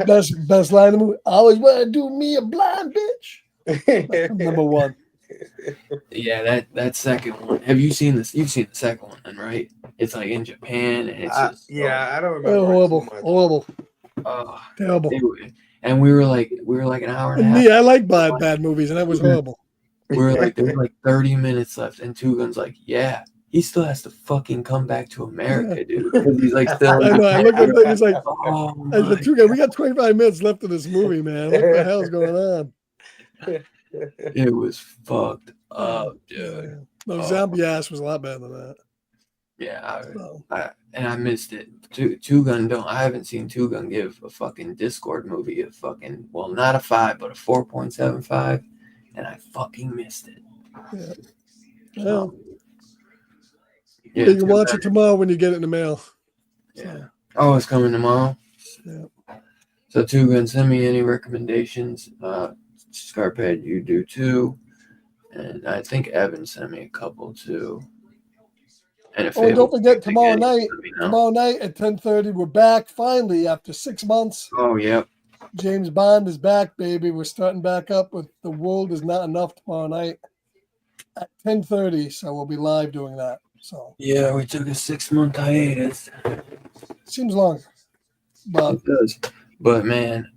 Best line in the movie. I always want to do me a blind bitch. Number one. Yeah, that second one. Have you seen this? You've seen the second one, then, right? It's like in Japan, and it's just yeah, I don't Oh, remember. it horrible. too much. Horrible. oh, Terrible. and we were like an hour and a And half. me, I like bad movies, and that was horrible. We were like, there's like 30 minutes left, and Two Guns like, yeah, he still has to fucking come back to America, dude. 'Cause he's like still. I know. I looked at it. He's like, Oh I was my like, "Two guys, we got 25 minutes left of this movie, man. What the hell's going on?" It was fucked up, dude. No, Oh. Zombie Ass was a lot better than that. Yeah, So, I missed it. Two Gun don't. I haven't seen Two Gun give a fucking Discord movie a fucking not a 5, but a 4.75, and I fucking missed it. yeah. So, Yeah, you Two can watch Gun- it tomorrow when you get it in the mail. Yeah. Oh, it's coming tomorrow. Yeah. So Two Gun, send me any recommendations. Scarphead, you do too, and I think Evan sent me a couple too. And if Oh, and they don't forget if they tomorrow get it, night. let me know. Tomorrow night at 10:30, we're back finally after 6 months. Oh, yep. James Bond is back, baby. We're starting back up with The World Is Not Enough tomorrow night at 10:30. So we'll be live doing that. So Yeah, we took a 6-month hiatus. seems long, but It does. But man,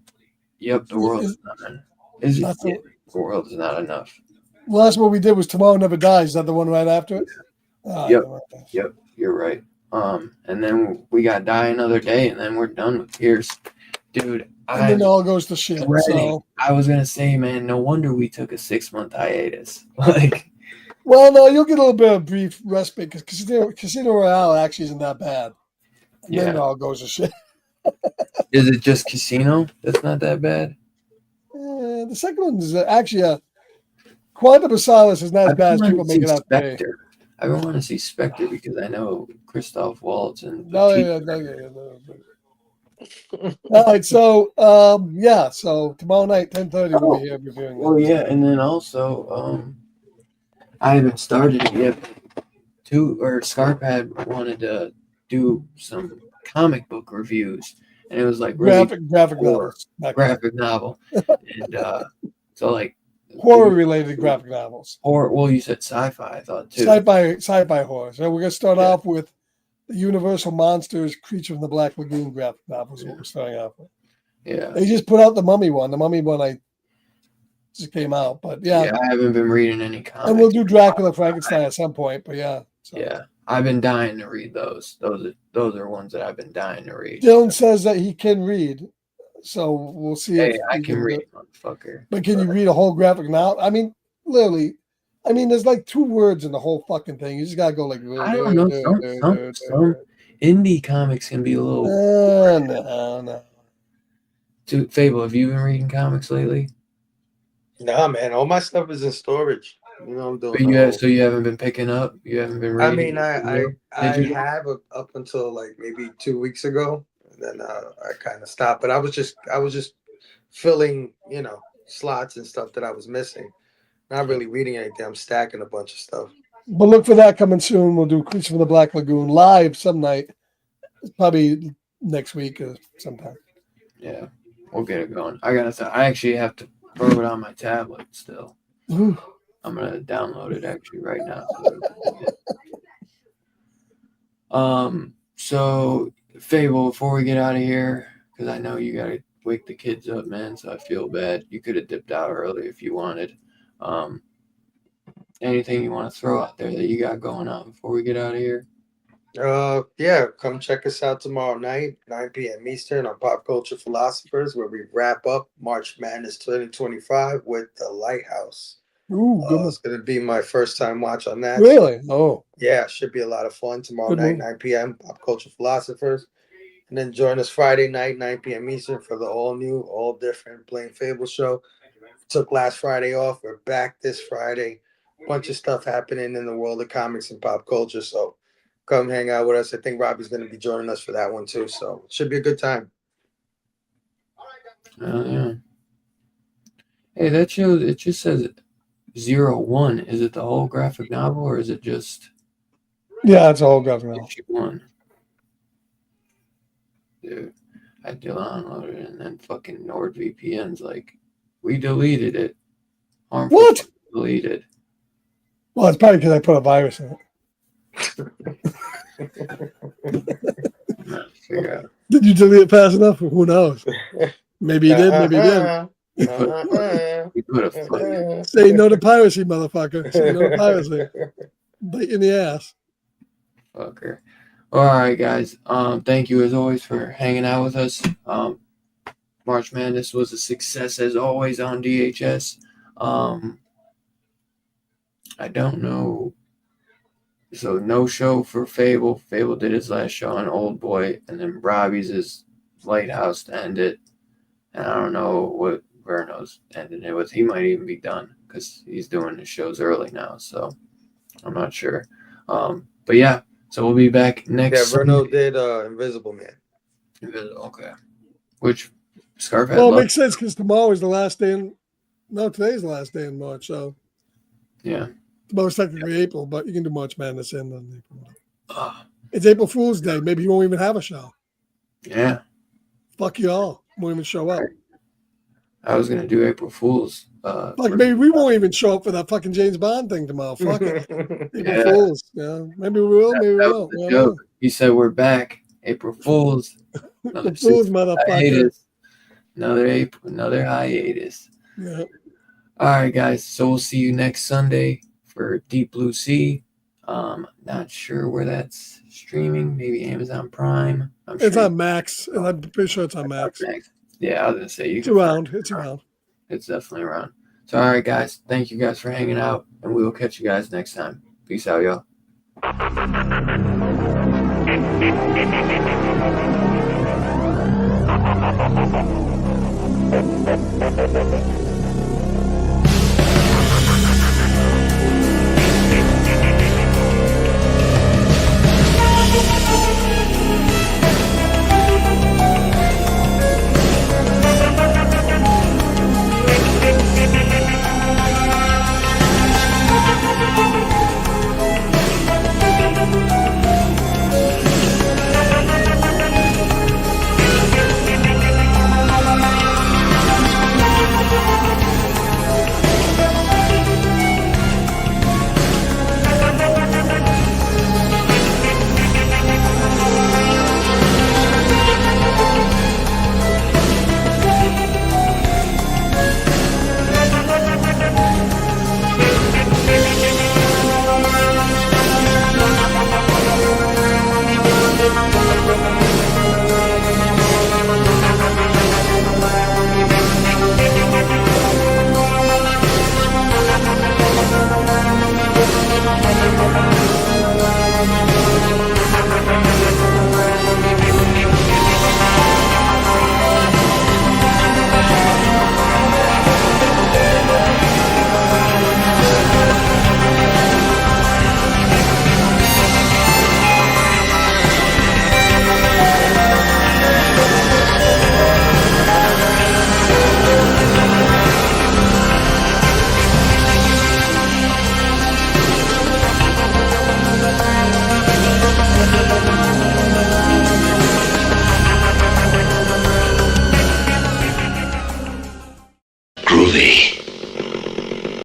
yep, the world is not enough. That's The world is not enough. the last one we did was Tomorrow Never Dies. Is that the one right after it? Ah, Yep. yeah. Yep, you're right. And then we got Die Another Day, and then we're done with Pierce. Dude, And then it all goes to shit. So, I was gonna say, man, no wonder we took a 6-month hiatus. Like, well, no, you'll get a little bit of brief respite because Casino Royale actually isn't that bad. And then it Yeah. all goes to shit. is it just Casino? That's not that bad. The second one is actually Quantum of Solace is not as bad as people make it out to be. Spectre. I want to see Spectre because I know Christoph Waltz and No. All right, so so tomorrow night, 10:30, we'll be here reviewing Well, that. yeah, and then also, I haven't started it yet. Scarp had wanted to do some comic book reviews, and it was like really Graphic horror. novels, graphic novel, and so like horror related graphic novels, horror. Well, you said sci-fi, I thought too. sci-fi horror. So we're gonna start Yeah. off with the Universal Monsters Creature from the Black Lagoon graphic novels. Is what we're starting off with. Yeah, They just put out the Mummy one. The Mummy one I just came out, but yeah. I haven't been reading any comics. and we'll do Dracula Frankenstein at some point. But yeah, so. Yeah, I've been dying to read those. Those are ones that I've been dying to read. Dylan says that he can read, so we'll see. Hey, if I he can do read, it. motherfucker. But can you read a whole graphic novel? I mean, literally. I mean, there's like 2 words in the whole fucking thing. You just gotta go like. I don't know. Some indie comics can be a little. No. Dude, Fable, have you been reading comics lately? Nah, man, all my stuff is in storage. You know, I'm doing. But you haven't been picking up. You haven't been I reading. mean, I Did you? have up until like maybe 2 weeks ago, and then I kind of stopped. But I was just filling, slots and stuff that I was missing. Not really reading anything. I'm stacking a bunch of stuff. But look for that coming soon. We'll do Creature from the Black Lagoon live some night. Probably next week or sometime. Yeah, we'll get it going. I actually have to throw it on my tablet still. Ooh. I'm gonna download it actually right now. So Fable, before we get out of here, because I know you gotta wake the kids up, man. So I feel bad. You could have dipped out early if you wanted. Anything you want to throw out there that you got going on before we get out of here? Yeah, come check us out tomorrow night, 9 p.m. Eastern on Pop Culture Philosophers, where we wrap up March Madness 2025 with The Lighthouse. Ooh, good one. It's going to be my first time watch on that. Really? Oh. Yeah, should be a lot of fun tomorrow Good night, one. 9 p.m. Pop Culture Philosophers. And then join us Friday night, 9 p.m. Eastern for the all new, all different Blame Fable show. Took last Friday off. We're back this Friday. Bunch of stuff happening in the world of comics and pop culture. So come hang out with us. I think Robbie's going to be joining us for that one too. So it should be a good time. Oh yeah. Hey, that shows. It just says 01. Is it the whole graphic novel or is it just Yeah, it's all graphic novel. issue 1? Dude, I downloaded it and then fucking NordVPN's like, we deleted it. Harmful What? Deleted. Well, it's probably because I put a virus in it. Figure out. Did you delete it fast enough? Who knows? Maybe you did, maybe you didn't. We put a fucking Say no to piracy, motherfucker. Say no to piracy. Bite you in the ass. fucker. All right, guys. Thank you as always for hanging out with us. March Madness was a success as always on DHS. I don't know. So no show for Fable. Fable did his last show on Old Boy, and then Robbie's is Lighthouse to end it. And I don't know what Verno's ended it with. He might even be done because he's doing his shows early now. So I'm not sure. But yeah, so we'll be back next. Yeah, Verno did Invisible Man. Okay. Which Scarf Well, it makes sense because tomorrow is the last day in. No, today's the last day in March. So Yeah. tomorrow's technically April, but you can do March Madness in on April. It's April Fool's Day. Maybe you won't even have a show. Yeah. Fuck you all. Won't even show up. I was gonna do April Fools. Like maybe we won't even show up for that fucking James Bond thing tomorrow. Fuck it. April Yeah. Fools. Yeah. Maybe we will. Maybe we That won't. was I the don't know. joke. He said we're back. April Fools. Another April Fools, 6 motherfucker. hiatus. Another hiatus. Yeah. All right, guys. So we'll see you next Sunday for Deep Blue Sea. Not sure where that's streaming. Maybe Amazon Prime. I'm It's sure on Max. And I'm pretty sure it's on Max. Yeah, I was gonna say you It's can around. find it. It's around. It's definitely around. So all right, guys. Thank you guys for hanging out, and we will catch you guys next time. Peace out, y'all.